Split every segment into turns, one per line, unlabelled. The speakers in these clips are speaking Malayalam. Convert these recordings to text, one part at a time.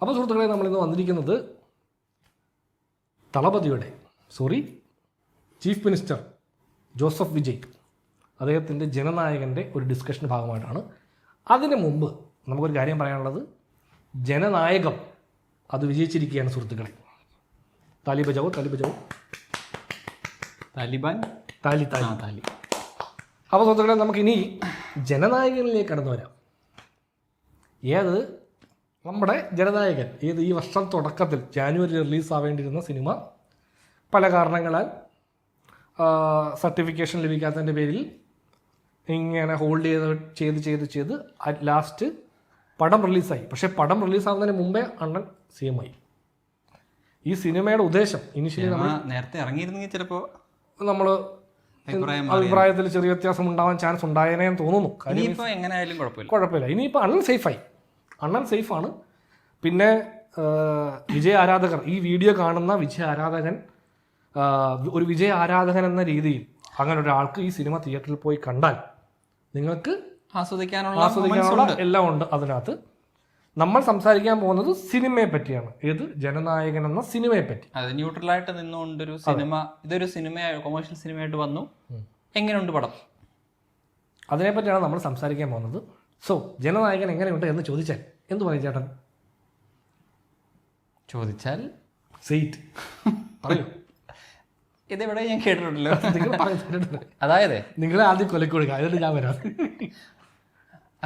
അപ്പോൾ സുഹൃത്തുക്കളെ, നമ്മളിന്ന് വന്നിരിക്കുന്നത് ചീഫ് മിനിസ്റ്റർ ജോസഫ് വിജയ് അദ്ദേഹത്തിൻ്റെ ജനനായകൻ്റെ ഒരു ഡിസ്കഷൻ ഭാഗമായിട്ടാണ്. അതിന് മുമ്പ് നമുക്കൊരു കാര്യം പറയാനുള്ളത്, ജനനായകം അത് വിജയിച്ചിരിക്കുകയാണ് സുഹൃത്തുക്കളെ. താലി ബജാവോ, താലി ബജാവോ,
താലിബാൻ,
താലി താലി താലി. അപ്പോൾ സുഹൃത്തുക്കളെ, നമുക്കിനി ജനനായകനിലേക്ക് കടന്നു വരാം. നമ്മുടെ ജനനായകൻ ഈ വർഷം തുടക്കത്തിൽ ജാനുവരി റിലീസാവേണ്ടിയിരുന്ന സിനിമ പല കാരണങ്ങളാൽ സർട്ടിഫിക്കേഷൻ ലഭിക്കാത്തതിൻ്റെ പേരിൽ ഇങ്ങനെ ഹോൾഡ് ചെയ്ത് ലാസ്റ്റ് പടം റിലീസായി. പക്ഷേ പടം റിലീസാവുന്നതിന് മുമ്പേ അണ്ണൻ CM ആയി. ഈ സിനിമയുടെ ഉദ്ദേശം ഇനിഷ്യലി നമ്മൾ
നേരത്തെ ഇറങ്ങിയിരുന്നെങ്കിൽ ചിലപ്പോൾ
നമ്മൾ അഭിപ്രായത്തിൽ ചെറിയ വ്യത്യാസം ഉണ്ടാവാൻ ചാൻസ് ഉണ്ടായേനെന്ന് തോന്നുന്നു.
എങ്ങനെയായാലും
കുഴപ്പമില്ല. ഇനിയിപ്പോൾ അണ്ണൻ സേഫായി, അണ്ണൻ സേഫാണ്. പിന്നെ വിജയ് ആരാധകർ, ഈ വീഡിയോ കാണുന്ന വിജയ് ആരാധകൻ, ഒരു വിജയ് ആരാധകൻ എന്ന രീതിയിൽ അങ്ങനെ ഒരാൾക്ക് ഈ സിനിമ തിയേറ്ററിൽ പോയി കണ്ടാൽ നിങ്ങൾക്ക് ആസ്വദിക്കാനുള്ള എല്ലാം ഉണ്ട് അതിനകത്ത്. നമ്മൾ സംസാരിക്കാൻ പോകുന്നത് സിനിമയെ പറ്റിയാണ്. ഏത് ജനനായകൻ എന്ന സിനിമയെ പറ്റി.
അത് ന്യൂട്രലായിട്ട് നിന്നുകൊണ്ടൊരു സിനിമ, ഇതൊരു കൊമേഴ്ഷ്യൽ സിനിമയായിട്ട് വന്നു, എങ്ങനെയുണ്ട് പടം,
അതിനെപ്പറ്റിയാണ് നമ്മൾ സംസാരിക്കാൻ പോകുന്നത്. സോ ജനനായകൻ എങ്ങനെയുണ്ട് എന്ന് ചോദിച്ചാൽ എന്ത് പറയും ചേട്ടൻ?
ചോദിച്ചാൽ
സെയ്റ്റ് പറയൂ.
ഇതെവിടെ ഞാൻ കേട്ടിട്ടുണ്ടല്ലോ.
നിങ്ങൾ പറഞ്ഞിട്ടുണ്ട്.
അതായത്
നിങ്ങളെ ആദ്യം കൊലക്ക് കൊടുക്കുക, അതിന് ഞാൻ വരാം.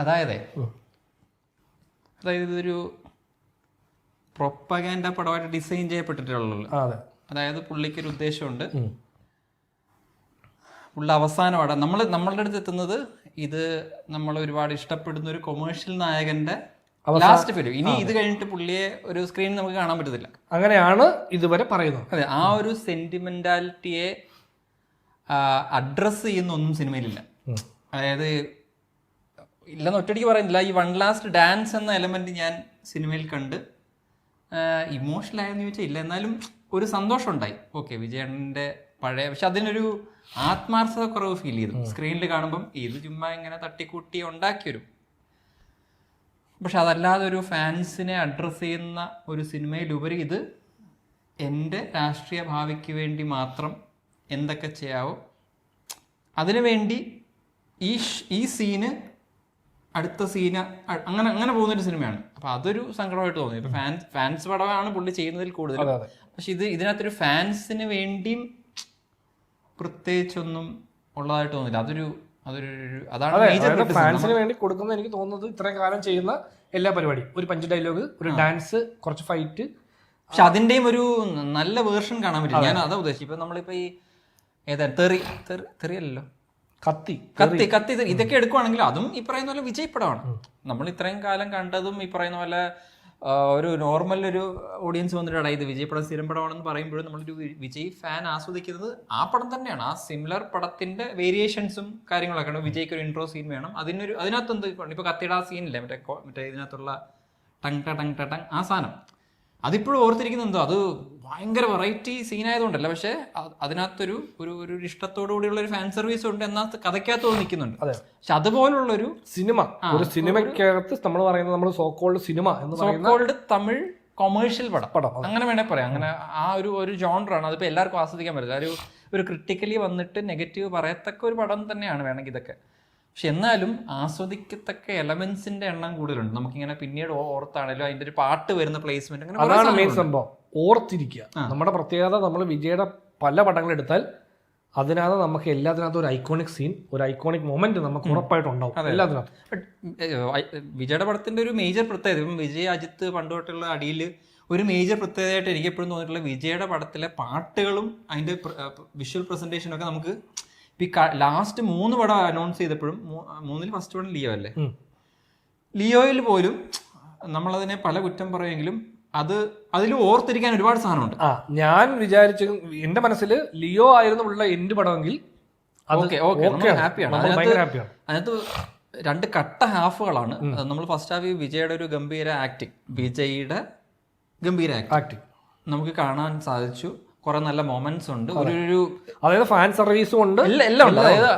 അതായത് ഇതൊരു പ്രൊപ്പഗാൻഡ പടമായിട്ട് ഡിസൈൻ ചെയ്യപ്പെട്ടിട്ടുള്ളൂ. അതായത് പുള്ളിക്കൊരു ഉദ്ദേശമുണ്ട്. പുള്ളി അവസാനമാണ് നമ്മളുടെ അടുത്ത് എത്തുന്നത്, ഇത് നമ്മൾ ഒരുപാട് ഇഷ്ടപ്പെടുന്ന ഒരു കൊമേഴ്ഷ്യൽ നായകന്റെ ലാസ്റ്റ് ഫിലിം. ഇനി ഇത് കഴിഞ്ഞിട്ട് പുള്ളിയെ ഒരു സ്ക്രീനിൽ നമുക്ക് കാണാൻ പറ്റത്തില്ല.
അങ്ങനെയാണ് ഇതുവരെ പറയുന്നത്.
അതെ, ആ ഒരു സെന്റിമെന്റാലിറ്റിയെ അഡ്രസ് ചെയ്യുന്ന ഒന്നും സിനിമയിലില്ല. അതായത് ഇല്ലെന്ന് ഒറ്റയടിക്ക് പറയുന്നില്ല. ഈ വൺ ലാസ്റ്റ് ഡാൻസ് എന്ന എലമെന്റ് ഞാൻ സിനിമയിൽ കണ്ട് ഇമോഷണൽ ആയെന്ന് ചോദിച്ചാൽ ഇല്ല, എന്നാലും ഒരു സന്തോഷം ഉണ്ടായി. ഓക്കെ, വിജയന്റെ പഴയ, പക്ഷെ അതിനൊരു ആത്മാർത്ഥത കുറവ് ഫീൽ ചെയ്തു സ്ക്രീനിൽ കാണുമ്പം. ഇത് ചുമ്മാ ഇങ്ങനെ തട്ടിക്കൂട്ടി ഉണ്ടാക്കിയൊരു, പക്ഷെ അതല്ലാതെ ഒരു ഫാൻസിനെ അഡ്രസ്സ് ചെയ്യുന്ന ഒരു സിനിമയിലുപരി ഇത് എൻ്റെ രാഷ്ട്രീയ ഭാവിക്ക് വേണ്ടി മാത്രം എന്തൊക്കെ ചെയ്യാവോ അതിനുവേണ്ടി ഈ സീന് അടുത്ത സീന് അങ്ങനെ പോകുന്നൊരു സിനിമയാണ്. അപ്പം അതൊരു സങ്കടമായിട്ട് തോന്നി. ഇപ്പം ഫാൻസ് പടമാണ് പുള്ളി ചെയ്യുന്നതിൽ കൂടുതൽ. പക്ഷെ ഇതിനകത്തൊരു ഫാൻസിന് വേണ്ടിയും പ്രത്യേകിച്ചൊന്നും ഉള്ളതായിട്ട് തോന്നില്ല. അതാണ്
ഫാൻസിന് വേണ്ടി കൊടുക്കുന്നത്. എനിക്ക് തോന്നുന്നത് ഇത്രയും കാലം ചെയ്യുന്ന എല്ലാ പരിപാടിയും, ഒരു പഞ്ച് ഡയലോഗ്, ഒരു ഡാൻസ്, കുറച്ച് ഫൈറ്റ്,
പക്ഷെ അതിന്റെയും ഒരു നല്ല വേർഷൻ കാണാൻ പറ്റും. ഞാൻ അതാ ഉദ്ദേശിച്ചു. ഇപ്പൊ നമ്മളിപ്പോ ഈ തെറിയല്ലോ, കത്തി ഇതൊക്കെ എടുക്കുവാണെങ്കിൽ അതും ഈ പറയുന്ന പോലെ വിജയപ്പെടമാണ്. നമ്മൾ ഇത്രയും കാലം കണ്ടതും ഈ പറയുന്ന പോലെ ഒരു നോർമൽ ഒരു ഓഡിയൻസ് വന്നിട്ടാണ് ഇത് വിജയ് സ്ഥിരം പടമാണെന്ന് പറയുമ്പോഴും നമ്മളൊരു വിജയ് ഫാൻ ആസ്വദിക്കുന്നത് ആ പടം തന്നെയാണ്. ആ സിമിലർ പടത്തിന്റെ വേരിയേഷൻസും കാര്യങ്ങളൊക്കെ ഉണ്ട്. വിജയ്ക്ക് ഒരു ഇൻട്രോ സീൻ വേണം, അതിനകത്ത് എന്ത് ഇപ്പൊ കത്തിയുടെ ആ സീനില്ലേ, മറ്റേ ഇതിനകത്തുള്ള ടങ് ആ സാധനം, അതിപ്പോഴും ഓർത്തിരിക്കുന്നത് എന്തോ, അത് ഭയങ്കര വെറൈറ്റി സീനായതുകൊണ്ടല്ല, പക്ഷെ അതിനകത്തൊരു ഒരു ഇഷ്ടത്തോടു കൂടിയുള്ള ഒരു ഫാൻ സർവീസ് ഉണ്ട്, എന്നാൽ കഥയ്ക്കകത്ത് നിൽക്കുന്നുണ്ട്. പക്ഷെ അതുപോലുള്ളൊരു
ഒരു സിനിമയ്ക്കകത്ത് നമ്മൾ പറയുന്നത്, നമ്മൾ സോക്കോൾഡ് സിനിമ എന്ന്
സോക്കോൾഡ് തമിഴ് കൊമേഴ്ഷ്യൽ പടം അങ്ങനെ വേണേൽ പറയാം. അങ്ങനെ ആ ഒരു ജോണറാണ്. അതിപ്പോൾ എല്ലാവർക്കും ആസ്വദിക്കാൻ പറ്റില്ല. ഒരു ക്രിട്ടിക്കലി വന്നിട്ട് നെഗറ്റീവ് പറയത്തക്ക ഒരു പടം തന്നെയാണ് വേണമെങ്കിൽ ഇതൊക്കെ. പക്ഷെ എന്നാലും ആസ്വദിക്കത്തക്ക എലമെന്റ്സിന്റെ എണ്ണം കൂടുതലുണ്ട്. നമുക്കിങ്ങനെ പിന്നീട് ഓർത്താണല്ലോ അതിന്റെ ഒരു പാട്ട് വരുന്ന പ്ലേസ്മെന്റ്,
അതാണ് മെയിൻ സംഭവം. ഓർത്തിരിക്കുക. നമ്മുടെ പ്രത്യേകത, നമ്മൾ വിജയുടെ പല പടങ്ങൾ എടുത്താൽ അതിനകത്ത് നമുക്ക് എല്ലാത്തിനകത്തും ഒരു ഐക്കോണിക് സീൻ, ഒരു ഐക്കോണിക് മൊമെന്റ് നമുക്ക് ഉറപ്പായിട്ടുണ്ടാവും എല്ലാത്തിനകത്തും.
വിജയുടെ പടത്തിന്റെ ഒരു മേജർ പ്രത്യേകത, ഇപ്പം വിജയ് അജിത്ത് പണ്ടുതൊട്ടുള്ള അടിയിൽ ഒരു മേജർ പ്രത്യേകതയായിട്ട് എനിക്ക് എപ്പോഴും തോന്നിയിട്ടുള്ള വിജയുടെ പടത്തിലെ പാട്ടുകളും അതിന്റെ വിഷ്വൽ പ്രസന്റേഷനും ഒക്കെ നമുക്ക് ലാസ്റ്റ് 3 പടം അനൗൺസ് ചെയ്തപ്പോഴും, 3-ൽ ഫസ്റ്റ് പടം ലിയോ അല്ലേ, ലിയോയിൽ പോലും നമ്മളതിനെ പല കുറ്റം പറയുമെങ്കിലും അതിൽ ഓർത്തിരിക്കാൻ ഒരുപാട് സാധനമുണ്ട്.
ഞാൻ വിചാരിച്ചു, എന്റെ മനസ്സിൽ ലിയോ ആയിരുന്നു ഉള്ള എൻഡ് പടമെങ്കിൽ
ഹാപ്പിയാണ്. അതിനകത്ത് 2 കട്ട ഹാഫുകളാണ്. നമ്മൾ ഫസ്റ്റ് ഹാഫ് വിജയുടെ ഒരു ഗംഭീര ആക്ടിങ്, വിജയുടെ ഗംഭീര ആക്ടിങ് നമുക്ക് കാണാൻ സാധിച്ചു. കുറെ നല്ല മൊമെന്റ്സ് ഉണ്ട്. അതായത്
ഫാൻ സർവീസും ഉണ്ട്,
എല്ലാം ഉണ്ട്. അതായത്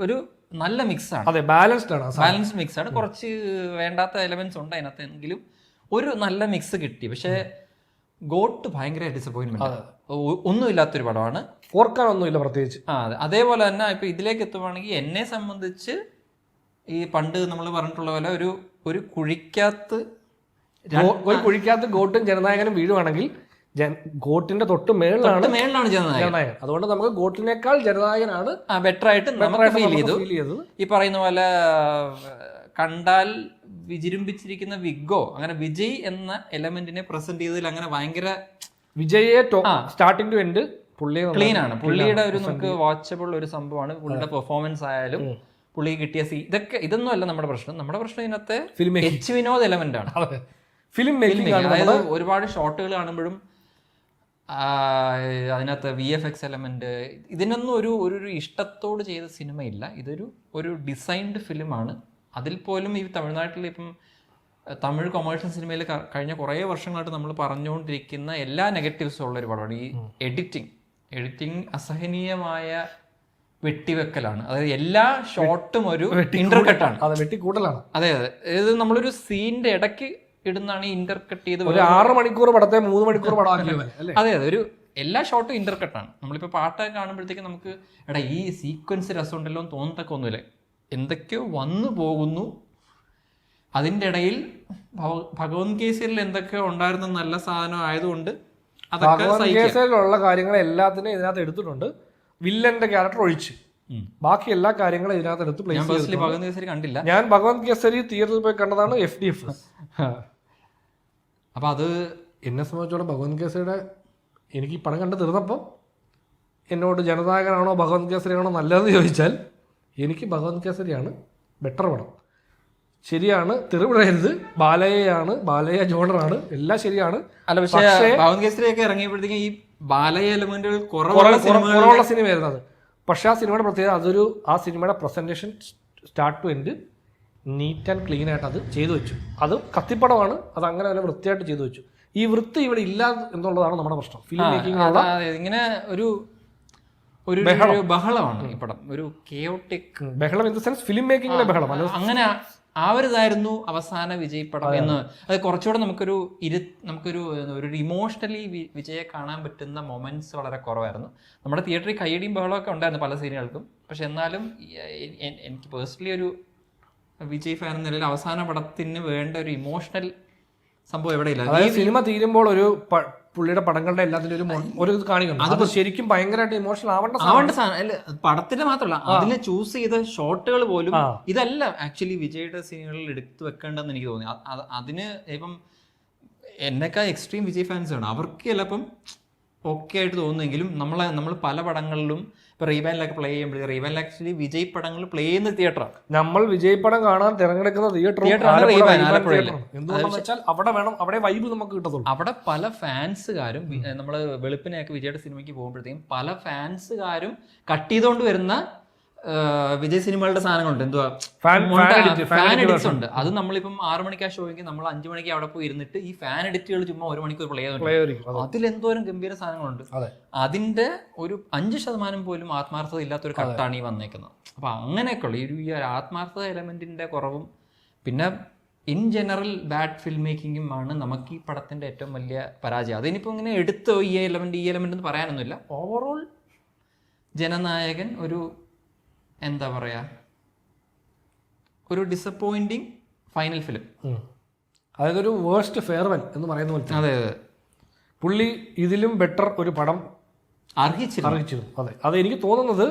ഒരു നല്ല മിക്സ് ആണ്.
അതെ, ബാലൻസ്ഡ് ആണ്.
ബാലൻസ്ഡ് മിക്സ് ആണ്. കുറച്ച് വേണ്ടാത്ത എലമെന്റ്സ് ഉണ്ട് അതിനകത്ത്, എങ്കിലും ഒരു നല്ല മിക്സ് കിട്ടി. പക്ഷെ ഗോട്ട് ഭയങ്കര ഡിസപ്പോയിന്റ്മെന്റ്, ഒന്നുമില്ലാത്തൊരു പടമാണ്,
ഓർക്കാനൊന്നുമില്ല പ്രത്യേകിച്ച്.
അതെ. അതേപോലെ തന്നെ ഇപ്പൊ ഇതിലേക്ക് എത്തുവാണെങ്കിൽ എന്നെ സംബന്ധിച്ച് ഈ പണ്ട് നമ്മൾ പറഞ്ഞിട്ടുള്ള പോലെ ഒരു കുഴിക്കകത്ത്
ഗോട്ടും ജനനായകനും വീഴുവാണെങ്കിൽ ഗോട്ടിന്റെ തൊട്ട് മേളിലാണ്
ജനനായകൻ.
അതുകൊണ്ട് നമുക്ക് ഗോട്ടിനേക്കാൾ ജനനായകനാണ്
ബെറ്റർ ആയിട്ട് നമുക്ക് ഫീൽ ചെയ്തു. ഈ പറയുന്ന പോലെ കണ്ടാൽ വിജൃംഭിച്ചിരിക്കുന്ന വിഗോ, അങ്ങനെ വിജയ് എന്ന എലമെന്റിനെ പ്രസന്റ് ചെയ്തതിൽ അങ്ങനെ ഭയങ്കര
വിജയെ സ്റ്റാർട്ടിംഗ് ടു എൻഡ്
ക്ലീൻ ആണ്. പുള്ളിയുടെ ഒരു നമുക്ക് വാച്ചബിൾ ഒരു സംഭവമാണ്. പുള്ളിയുടെ പെർഫോമൻസ് ആയാലും പുള്ളി കിട്ടിയ ഇതൊന്നും അല്ല നമ്മുടെ പ്രശ്നം. നമ്മുടെ പ്രശ്നം ഇതിനകത്തെ എച്ച് വിനോദ് എലമെന്റ് ആണ്,
ഫിലിം മേക്കിംഗ്.
അതായത് ഒരുപാട് ഷോട്ടുകൾ കാണുമ്പോഴും അതിനകത്ത് VFX എലമെന്റ്, ഇതിനൊന്നും ഒരു ഇഷ്ടത്തോട് ചെയ്ത സിനിമയില്ല. ഒരു ഡിസൈൻഡ് ഫിലിമാണ്. അതിൽ പോലും ഈ തമിഴ്നാട്ടിൽ ഇപ്പം തമിഴ് കൊമേഴ്ഷ്യൽ സിനിമയിൽ കഴിഞ്ഞ കുറേ വർഷങ്ങളായിട്ട് നമ്മൾ പറഞ്ഞുകൊണ്ടിരിക്കുന്ന എല്ലാ നെഗറ്റീവ്സും ഉള്ള ഒരു പടമാണ് ഈ എഡിറ്റിംഗ് അസഹനീയമായ വെട്ടിവെക്കലാണ്. അതായത് എല്ലാ ഷോട്ടും ഒരു ഇന്റർകട്ടാണ്,
വെട്ടിക്കൂട്ടലാണ്.
അതെ. ഇത് നമ്മളൊരു സീനിന്റെ ഇടയ്ക്ക് ഇടുന്നാണ് ഈ ഇന്റർകട്ട് ചെയ്ത്
6 മണിക്കൂർ പടത്തെ 3 മണിക്കൂർ പടമാക്കിയത്.
അതെ, ഒരു എല്ലാ ഷോട്ടും ഇന്റർകട്ടാണ്. നമ്മളിപ്പോൾ പാട്ടൊക്കെ കാണുമ്പോഴത്തേക്ക് നമുക്ക് ഈ സീക്വൻസ് രസമുണ്ടല്ലോ എന്ന് തോന്നത്തൊക്കെ ഒന്നുമില്ല. എന്തൊക്കെയോ വന്നു പോകുന്നു, അതിൻ്റെ ഇടയിൽ ഭഗവത് കേസരിൽ എന്തൊക്കെയോ ഉണ്ടായിരുന്ന നല്ല സാധനം ആയതുകൊണ്ട്
കേസരിലുള്ള കാര്യങ്ങൾ എല്ലാത്തിനും ഇതിനകത്ത് എടുത്തിട്ടുണ്ട്, വില്ലന്റെ ക്യാരക്ടർ ഒഴിച്ച്. ബാക്കി എല്ലാ കാര്യങ്ങളും ഇതിനകത്ത് എടുത്ത് പ്ലേസ്.
ഭഗവത് കേസരി കണ്ടില്ല
ഞാൻ. ഭഗവത് കേസരി തിയേറ്ററിൽ പോയി കണ്ടതാണ് FDF.
അപ്പൊ അത്
എന്നെ സംബന്ധിച്ചോളം ഭഗവത് കേസരിയുടെ എനിക്ക് ഈ പടം കണ്ട് തീർന്നപ്പോൾ എന്നോട് ജനനായകനാണോ ഭഗവത് കേസരിയാണോ നല്ലതെന്ന് ചോദിച്ചാൽ എനിക്ക് ഭഗവത് കേസരിയാണ് ബെറ്റർ പടം. ശരിയാണ്, തെറിവിടരുത്, ബാലയാണ്, ബാലയ ജോണറാണ്, എല്ലാം ശരിയാണ്.
അല്ല, പക്ഷേ ഭഗവത് കേസരിയൊക്കെ ഇറങ്ങിയപ്പോഴത്തേക്കും ഈ ബാലയ എലമെന്റുകൾ
കുറവുള്ള സിനിമയായിരുന്നു അത്. പക്ഷെ ആ സിനിമയുടെ പ്രത്യേകത ആ സിനിമയുടെ presentation start to end neat and clean ആയിട്ട് അത് ചെയ്തു വെച്ചു. അത് കത്തിപ്പടമാണ്, അത് അങ്ങനെ തന്നെ വൃത്തിയായിട്ട് ചെയ്തു വെച്ചു. ഈ വൃത്തി ഇവിടെ ഇല്ല എന്നുള്ളതാണ് നമ്മുടെ പ്രശ്നം. ഫിലിം മേക്കിംഗ്
ഇങ്ങനെ ഒരു ബഹളമാണ് ഈ പടം, ഒരു കെയോട്ടിക്
ബഹളം ഇൻ ദ സെൻസ് ഫിലിം മേക്കിംഗിലെ ബഹളം.
അങ്ങനെ ആവരുതായിരുന്നു അവസാന വിജയ് പടം എന്ന്. അത് കുറച്ചുകൂടെ നമുക്കൊരു ഇമോഷണലി വിജയെ കാണാൻ പറ്റുന്ന മൊമെന്റ്സ് വളരെ കുറവായിരുന്നു. നമ്മുടെ തിയേറ്ററിൽ കയ്യടിയും ബഹളമൊക്കെ ഉണ്ടായിരുന്നു പല സീനുകൾക്കും. പക്ഷെ എന്നാലും എനിക്ക് പേഴ്സണലി ഒരു വിജയ് ഫാൻ എന്ന നിലയിൽ അവസാന പടത്തിന് വേണ്ട ഒരു ഇമോഷണൽ സംഭവം എവിടെയില്ല.
അതായത് സിനിമ തീരുമ്പോൾ ഒരു പുള്ളിയുടെ പടങ്ങളുടെ എല്ലാത്തിനും ഒരു ഇത് കാണിക്കുന്നു. അത് ശരിക്കും ഭയങ്കരമായിട്ട് ഇമോഷണൽ ആവേണ്ട
സാധനം പടത്തിന്റെ മാത്രമല്ല, അതിനെ ചൂസ് ചെയ്ത ഷോട്ടുകൾ പോലും ഇതല്ല ആക്ച്വലി വിജയുടെ സീനുകളിൽ എടുത്തു വെക്കേണ്ടെന്ന് എനിക്ക് തോന്നി. അതിന് ഇപ്പം എന്നെക്കാൾ എക്സ്ട്രീം വിജയ് ഫാൻസ് ആണ്, അവർക്ക് ചിലപ്പം ഓക്കെ ആയിട്ട് തോന്നുമെങ്കിലും നമ്മൾ പല പടങ്ങളിലും ഇപ്പൊ റീബാനിലൊക്കെ പ്ലേ ചെയ്യുമ്പോൾ റീബാനിൽ ആക്ച്വലി വിജയ് പടങ്ങൾ പ്ലേ ചെയ്യുന്ന തിയേറ്ററാണ്.
നമ്മൾ വിജയ് പടം കാണാൻ തിരഞ്ഞെടുക്കുന്ന എന്തുകൊണ്ടെന്ന് വെച്ചാൽ അവിടെ വൈബ് നമുക്ക് കിട്ടത്തുള്ളൂ.
അവിടെ പല ഫാൻസുകാരും നമ്മൾ വെളുപ്പിനെയൊക്കെ വിജയുടെ സിനിമയ്ക്ക് പോകുമ്പോഴത്തേക്കും പല ഫാൻസുകാരും കട്ട് ചെയ്തുകൊണ്ട് വരുന്ന വിജയ് സിനിമകളുടെ സാധനങ്ങളുണ്ട്. എന്തുവാ ഫാൻ എഡിറ്റ്സ് ഉണ്ട്. അത് നമ്മളിപ്പം 6 മണിക്ക് ആ ഷോയ്ക്ക് നമ്മൾ 5 മണിക്ക് അവിടെ പോയി ഇരുന്നിട്ട് ഈ ഫാൻ എഡിറ്റുകൾ ചുമ്മാ 1 മണിക്കൂർ പ്ലേ ചെയ്തു. അതിലെന്തോരം ഗംഭീര സാധനങ്ങളുണ്ട്. അതിന്റെ ഒരു 5% പോലും ആത്മാർത്ഥത ഇല്ലാത്തൊരു കട്ടാണ് ഈ വന്നേക്കുന്നത്. അപ്പൊ അങ്ങനെയൊക്കെയുള്ള ഈ ആത്മാർത്ഥത എലമെന്റിന്റെ കുറവും പിന്നെ ഇൻ ജനറൽ ബാഡ് ഫിലിം മേക്കിങ്ങും ആണ് നമുക്ക് ഈ പടത്തിന്റെ ഏറ്റവും വലിയ പരാജയം. അതിനിപ്പോ ഇങ്ങനെ എടുത്തോ ഈ എലമെന്റ് എന്ന് പറയാനൊന്നുമില്ല. ഓവറോൾ ജനനായകൻ എന്താ പറയാ, ഒരു ഡിസപ്പോയിന്റിങ് ഫൈനൽ ഫിലിം.
അതായത് ഒരു വേഴ്സ്റ്റ് ഫെയർവെൽ എന്ന് പറയുന്ന പോലെ.
അതെ,
പുള്ളി ഇതിലും ബെറ്റർ ഒരു പടം
അർഹിച്ചിരുന്നു.
അതെ, അത് എനിക്ക് തോന്നുന്നത്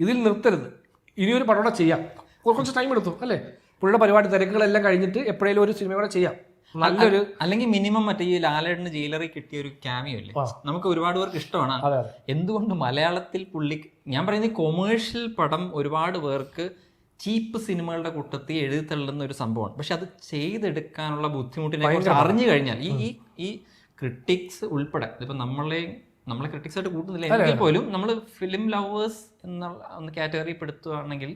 ഇതിൽ നിർത്തരുത്, ഇനിയൊരു പടം കൂടെ ചെയ്യാം. കുറച്ച് ടൈം എടുത്തു അല്ലേ, പുള്ളിയുടെ പരിപാടി തിരക്കുകളെല്ലാം കഴിഞ്ഞിട്ട് എപ്പോഴേലും ഒരു സിനിമ കൂടെ ചെയ്യാം. നല്ലൊരു
അല്ലെങ്കിൽ മിനിമം മറ്റേ ഈ ലാലേട്ടന് ജയിലറി കിട്ടിയ ഒരു ക്യാമിയോ ഇല്ലേ, നമുക്ക് ഒരുപാട് പേർക്ക് ഇഷ്ടമാണ്. എന്തുകൊണ്ട് മലയാളത്തിൽ ഞാൻ പറയുന്നത് കൊമേഴ്ഷ്യൽ പടം ഒരുപാട് പേർക്ക് ചീപ്പ് സിനിമകളുടെ കൂട്ടത്തിൽ എഴുതി തള്ളുന്ന ഒരു സംഭവമാണ്. പക്ഷെ അത് ചെയ്തെടുക്കാനുള്ള ബുദ്ധിമുട്ടിനെ കുറിച്ച് അറിഞ്ഞു കഴിഞ്ഞാൽ ഈ ക്രിട്ടിക്സ് ഉൾപ്പെടെ ഇപ്പൊ നമ്മളെ ക്രിട്ടിക്സ് ആയിട്ട് കൂട്ടുന്നില്ല എങ്കിൽ പോലും നമ്മൾ ഫിലിം ലവേഴ്സ് എന്ന കാറ്റഗറി പെടുത്തുകയാണെങ്കിൽ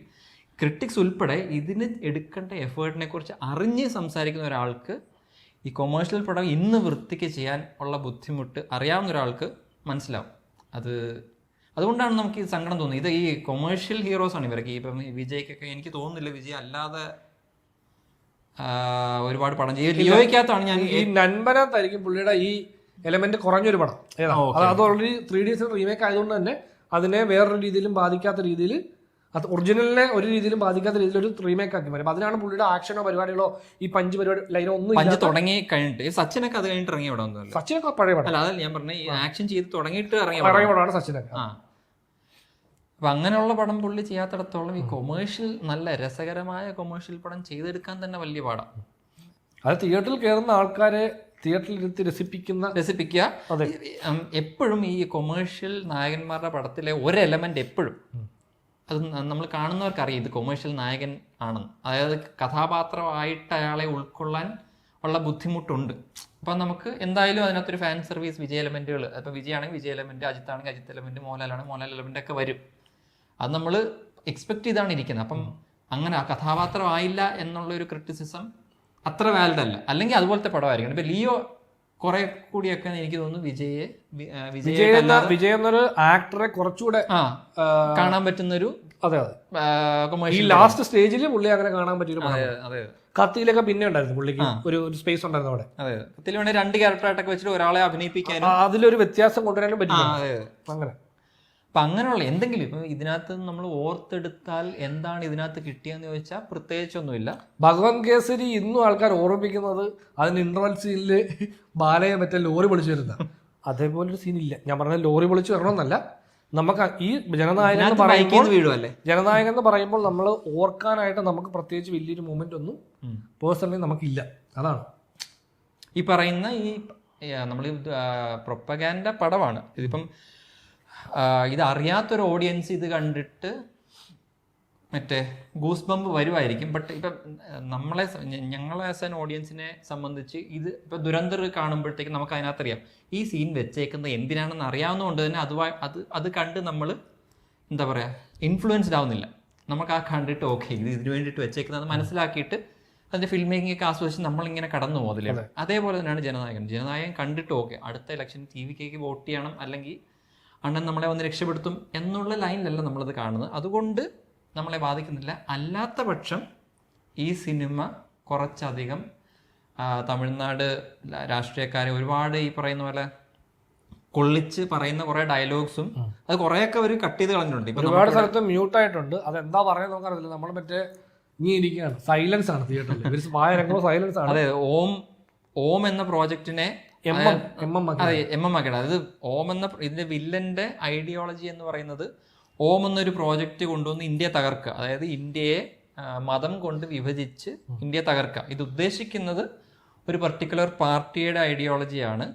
ക്രിട്ടിക്സ് ഉൾപ്പെടെ ഇതിന് എടുക്കേണ്ട എഫേർട്ടിനെ കുറിച്ച് അറിഞ്ഞ് സംസാരിക്കുന്ന ഒരാൾക്ക് ഈ കൊമേഴ്ഷ്യൽ പടം ഇന്ന് വൃത്തിക്ക് ചെയ്യാൻ ഉള്ള ബുദ്ധിമുട്ട് അറിയാവുന്ന ഒരാൾക്ക് മനസ്സിലാവും. അത് അതുകൊണ്ടാണ് നമുക്ക് ഈ സങ്കടം തോന്നുന്നത്. ഇത് ഈ കൊമേഴ്ഷ്യൽ ഹീറോസ് ആണ് ഇവരൊക്കെ. ഇപ്പം വിജയ്ക്കൊക്കെ എനിക്ക് തോന്നുന്നില്ല വിജയ് അല്ലാതെ ഒരുപാട് പടം ചെയ്യും. ലിയോയ്ക്കകത്താണ് ഞാൻ
ഈ നൻപനകത്തായിരിക്കും പുള്ളിയുടെ ഈ എലമെന്റ് കുറഞ്ഞൊരു പടം ഏതാ. അത് ഓൾറെഡി 3D റീമേക്ക് ആയതുകൊണ്ട് തന്നെ അതിനെ വേറൊരു രീതിയിലും ബാധിക്കാത്ത രീതിയിൽ, അത് ഒറിജിനലിനെ ഒരു രീതിയിലും ബാധിക്കാത്ത രീതിയിൽ ഒരു റീമേക്ക് ആക്കി മാറി. അതിനാണ് പുള്ളിയുടെ ആക്ഷനോ പരിപാടികളോ ഈ പഞ്ച് പരിപാടി ലൈനോ ഒന്നും
പഞ്ച് തുടങ്ങി കഴിഞ്ഞിട്ട് സച്ചിനൊക്കെ അത് കഴിഞ്ഞിട്ട് ഇറങ്ങിയ പടം ഒന്നുമല്ല.
സച്ചിനൊക്കെ പഴയ പടം
അല്ല, അതല്ല ഞാൻ പറഞ്ഞ ഈ ആക്ഷൻ ചെയ്ത് തുടങ്ങിയിട്ട് ഇറങ്ങിയ
പടമാണ് സച്ചിനൊക്കെ.
അപ്പൊ അങ്ങനെയുള്ള പടം പുള്ളി ചെയ്യാത്തിടത്തോളം ഈ കൊമേഴ്ഷ്യൽ നല്ല രസകരമായ കൊമേഴ്ഷ്യൽ പടം ചെയ്തെടുക്കാൻ തന്നെ വലിയ പാടാണ്.
അത് തിയേറ്ററിൽ കയറുന്ന ആൾക്കാരെ തിയേറ്ററിൽ ഇരുത്തി
രസിപ്പിക്കുക. എപ്പോഴും ഈ കൊമേഴ്ഷ്യൽ നായകന്മാരുടെ പടത്തിലെ ഒരു എലമെന്റ് എപ്പോഴും അത് നമ്മൾ കാണുന്നവർക്കറിയാം ഇത് കൊമേഴ്ഷ്യൽ നായകൻ ആണെന്ന്. അതായത് കഥാപാത്രമായിട്ട് അയാളെ ഉൾക്കൊള്ളാൻ ഉള്ള ബുദ്ധിമുട്ടുണ്ട്. അപ്പം നമുക്ക് എന്തായാലും അതിനകത്തൊരു ഫാൻ സർവീസ് വിജയ് എലമെന്റുകൾ, ഇപ്പം വിജയ് ആണെങ്കിൽ വിജയ് എലമെന്റ്, അജിത്ത് ആണെങ്കിൽ അജിത്ത് എലമെന്റ്, മോഹൻലാലാണെങ്കിൽ മോഹൻലാൽ എലമെന്റ് ഒക്കെ വരും. അത് നമ്മൾ എക്സ്പെക്ട് ചെയ്താണ് ഇരിക്കുന്നത്. അപ്പം അങ്ങനെ ആ കഥാപാത്രം ആയില്ല എന്നുള്ളൊരു ക്രിറ്റിസിസം അത്ര വാലിഡ് അല്ല. അല്ലെങ്കിൽ അതുപോലത്തെ പടമായിരിക്കണം. ഇപ്പൊ ലിയോ കുറെ കൂടിയൊക്കെ എനിക്ക് തോന്നുന്നു
വിജയ് എന്നൊരു ആക്ടറെ കുറച്ചുകൂടെ
കാണാൻ പറ്റുന്നൊരു
ഈ ലാസ്റ്റ് സ്റ്റേജിൽ പുള്ളി അങ്ങനെ കാണാൻ പറ്റിയൊരു കത്തിയിലൊക്കെ പിന്നെ ഉണ്ടായിരുന്നു പുള്ളിക്ക് ഒരു സ്പേസ് ഉണ്ടായിരുന്നു അവിടെ.
അതെ, കത്തിൽ വേണേൽ 2 ക്യാരക്ടറായിട്ടൊക്കെ വെച്ചിട്ട് ഒരാളെ അഭിനയിപ്പിക്കാനും
അതിലൊരു വ്യത്യാസം കൊണ്ടുവരാനും പറ്റും. അങ്ങനെ
അപ്പൊ അങ്ങനെയുള്ള എന്തെങ്കിലും ഇപ്പം ഇതിനകത്ത് നമ്മൾ ഓർത്തെടുത്താൽ എന്താണ് ഇതിനകത്ത് കിട്ടിയെന്ന് ചോദിച്ചാൽ പ്രത്യേകിച്ചൊന്നുമില്ല.
ഭഗവത് കേസരി ഇന്നും ആൾക്കാർ ഓർമ്മിക്കുന്നത് അതിന് ഇന്റർവൽ സീനില് ബാലയെ മറ്റേ ലോറി പൊളിച്ചു വരുന്ന അതേപോലൊരു സീനില്ല. ഞാൻ പറഞ്ഞ ലോറി പൊളിച്ചു വരണമെന്നല്ല, നമുക്ക് ഈ ജനനായകൻ എന്ന് പറയുമ്പോൾ നമ്മൾ ഓർക്കാനായിട്ട് നമുക്ക് പ്രത്യേകിച്ച് വലിയൊരു മൊമെന്റ് ഒന്നും പേഴ്സണലി നമുക്കില്ല. അതാണ്
ഈ പറയുന്ന ഈ നമ്മൾ പ്രൊപ്പഗാൻഡ പടമാണ് ഇതിപ്പം. ഇത് അറിയാത്തൊരു ഓഡിയൻസ് ഇത് കണ്ടിട്ട് മറ്റേ ഗൂസ് ബമ്പ് വരുമായിരിക്കും. ബട്ട് ഇപ്പം ഞങ്ങളെ ആസ് ആൻ ഓഡിയൻസിനെ സംബന്ധിച്ച് ഇത് ഇപ്പം ദുരന്തർ കാണുമ്പോഴത്തേക്ക് നമുക്ക് അതിനകത്തറിയാം ഈ സീൻ വെച്ചേക്കുന്നത് എന്തിനാണെന്ന് അറിയാവുന്നതുകൊണ്ട് തന്നെ അത് കണ്ട് നമ്മൾ എന്താ പറയുക ഇൻഫ്ലുവൻസ്ഡ് ആവുന്നില്ല. നമുക്ക് ആ കണ്ടിട്ട് ഓക്കെ ഇത് ഇതിനു വേണ്ടിയിട്ട് വെച്ചേക്കുന്നത് മനസ്സിലാക്കിയിട്ട് അതിൻ്റെ ഫിൽം മേക്കിംഗ് ഒക്കെ ആസ്വദിച്ച് നമ്മളിങ്ങനെ കടന്നു പോകുന്നില്ല. അതേപോലെ തന്നെയാണ് ജനനായകൻ കണ്ടിട്ട് ഓക്കെ അടുത്ത ഇലക്ഷൻ TVK വോട്ട് ചെയ്യണം, അല്ലെങ്കിൽ അണ്ണൻ നമ്മളെ വന്ന് രക്ഷപ്പെടുത്തും എന്നുള്ള ലൈനിലല്ല നമ്മളത് കാണുന്നത്. അതുകൊണ്ട് നമ്മളെ ബാധിക്കുന്നില്ല. അല്ലാത്ത പക്ഷം ഈ സിനിമ കുറച്ചധികം തമിഴ്നാട് രാഷ്ട്രീയക്കാരെ ഒരുപാട് ഈ പറയുന്ന പോലെ കൊള്ളിച്ച് പറയുന്ന കുറെ ഡയലോഗ്സും അത് കുറെയൊക്കെ അവർ കട്ട് ചെയ്ത് കളഞ്ഞിട്ടുണ്ട്.
ഒരുപാട് സ്ഥലത്ത് മ്യൂട്ടായിട്ടുണ്ട്. അതെന്താ പറയുന്നത് നമുക്കറിയില്ല. നമ്മൾ മറ്റേ ഇരിക്കുകയാണ്, സൈലൻസ് ആണ് തിയേറ്ററിൽ, സൈലൻസ് ആണ്.
അതെ, ഓം എന്ന പ്രോജക്റ്റിനെ അതായത് ഓം എന്ന ഇതിന്റെ വില്ലന്റെ ഐഡിയോളജി എന്ന് പറയുന്നത് ഓം എന്നൊരു പ്രോജക്റ്റ് കൊണ്ടുവന്ന് ഇന്ത്യ തകർക്കുക, അതായത് ഇന്ത്യയെ മതം കൊണ്ട് വിഭജിച്ച് ഇന്ത്യ തകർക്കുക. ഇത് ഉദ്ദേശിക്കുന്നത് ഒരു പർട്ടിക്കുലർ പാർട്ടിയുടെ ഐഡിയോളജിയാണ്.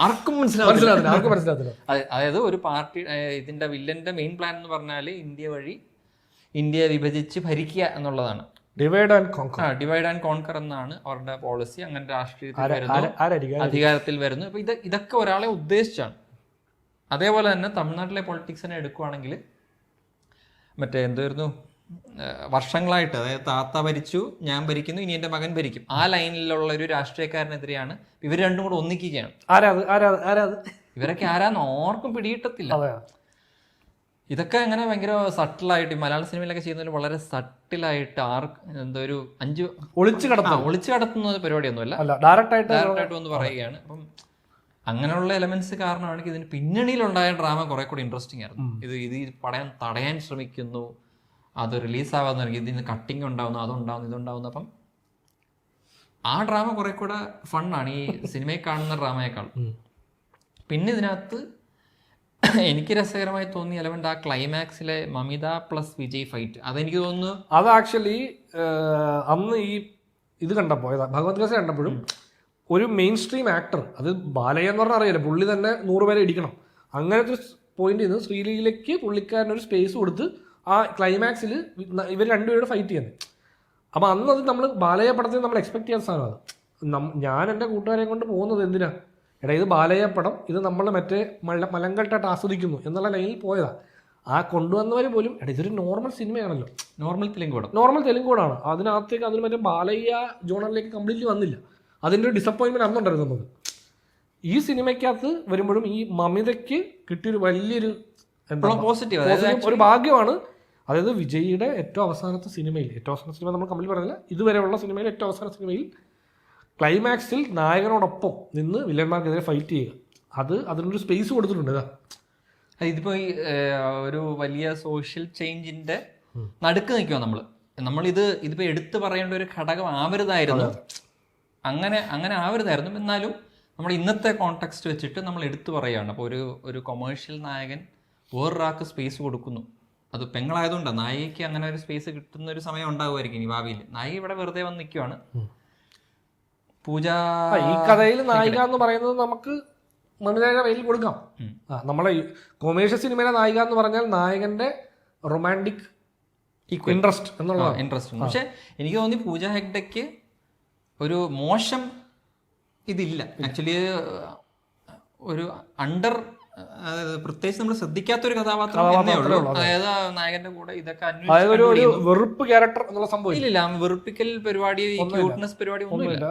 ആർക്കും മനസ്സിലാവില്ല. അതായത് ഒരു പാർട്ടി ഇതിന്റെ വില്ലന്റെ മെയിൻ പ്ലാൻ എന്ന് പറഞ്ഞാൽ ഇന്ത്യ വഴി ഇന്ത്യയെ വിഭജിച്ച് ഭരിക്കുക എന്നുള്ളതാണ്. ഡിവൈഡ് ആൻഡ് കോൺകർ എന്നാണ് അവരുടെ പോളിസി. അങ്ങനെ രാഷ്ട്രീയത്തിൽ അധികാരത്തിൽ വരുന്നു. അപ്പൊ ഇതൊക്കെ ഒരാളെ ഉദ്ദേശിച്ചാണ്. അതേപോലെ തന്നെ തമിഴ്നാട്ടിലെ പൊളിറ്റിക്സിനെ എടുക്കുവാണെങ്കിൽ മറ്റേ എന്തായിരുന്നു വർഷങ്ങളായിട്ട്, അതായത് താത്ത ഭരിച്ചു ഞാൻ ഭരിക്കുന്നു ഇനി എന്റെ മകൻ ഭരിക്കും, ആ ലൈനിലുള്ള ഒരു രാഷ്ട്രീയക്കാരനെതിരെയാണ് ഇവർ രണ്ടും കൂടെ ഒന്നിക്കുകയാണ്. ഇവരൊക്കെ ആരാന്ന് ഓർക്കും പിടിയിട്ടത്തില്ല. ഇതൊക്കെ അങ്ങനെ ഭയങ്കര സട്ടിലായിട്ട് മലയാള സിനിമയിലൊക്കെ ചെയ്യുന്നതിൽ വളരെ സട്ടിലായിട്ട് എന്തോ ഒരു ഒളിച്ചു കടത്തുന്ന പരിപാടിയൊന്നുമല്ല, ഡയറക്റ്റായിട്ട് വന്ന് പറയുകയാണ്. അപ്പം അങ്ങനെയുള്ള എലമെന്റ്സ് കാരണമാണ് ഇതിന് പിന്നണിയിലുണ്ടായ ഡ്രാമ കുറെ കൂടി ഇൻട്രസ്റ്റിംഗ് ആയിരുന്നു. ഇത് തടയാൻ ശ്രമിക്കുന്നു, അത് റിലീസാവാൻ തുടങ്ങി, ഇതിന് കട്ടിങ് ഉണ്ടാവുന്നു, അതുണ്ടാവുന്നു, ഇതുണ്ടാവുന്നു. അപ്പം ആ ഡ്രാമ കുറെ കൂടെ ഫണ്ണാണ് ഈ സിനിമയിൽ കാണുന്ന ഡ്രാമയേക്കാൾ. പിന്നെ ഇതിനകത്ത് എനിക്ക് രസകരമായി തോന്നിയ എലമെന്റ് ആ ക്ലൈമാക്സിലെ മമിത പ്ലസ് വിജയ് ഫൈറ്റ്. അതെനിക്ക് തോന്നുന്നു
അത് ആക്ച്വലി അന്ന് ഈ ഇത് കണ്ടപ്പോൾ ഭഗവത് കേസരി കണ്ടപ്പോഴും ഒരു മെയിൻ സ്ട്രീം ആക്ടർ, അത് ബാലയ്യ എന്ന് പറഞ്ഞാൽ അറിയാലോ, പുള്ളി തന്നെ 100 പേരെ ഇടിക്കണം, അങ്ങനത്തെ പോയിന്റ് നിന്ന് ശ്രീലീലയ്ക്ക് പുള്ളിക്കാരനൊരു സ്പേസ് കൊടുത്ത് ആ ക്ലൈമാക്സിൽ ഇവർ രണ്ടുപേരുടെ ഫൈറ്റ് ചെയ്യുന്നത്. അപ്പം അന്ന് അത് നമ്മൾ ബാലയ്യ പടത്തിൽ നമ്മൾ എക്സ്പെക്ട് ചെയ്യാത്ത സാധനമാണ്. ഞാൻ എൻ്റെ കൂട്ടുകാരെ കൊണ്ട് പോകുന്നത് എന്തിനാ, എടാ ഇത് ബാലയ്യ പടം, ഇത് നമ്മൾ മറ്റേ മലങ്കൾട്ടായിട്ട് ആസ്വദിക്കുന്നു എന്നുള്ള ലൈനിൽ പോയതാണ്. ആ കൊണ്ടുവന്നവർ പോലും എടാ ഇതൊരു നോർമൽ സിനിമയാണല്ലോ, നോർമൽ തെലുങ്ക് പടമാണ്, അതിനകത്തേക്ക് അതിന് മറ്റേ ബാലയ്യ ജോണറിലേക്ക് കംപ്ലീറ്റ്ലി വന്നില്ല. അതിൻ്റെ ഒരു ഡിസപ്പോയിൻമെൻറ്റ് അന്നുണ്ടായിരുന്നു നമുക്ക്. ഈ സിനിമയ്ക്കകത്ത് വരുമ്പോഴും ഈ മമിതയ്ക്ക് കിട്ടിയൊരു വലിയൊരു
പോസിറ്റീവ്
ഒരു ഭാഗ്യമാണ്. അതായത് വിജയിയുടെ ഏറ്റവും അവസാനത്തെ സിനിമയിൽ, ഏറ്റവും അവസാന സിനിമ നമ്മൾ കമ്മിൽ പറഞ്ഞില്ല, ഇതുവരെയുള്ള സിനിമയിൽ ഏറ്റവും അവസാന സിനിമയിൽ ക്ലൈമാക്സിൽ നായകനോടൊപ്പം നിന്ന് വില്ലന്മാർക്കെതിരെ ഫൈറ്റ് ചെയ്യുക, അതിനൊരു സ്പേസ് കൊടുത്തിട്ടുണ്ട്.
ഇതിപ്പോ ഈ ഒരു വലിയ സോഷ്യൽ ചേഞ്ചിന്റെ നടുക്ക് നിൽക്കുക നമ്മളിതിപ്പോ എടുത്തു പറയേണ്ട ഒരു ഘടകം ആവരുതായിരുന്നു, അങ്ങനെ ആവരുതായിരുന്നു. എന്നാലും നമ്മൾ ഇന്നത്തെ കോണ്ടെക്സ്റ്റ് വെച്ചിട്ട് നമ്മൾ എടുത്തു പറയുകയാണ്. അപ്പോൾ ഒരു കൊമേഴ്ഷ്യൽ നായകൻ വേറൊരാൾക്ക് സ്പേസ് കൊടുക്കുന്നു. അത് പെങ്ങളായതുകൊണ്ടാണ് നായികയ്ക്ക് അങ്ങനെ ഒരു സ്പേസ് കിട്ടുന്ന ഒരു സമയം ഉണ്ടാവുമായിരിക്കും ഇനി ഭാവിയിൽ. നായിക ഇവിടെ വെറുതെ വന്ന് നിൽക്കുവാണ്. പൂജ
ഈ കഥയിൽ നായിക എന്ന് പറയുന്നത് നമുക്ക് മമിതയുടെ പേരിൽ കൊടുക്കാം. നമ്മളെ കൊമേഴ്ഷ്യൽ സിനിമയിലെ നായിക എന്ന് പറഞ്ഞാൽ നായകന്റെ റൊമാൻറ്റിക് ഇൻട്രസ്റ്റ് എന്നുള്ളതാണ്
ഇൻട്രസ്റ്റ്. പക്ഷെ എനിക്ക് തോന്നി പൂജ ഹെഗ്ഡയ്ക്ക് ഒരു മോശം ഇതില്ല. ആക്ച്വലി ഒരു പ്രത്യേകിച്ച് നമ്മൾ ശ്രദ്ധിക്കാത്തൊരു കഥാപാത്രം എന്നേ ഉള്ളൂ. അതായത് നായകന്റെ കൂടെ ഇതൊക്കെ
വെറുപ്പ് ക്യാരക്ടർ എന്നുള്ള സംഭവം
ഇല്ല. വെറുപ്പിക്കൽ പരിപാടി, ക്യൂട്ട്നെസ് പരിപാടി ഒന്നുമില്ല.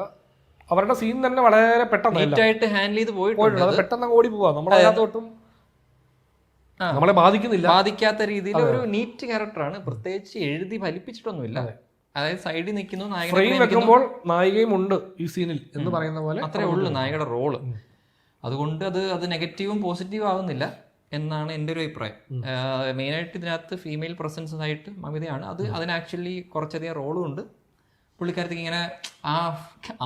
അവരുടെ സീൻ തന്നെ വളരെ
പെട്ടെന്നായിട്ട് ഹാൻഡിൽ ചെയ്ത് പോയിട്ടുണ്ട്.
പെട്ടെന്ന് ഓടി പോവാ, നമ്മളെ
ബാധിക്കാത്ത രീതിയിൽ ഒരു നീറ്റ് ക്യാരക്ടറാണ്. പ്രത്യേകിച്ച് എഴുതി ഫലിപ്പിച്ചിട്ടൊന്നുമില്ല. അതായത് സൈഡിൽ നിൽക്കുന്നു,
വെക്കുമ്പോൾ നായികയും ഉണ്ട് ഈ സീനിൽ എന്ന് പറയുന്ന പോലെ
അത്രേ ഉള്ളൂ നായികയുടെ റോള്. അതുകൊണ്ട് അത് നെഗറ്റീവും പോസിറ്റീവും ആവുന്നില്ല എന്നാണ് എൻ്റെ ഒരു അഭിപ്രായം. മെയിനായിട്ട് ഇതിനകത്ത് ഫീമെയിൽ പ്രസൻസ് ആയിട്ട് മമിതയാണ്. അതിന് ആക്ച്വലി കുറച്ചധികം റോളും ഉണ്ട്. പുള്ളിക്കാരത്തേക്ക് ഇങ്ങനെ ആ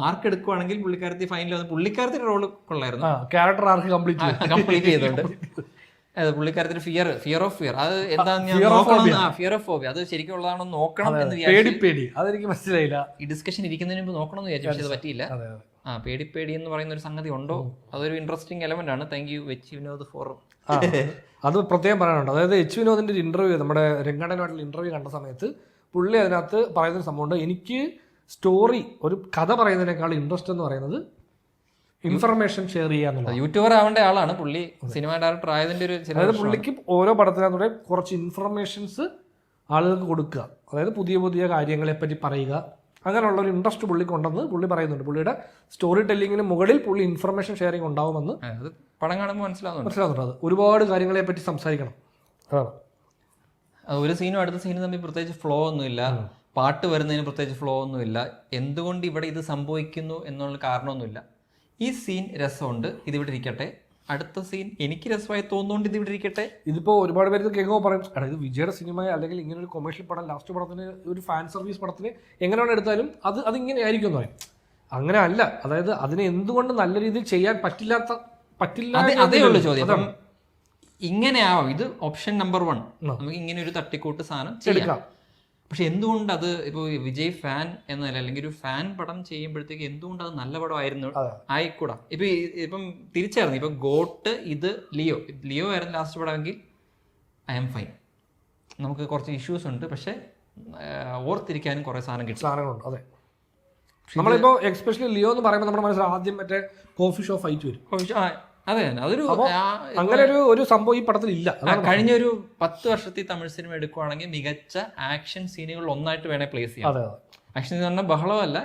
ആർക്ക് എടുക്കുവാണെങ്കിൽ പുള്ളിക്കാരത്തി ഫൈനൽ വന്ന് പുള്ളിക്കാരത്തിന്റെ റോള് കൊള്ളായിരുന്നു.
ക്യാരക്ടർ ആർക്ക്
കംപ്ലീറ്റ് ചെയ്തോണ്ട് പുള്ളിക്കാരത്തിന് ഫിയർ ഓഫ് ഫിയർ, അത് എന്താണെന്ന് ഫിയർ ഓഫ് ഫോബിയ, അത് ശരിക്കും ഉള്ളതാണോ നോക്കണം എന്ന്
മനസ്സിലായില്ല.
ഈ ഡിസ്കഷൻ ഇരിക്കുന്നതിന് മുമ്പ് നോക്കണം എന്ന് വിചാരിച്ചു, പക്ഷെ അത് പറ്റിയില്ല. പേടി എന്ന് പറയുന്ന ഒരു സംഗതി ഉണ്ടോ, അതൊരു ഇൻട്രസ്റ്റിംഗ് എലമെന്റ് ആണ്. Thank you H Vinoth for
അത് പ്രത്യേകം പറയാനുണ്ട്. അതായത് എച്ച് വിനോദിന്റെ ഒരു ഇന്റർവ്യൂ, നമ്മുടെ രംഗാടനുമായിട്ടുള്ള ഇന്റർവ്യൂ കണ്ട സമയത്ത് പുള്ളി അതിനകത്ത് പറയുന്നൊരു സംഭവമുണ്ട്. എനിക്ക് സ്റ്റോറി, ഒരു കഥ പറയുന്നതിനേക്കാൾ ഇൻട്രസ്റ്റ് എന്ന് പറയുന്നത് ഇൻഫർമേഷൻ ഷെയർ ചെയ്യാന്നുള്ളത്.
യൂട്യൂബർ ആവേണ്ട ആളാണ് പുള്ളി, സിനിമ ഡയറക്ടർ ആയതിന്റെ ഒരു.
അതായത് പുള്ളിക്ക് ഓരോ പടത്തിനകത്തൂടെ കുറച്ച് ഇൻഫർമേഷൻസ് ആളുകൾക്ക് കൊടുക്കുക, അതായത് പുതിയ പുതിയ കാര്യങ്ങളെ പറ്റി പറയുക, അങ്ങനെയുള്ള ഒരു ഇൻട്രസ്റ്റ് പുള്ളിക്കുണ്ടെന്ന് പുള്ളി പറയുന്നുണ്ട്. പുള്ളിയുടെ സ്റ്റോറി ടെല്ലിങ്ങിന് മുകളിൽ പുള്ളി ഇൻഫർമേഷൻ ഷെയറിങ് ഉണ്ടാവുമെന്ന്
പടം കാണുമ്പോൾ
മനസ്സിലാവുന്നുണ്ട്. അത് ഒരുപാട് കാര്യങ്ങളെ പറ്റി സംസാരിക്കണം. അതാണ്
ഒരു സീനും അടുത്ത സീനും തമ്മിൽ പ്രത്യേകിച്ച് ഫ്ലോ ഒന്നുമില്ല, പാട്ട് വരുന്നതിന് പ്രത്യേകിച്ച് ഫ്ലോ ഒന്നുമില്ല. എന്തുകൊണ്ട് ഇവിടെ ഇത് സംഭവിക്കുന്നു എന്നുള്ള കാരണമൊന്നുമില്ല. ഈ സീൻ രസമുണ്ട്, ഇതിവിടെ ഇരിക്കട്ടെ. അടുത്ത സീൻ എനിക്ക് രസമായി തോന്നുന്നുണ്ട്, ഇതിവിടെ ഇരിക്കട്ടെ.
ഇതിപ്പോ ഒരുപാട് പേര് കേൾക്കുമ്പോൾ പറയും, ഇത് വിജയുടെ സിനിമ അല്ലെങ്കിൽ ഇങ്ങനെ ഒരു കൊമേഴ്ഷ്യൽ പടം, ലാസ്റ്റ് പടത്തിന് ഒരു ഫാൻ സർവീസ് പടത്തിന് എങ്ങനെയാണ് എടുത്താലും അതിങ്ങനെ ആയിരിക്കും എന്ന് പറയും. അങ്ങനെ അല്ല. അതായത് അതിനെ എന്തുകൊണ്ട് നല്ല രീതിയിൽ ചെയ്യാൻ പറ്റില്ല.
അതേ ഉള്ളൂ ചോദ്യം. ഇങ്ങനെ ആവാം, ഇത് ഓപ്ഷൻ നമ്പർ 1. നമുക്ക് ഇങ്ങനെ ഒരു തട്ടിക്കൂട്ട് സാധനം ചെയ്യാം. പക്ഷെ എന്തുകൊണ്ട് അത് ഇപ്പോൾ വിജയ് ഫാൻ എന്നല്ല, അല്ലെങ്കിൽ ഒരു ഫാൻ പടം ചെയ്യുമ്പോഴത്തേക്ക് എന്തുകൊണ്ട് അത് നല്ല പടമായിരുന്നു ആയിക്കൂടാ. ഇപ്പം തിരിച്ചായിരുന്നു. ഇപ്പൊ ഗോട്ട്, ഇത് ലിയോ ആയിരുന്നു ലാസ്റ്റ് പടമെങ്കിൽ ഐ എം ഫൈൻ. നമുക്ക് കുറച്ച് ഇഷ്യൂസ് ഉണ്ട്, പക്ഷെ ഓർത്തിരിക്കാനും കുറെ
സാധനങ്ങളുണ്ട്. അതെ, നമ്മളിപ്പോ എക്സ്പെഷ്യലി ലിയോ എന്ന് പറയുമ്പോൾ നമ്മുടെ മനസ്സിൽ ആദ്യം മറ്റേ കോഫി ഷോ ഫൈറ്റ് വരും.
അതെ, അതൊരു
അങ്ങനെ ഒരു സംഭവം ഈ പടത്തിൽ ഇല്ല.
കഴിഞ്ഞ ഒരു 10 വർഷത്തിൽ തമിഴ് സിനിമ എടുക്കുവാണെങ്കിൽ മികച്ച ആക്ഷൻ സീനുകളിൽ ഒന്നായിട്ട് വേണേ പ്ലേസ് ചെയ്യാം. ആക്ഷൻ സീൻ പറഞ്ഞാൽ ബഹളമല്ല,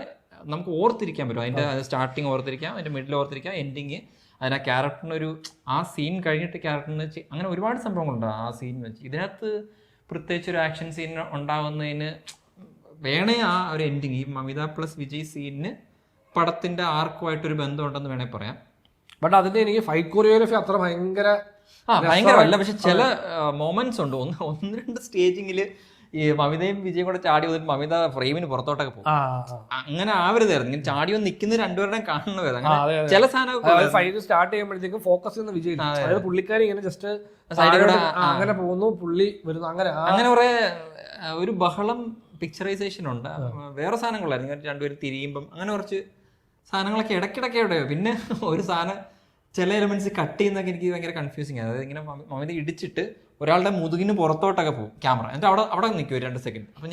നമുക്ക് ഓർത്തിരിക്കാൻ പറ്റും. അതിന്റെ സ്റ്റാർട്ടിങ് ഓർത്തിരിക്കാം, അതിന്റെ മിഡിൽ ഓർത്തിരിക്കാം, എൻഡിങ്, അതിന് ആ ക്യാരക്ടറിനൊരു ആ സീൻ കഴിഞ്ഞിട്ട് ക്യാരക്ടറിന് വെച്ച് അങ്ങനെ ഒരുപാട് സംഭവങ്ങളുണ്ട് ആ സീൻ വെച്ച്. ഇതിനകത്ത് പ്രത്യേകിച്ച് ഒരു ആക്ഷൻ സീൻ ഉണ്ടാവുന്നതിന് വേണേ ആ ഒരു എൻഡിങ്, ഈ മമിത പ്ലസ് വിജയ് സീനിന് പടത്തിന്റെ ആർക്കുമായിട്ടൊരു ബന്ധമുണ്ടെന്ന് വേണേ പറയാം.
ബട്ട് അതിന്റെ എനിക്ക് ഫൈറ്റ് കൊറിയോഗ്രഫി അത്ര
ഭയങ്കരമല്ല. പക്ഷെ ചില മൊമെന്റ്സ് ഉണ്ട്. ഒന്ന് രണ്ട് സ്റ്റേജിങ്ങില് ഈ മമിതയും വിജയും കൂടെ ചാടി വന്നിട്ട് മമിത ഫ്രെയിമിന് പുറത്തോട്ടൊക്കെ പോകും. അങ്ങനെ ആവരുതായിരുന്നു. ഇങ്ങനെ ചാടി വന്ന് നിൽക്കുന്ന രണ്ടുപേരുടെയും കാണുന്നതായിരുന്നു. ചില സാധനം
ഫൈറ്റ് സ്റ്റാർട്ട് ചെയ്യുമ്പോഴത്തേക്കും ഫോക്കസ് ചെയ്യുന്ന വിജയ്, അതായത് പുള്ളിക്കാരി ഇങ്ങനെ ജസ്റ്റ് അങ്ങനെ പോകുന്നു, പുള്ളി വരുന്നു, അങ്ങനെ
കുറെ ഒരു ബഹളം പിക്ചറൈസേഷൻ ഉണ്ട്. വേറെ സാധനങ്ങളായിരുന്നു ഇങ്ങനെ രണ്ടുപേരും തിരിയുമ്പം അങ്ങനെ കുറച്ച് സാധനങ്ങളൊക്കെ ഇടയ്ക്കിടയ്ക്ക് എവിടെയോ. പിന്നെ ഒരു സാധനം ചില എലമെന്റ്സ് കട്ട് ചെയ്യുന്നൊക്കെ എനിക്ക് ഭയങ്കര കൺഫ്യൂസിങ്. അതായത് ഇങ്ങനെ മമിത ഇടിച്ചിട്ട് ഒരാളുടെ മുതുകിന് പുറത്തോട്ടൊക്കെ പോകും ക്യാമറ, എന്നിട്ട് അവിടെ നിൽക്കും 2 സെക്കൻഡ്. അപ്പം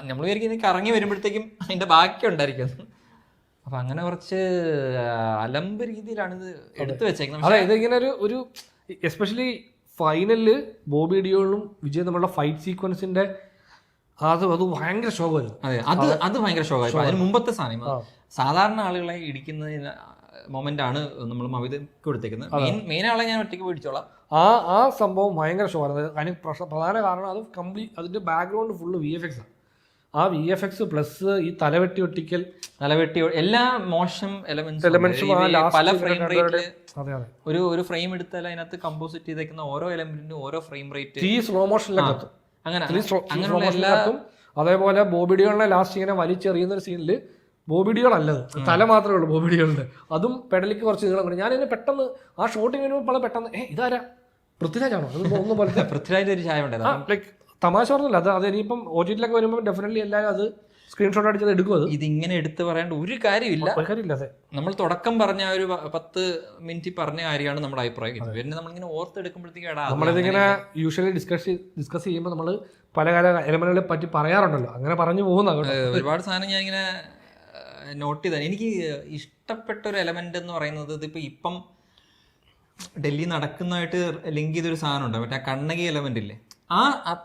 നമ്മൾ വിചാരിക്കും കറങ്ങി വരുമ്പോഴത്തേക്കും അതിന്റെ ബാക്കി ഉണ്ടായിരിക്കും. അപ്പൊ അങ്ങനെ കുറച്ച് അലമ്പ് രീതിയിലാണ് ഇത് എടുത്തു വെച്ചേക്കുന്നത്.
അതെ, ഇതിങ്ങനെ ഒരു എസ്പെഷ്യലി ഫൈനലില് ബോബി ഡിയോളും വിജയ് തമ്മിലുള്ള ഫൈറ്റ് സീക്വൻസിന്റെ അത് ഭയങ്കര ശോകമായിരുന്നു.
അതെ, അത് ഭയങ്കര ശോകമായി. അതിന് മുമ്പത്തെ സാധനം സാധാരണ ആളുകളെ ഇടിക്കുന്നതിന് മൊമെന്റ് ആണ് നമ്മൾ മവിതയ്ക്ക് കൊടുത്തേക്കുന്നത്. മെയിൻ ആളെ ഞാൻ ഒറ്റയ്ക്ക് പിടിച്ചോളാം.
ആ സംഭവം ഭയങ്കര ഷോയാണ്. അതിന് പ്രധാന കാരണം അത് അതിന്റെ ബാക്ക്ഗ്രൗണ്ട് ഫുള്ള് VFX ആണ്. ആ VFX പ്ലസ് ഈ തലവെട്ടി
എല്ലാ മോശം എലമെന്റ്സും പല ഫ്രെയിം റേറ്റില് ഒരു ഫ്രെയിം എടുത്താൽ അതിനകത്ത് കമ്പോസിറ്റ് ചെയ്തേക്കുന്ന ഓരോ എലമെന്റിനും ഓരോ ഫ്രെയിം റേറ്റ്
സ്ലോ മോഷനിലൊക്കെ
അങ്ങനെയുള്ള എല്ലാ.
അതേപോലെ ബോബിഡിയോളിനെ ലാസ്റ്റ് ഇങ്ങനെ വലിച്ചെറിയുന്ന ഒരു സീനിൽ ബോബിഡിയോളല്ലത്, തല മാത്രമേ ഉള്ളൂ ബോബിഡിയോളിന്റെ. അതും പെടലിക്ക് കുറച്ച് നീളം കൊണ്ട് ഞാൻ ഇതിന് പെട്ടെന്ന് ആ ഷോട്ടിങ് വരുമ്പോൾ പെട്ടെന്ന് ഇതാരാ പൃഥ്വിരാജാണോ ഒന്നും പോലെ
പൃഥ്വിരാജിന്റെ ഒരു ചായ
ലൈക്ക് തമാശ പറഞ്ഞില്ല. അത് ഇനിയിപ്പം OTT-ലൊക്കെ വരുമ്പോൾ ഡെഫിനറ്റ്ലി എല്ലാവരും അത് സ്ക്രീൻഷോട്ട് അടിച്ചത് എടുക്കും. അത്
ഇതിങ്ങനെ എടുത്ത് പറയേണ്ട ഒരു കാര്യമില്ല.
അതെ,
നമ്മൾ തുടക്കം പറഞ്ഞ ഒരു 10 മിനിറ്റ് പറഞ്ഞ കാര്യമാണ് നമ്മുടെ അഭിപ്രായം. പിന്നെ നമ്മളിങ്ങനെ ഓർത്തെടുക്കുമ്പോഴത്തേക്ക്
നമ്മളിതിങ്ങനെ യൂഷ്വലി ഡിസ്കസ് ചെയ്യുമ്പോൾ നമ്മൾ പല എലമെന്റുകളെ പറ്റി പറയാറുണ്ടല്ലോ, അങ്ങനെ പറഞ്ഞു പോകുന്ന
ഒരുപാട് സാധനം ഞാൻ ഇങ്ങനെ നോട്ട് ചെയ്ത. എനിക്ക് ഇഷ്ടപ്പെട്ട ഒരു എലമെന്റ് എന്ന് പറയുന്നത് ഇപ്പം ഡൽഹി നടക്കുന്നതായിട്ട് ലിങ്ക് ചെയ്തൊരു സാധനം ഉണ്ട്, മറ്റേ കണ്ണകി എലമെന്റ് ഇല്ലേ,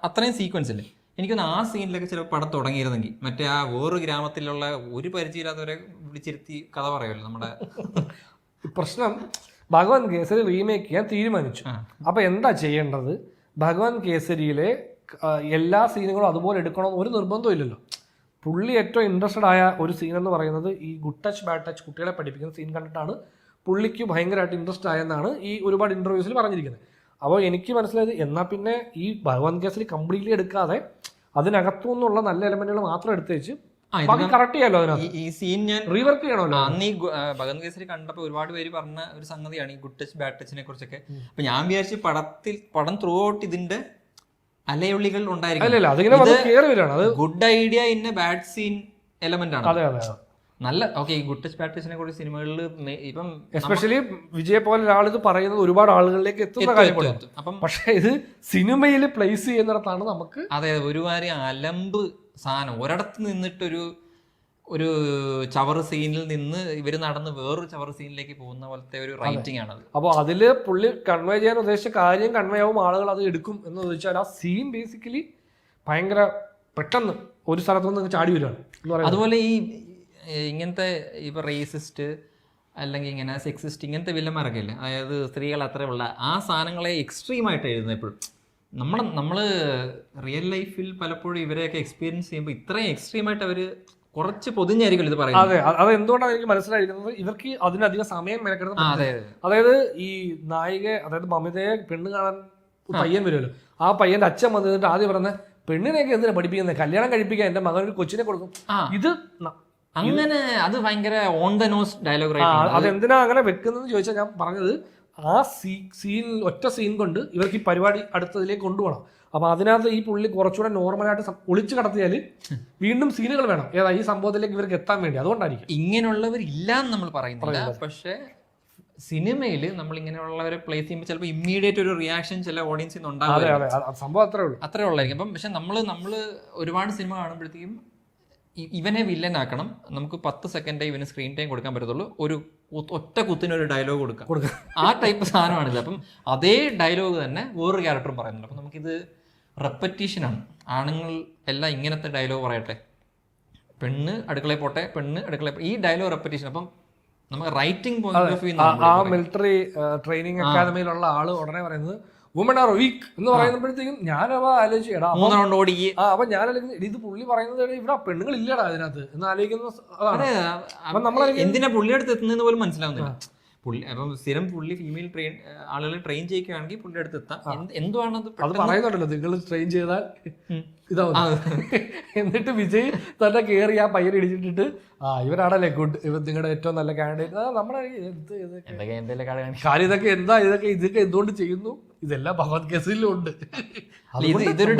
അത്രയും സീക്വൻസ് ഇല്ലേ. എനിക്കൊന്ന് ആ സീനിലൊക്കെ ചില പടം തുടങ്ങിയിരുന്നെങ്കിൽ മറ്റേ ആ വേറൊരു ഗ്രാമത്തിലുള്ള ഒരു പരിചയമില്ലാത്തവരെ വിളിച്ചിരുത്തി കഥ പറയുമല്ലോ നമ്മുടെ
പ്രശ്നം. ഭഗവാൻ കേസരി റീമേക്ക് ചെയ്യാൻ തീരുമാനിച്ചു. അപ്പൊ എന്താ ചെയ്യേണ്ടത്? ഭഗവാൻ കേസരിയിലെ എല്ലാ സീനുകളും അതുപോലെ എടുക്കണമെന്ന് ഒരു നിർബന്ധവും ഇല്ലല്ലോ. പുള്ളി ഏറ്റവും ഇൻട്രസ്റ്റഡ് ആയ ഒരു സീൻ എന്ന് പറയുന്നത് ഈ ഗുഡ് ടച്ച് ബാഡ് ടച്ച് കുട്ടികളെ പഠിപ്പിക്കുന്ന സീൻ കണ്ടിട്ടാണ് പുള്ളിക്ക് ഭയങ്കരമായിട്ട് ഇൻട്രസ്റ്റ് ആയെന്നാണ് ഈ ഒരുപാട് ഇന്റർവ്യൂസിൽ പറഞ്ഞിരിക്കുന്നത്. അപ്പോൾ എനിക്ക് മനസ്സിലായത് എന്നാൽ പിന്നെ ഈ ഭഗവാൻ കേസരി കംപ്ലീറ്റ്ലി എടുക്കാതെ അതിനകത്തു നിന്നുള്ള നല്ല എലമെന്റുകൾ മാത്രം എടുത്ത് വെച്ച് കറക്റ്റ് ചെയ്യാലോ. അതിനകത്ത്
ഈ സീൻ ഞാൻ
റീവർക്ക് ചെയ്യണമല്ലോ.
അന്ന് ഈ ഭഗവാൻ കേസരി കണ്ടപ്പോൾ ഒരുപാട് പേര് പറഞ്ഞ ഒരു സംഗതിയാണ് ഈ ഗുഡ് ടച്ച് ബാഡ് ടച്ചിനെ കുറിച്ചൊക്കെ. അപ്പൊ ഞാൻ വിചാരിച്ചു പടം ത്രൂ ഔട്ട് ഇതിന്റെ അലയൊളികൾ ഉണ്ടായിരിക്കും. Good idea in a bad scene element ആണ്. നല്ല ഈ ഗുഡ് ടച്ച് ബാഡ് ടച്ചിനെ കുറിച്ച് സിനിമകളിൽ ഇപ്പം
എസ്പെഷ്യലി വിജയ് പോലെ ഒരാൾ ഇത് പറയുന്നത് ഒരുപാട് ആളുകളിലേക്ക് എത്തുന്ന കാര്യമാണ്. അപ്പം പക്ഷെ ഇത് സിനിമയിൽ പ്ലേസ് ചെയ്യുന്നിടത്താണ് നമുക്ക്
ഒരുമാതിരി അലമ്പ് സാധനം. ഒരിടത്ത് നിന്നിട്ടൊരു ചവറ് സീനിൽ നിന്ന് ഇവര് നടന്ന് വേറൊരു ചവറ് സീനിലേക്ക് പോകുന്ന പോലത്തെ ഒരു റൈറ്റിംഗ് ആണ്.
അപ്പോൾ അതില് പുള്ളി കൺവേ ചെയ്യാൻ ഉദ്ദേശിച്ച കാര്യം കൺവേ ആവും, ആളുകൾ അത് എടുക്കും എന്ന് ചോദിച്ചാൽ ആ സീൻ ബേസിക്കലി ഭയങ്കര പെട്ടെന്ന് ഒരു സ്ഥലത്ത് നിന്ന് ചാടി വരികയാണ്.
അതുപോലെ ഈ ഇങ്ങനത്തെ ഇപ്പൊ റേസിസ്റ്റ് അല്ലെങ്കിൽ ഇങ്ങനെ സെക്സിസ്റ്റ് ഇങ്ങനത്തെ വില്ലന്മാരൊക്കെ ഇല്ലേ, അതായത് സ്ത്രീകൾ അത്രയുള്ള ആ സാധനങ്ങളെ എക്സ്ട്രീമായിട്ട് എഴുതുന്നത് എപ്പോഴും നമ്മള് റിയൽ ലൈഫിൽ പലപ്പോഴും ഇവരെയൊക്കെ എക്സ്പീരിയൻസ് ചെയ്യുമ്പോൾ ഇത്രയും എക്സ്ട്രീമായിട്ട് അവര് കുറച്ച് പൊതിഞ്ഞായിരിക്കും ഇത് പറയുന്നത്.
അതെ, അത് എന്തുകൊണ്ടാണ് എനിക്ക് മനസ്സിലായിരിക്കുന്നത്, ഇവർക്ക് അതിനധികം സമയം മെനക്കെടുത്ത്. അതായത് ഈ നായിക, അതായത് മമിതയെ പെണ്ണ് കാണാൻ പയ്യൻ വരുമല്ലോ, ആ പയ്യന്റെ അച്ഛൻ വന്നിട്ട് ആദ്യം പറഞ്ഞ പെണ്ണിനെയൊക്കെ എന്തിനാ പഠിപ്പിക്കുന്നത്, കല്യാണം കഴിപ്പിക്കാൻ എന്റെ മകൻ ഒരു കൊച്ചിനെ കൊടുക്കും. ഇത്
അങ്ങനെ അത് ഭയങ്കര ഓൺ ദ നോസ് ഡയലോഗ്.
അതെന്തിനാ അങ്ങനെ വെക്കുന്നത് ചോദിച്ചാൽ ഞാൻ പറഞ്ഞത് ആ സീൻ ഒറ്റ സീൻ കൊണ്ട് ഇവർക്ക് ഈ പരിപാടി അടുത്തതിലേക്ക് കൊണ്ടുപോകണം. അപ്പൊ അതിനകത്ത് ഈ പുള്ളി കുറച്ചുകൂടെ നോർമലായിട്ട് ഒളിച്ചു കടത്തിയാൽ വീണ്ടും സീനുകൾ വേണം ഈ സംഭവത്തിലേക്ക് ഇവർക്ക് എത്താൻ വേണ്ടി. അതുകൊണ്ടായിരിക്കും
ഇങ്ങനെയുള്ളവർ ഇല്ലാന്ന് നമ്മൾ പറയുന്നില്ല. പക്ഷെ സിനിമയിൽ നമ്മൾ ഇങ്ങനെയുള്ളവരെ പ്ലേസ് ചെയ്യുമ്പോൾ ചിലപ്പോൾ ഇമ്മീഡിയറ്റ് ഒരു റിയാക്ഷൻ ചില ഓഡിയൻസിൽ നിന്ന് ഉണ്ടാകും.
സംഭവം അത്രേ
ഉള്ളായിരിക്കും. അപ്പം പക്ഷെ നമ്മൾ ഒരുപാട് സിനിമ കാണുമ്പോഴത്തേക്കും ഇവനെ വില്ലനാക്കണം, നമുക്ക് 10 സെക്കൻഡേ ഇവന് സ്ക്രീൻ ടൈം കൊടുക്കാൻ പറ്റത്തുള്ളൂ, ഒരു ഒറ്റ കുത്തിന് ഒരു ഡയലോഗ് കൊടുക്കാം, ആ ടൈപ്പ് സാധനമാണിത്. അപ്പം അതേ ഡയലോഗ് തന്നെ വേറൊരു ക്യാരക്ടറും പറയുന്നുണ്ട്. അപ്പം നമുക്കിത് റെപ്പറ്റീഷനാണ്. ആണുങ്ങൾ എല്ലാം ഇങ്ങനത്തെ ഡയലോഗ് പറയട്ടെ, പെണ്ണ് അടുക്കളയിൽ പോട്ടെ, പെണ്ണ് അടുക്കളയിൽ, ഈ ഡയലോഗ് റെപ്പറ്റീഷൻ. അപ്പം നമുക്ക് റൈറ്റിംഗ് പോയിന്റ് ഓഫ് വ്യൂ,
ആ മിലിറ്ററി ട്രെയിനിങ് അക്കാദമിയിലുള്ള ആള് ഉടനെ പറയുന്നത് വുമൺ ആർ വീക്ക് എന്ന് പറയുമ്പോഴത്തേക്കും ഞാൻ ആലോചിച്ചു അപ്പൊ ഞാൻ ആലോചിക്കുന്നത് ഇത് പുള്ളി പറയുന്നത് ഇവിടെ പെണ്ണുങ്ങൾ ഇല്ലടാ അതിനകത്ത് എന്ന് ആലോചിക്കുന്നത്.
എന്തിനാ പുള്ളിയുടെ എത്തുന്നതെന്ന് പോലും മനസ്സിലാവുന്നില്ല. പുള്ളി അപ്പം സ്ഥിരം പുള്ളി ഫീമെയിൽ ആളുകളെ ട്രെയിൻ ചെയ്യുകയാണെങ്കിൽ പുള്ളിയുടെ അടുത്ത് എത്താം. എന്തുവാണത്
അത് പറയുന്നുണ്ടല്ലോ, നിങ്ങൾ ട്രെയിൻ ചെയ്താൽ ഇതാവും. എന്നിട്ട് വിജയ് തന്നെ കയറി ആ പയ്യനെ ഇടിച്ചിട്ടിട്ട് ഇവരാണല്ലേ ഗുഡ്, ഇവർ നിങ്ങളുടെ ഏറ്റവും നല്ല കാൻഡിഡേറ്റ്. നമ്മുടെ കാര്യം ഇതൊക്കെ എന്തുകൊണ്ട് ചെയ്യുന്നു, ഇതെല്ലാം ഭഗവത് കേസിലും ഉണ്ട്.
ഇതൊരു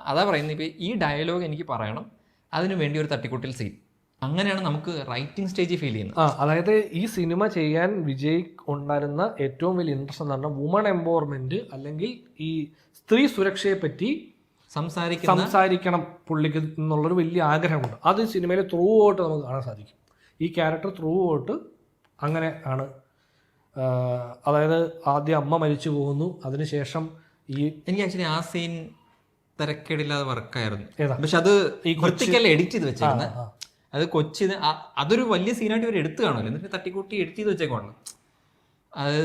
അതാ പറയുന്നത്. ഇപ്പൊ ഈ ഡയലോഗ് എനിക്ക് പറയണം, അതിനു വേണ്ടി ഒരു തട്ടിക്കൂട്ടിൽ സീൻ, അങ്ങനെയാണ് നമുക്ക് റൈറ്റിംഗ് സ്റ്റേജിൽ ഫീൽ ചെയ്യുന്നത്.
അതായത് ഈ സിനിമ ചെയ്യാൻ വിജയ് ഉണ്ടായിരുന്ന ഏറ്റവും വലിയ ഇൻട്രസ്റ്റ് എന്ന് പറഞ്ഞാൽ വുമൺ എംപവർമെന്റ് അല്ലെങ്കിൽ ഈ സ്ത്രീ സുരക്ഷയെ പറ്റി സംസാരിക്കണം പുള്ളിക്ക് എന്നുള്ളൊരു വലിയ ആഗ്രഹമുണ്ട്. അത് സിനിമയിൽ ത്രൂ ഔട്ട് നമുക്ക് കാണാൻ സാധിക്കും. ഈ ക്യാരക്ടർ ത്രൂ ഔട്ട് അങ്ങനെ ആണ്. അതായത് ആദ്യം അമ്മ മരിച്ചു പോകുന്നു, അതിനുശേഷം
എനിക്ക് ആക്ച്വലി ആ സീൻ തിരക്കേടില്ലാതെ വർക്കായിരുന്നു. പക്ഷെ അത് ഈ എഡിറ്റ് ചെയ്ത് വെച്ചിരുന്നത് അത് കൊച്ചിന് അതൊരു വലിയ സീനായിട്ട് ഇവർ എടുത്തു കാണുമല്ലോ, എന്നിട്ട് തട്ടിക്കൂട്ടി എഡിറ്റ് ചെയ്ത് വെച്ചേക്കാണ്. അത്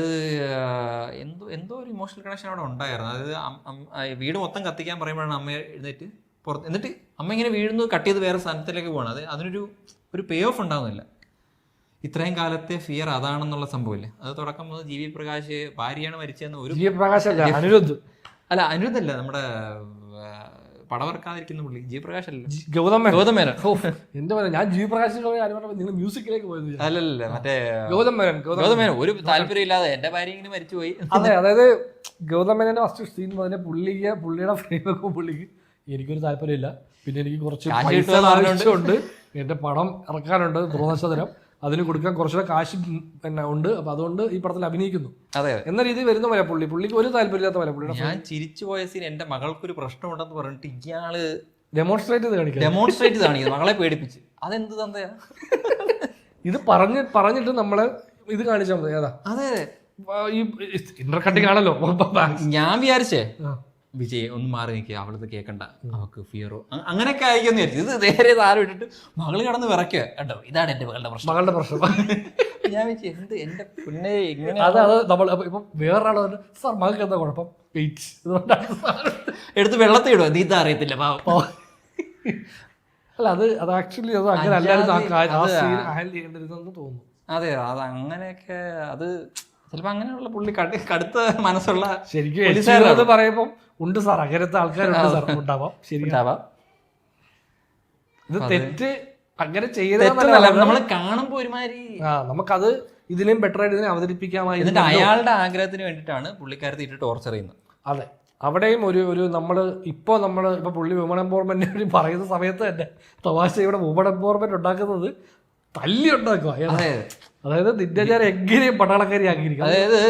എന്തോ ഒരു ഇമോഷണൽ കണക്ഷൻ അവിടെ ഉണ്ടായിരുന്നു. അതായത് വീട് മൊത്തം കത്തിക്കാൻ പറയുമ്പോഴാണ് അമ്മ എഴുന്നേറ്റ് പുറത്ത്, എന്നിട്ട് അമ്മ ഇങ്ങനെ വീഴുന്നു, കട്ട് ചെയ്ത് വേറെ സ്ഥലത്തിലേക്ക് പോകണം. അതിനൊരു പേ ഓഫ് ഉണ്ടാകുന്നില്ല. ഇത്രയും കാലത്തെ ഫിയർ അതാണെന്നുള്ള സംഭവമില്ലേ, അത് തുടക്കം മുതൽ ജി വി പ്രകാശ് ഭാര്യയാണ് മരിച്ചതെന്ന് ഒരു
അനിരുദ്ധ്
അനിരുദ്ധല്ല, നമ്മുടെ പടവർക്കാതിരിക്കുന്ന പുള്ളി ജി പ്രകാശ് അല്ല,
ഗൗതം
മേനൻ.
എന്താ പറയാ, ഞാൻ ജി പ്രകാശ് നിങ്ങൾ മ്യൂസിക്കിലേക്ക് പോയത്
അല്ലല്ല, മറ്റേ
ഗൗതം മേനൻ.
ഒരു താല്പര്യം ഇല്ലാതെ എന്റെ ഭാര്യ ഇങ്ങനെ മരിച്ചുപോയി.
അതെ, അതായത് ഗൗതം മേനന്റെ ഫസ്റ്റ് സീൻ മുതലേ പുള്ളിയുടെ ഫ്രെയിം വെക്കുമ്പോൾ പുള്ളിക്ക് എനിക്കൊരു താല്പര്യമില്ല, പിന്നെ എനിക്ക് കുറച്ച് പൈസ ആവശ്യമുണ്ട്, എന്റെ പടം ഇറക്കാനുണ്ട്, ധ്രുവനക്ഷത്രം, അതിന് കൊടുക്കാൻ കുറച്ചുകൂടെ കാശ് പിന്നെ ഉണ്ട്, അപ്പൊ അതുകൊണ്ട് ഈ പടത്തിൽ അഭിനയിക്കുന്നു എന്ന രീതിയിൽ വരുന്ന പോലെ പുള്ളിക്ക് ഒരു താല്പര്യമില്ലാത്ത പോലെ പുള്ളിയുടെ.
ഞാൻ ചിരിച്ചു പോയ സീൻ, എന്റെ മകൾക്കൊരു പ്രശ്നമുണ്ടെന്ന് പറഞ്ഞിട്ട് ഇയാള്
ഡെമോൺസ്ട്രേറ്റ്
കാണിക്കുന്നത്, മകളെ പേടിപ്പിച്ച്. അതെന്ത് തന്തയാ
ഇത് പറഞ്ഞിട്ട് നമ്മള് ഇത് കാണിച്ചാൽ മതി. ഏതാ
അതെ
ഈ ഇന്റർ കട്ടിങ് ആണല്ലോ.
ഞാൻ വിചാരിച്ചേ വിജയ് ഒന്ന് മാറി നിൽക്കുക, അവളത് കേൾക്കണ്ട, അവൾക്ക് ഫിയറോ അങ്ങനെയൊക്കെ ആയിരിക്കും വിചാരിച്ചു. ഇത് നേരെ താരം ഇട്ടിട്ട് മകള് കടന്ന് വിറയ്ക്കുക, കേട്ടോ ഇതാണ് എന്റെ മകളുടെ പ്രശ്നം. ഞാൻ വിചാരിച്ചു എന്റെ പിന്നെ ഇങ്ങനെ
അത് നമ്മൾ ഇപ്പൊ വേറൊരാള് സാർ മകൾക്ക് എന്താ കുഴപ്പം,
എടുത്ത് വെള്ളത്തിൽ ഇടുക, നീ ഇതാ അറിയത്തില്ല പാവം.
അല്ല അത് ആക്ച്വലി അത് അങ്ങനെ അല്ലായിരുന്നു ഹാൻഡിൽ ചെയ്യേണ്ടിരുന്നെന്ന് തോന്നുന്നു.
അതെ, അത് അങ്ങനെയൊക്കെ, അത് ചിലപ്പോ അങ്ങനെയുള്ള പുള്ളി കടുത്ത മനസ്സുള്ള
ശരിക്കും പറയുമ്പോ ഉണ്ട് സാർ, അങ്ങനത്തെ ആൾക്കാരുണ്ട് സാർ, ഉണ്ടാവാം, ശരിയാവാം. ഇത് തെറ്റ് അങ്ങനെ ചെയ്യുന്നതല്ല,
നമ്മൾ കാണുമ്പോ ഒരുമാതിരി
നമുക്കത് ഇതിലും ബെറ്റർ ആയിട്ട് ഇതിനെ അവതരിപ്പിക്കാമായി.
എന്നിട്ട് അയാളുടെ ആഗ്രഹത്തിന് വേണ്ടിയിട്ടാണ് പുള്ളിക്കാരത്തി ഇട്ട് ടോർച്ചർ ചെയ്യുന്നത്.
അതെ, അവിടെയും ഒരു നമ്മള് ഇപ്പൊ പുള്ളി വുമൺ എംപവർമെന്റിനെ പറയുന്ന സമയത്ത് തന്നെ തമാശയുടെ വുമൺ എംപവർമെന്റ് ഉണ്ടാക്കുന്നത് തല്ലി ഉണ്ടാക്കുക. അതായത് നിന്റെ ഞാൻ എങ്ങനെയും പട്ടാളക്കാരി ആക്കിയിരിക്കും.
അതായത്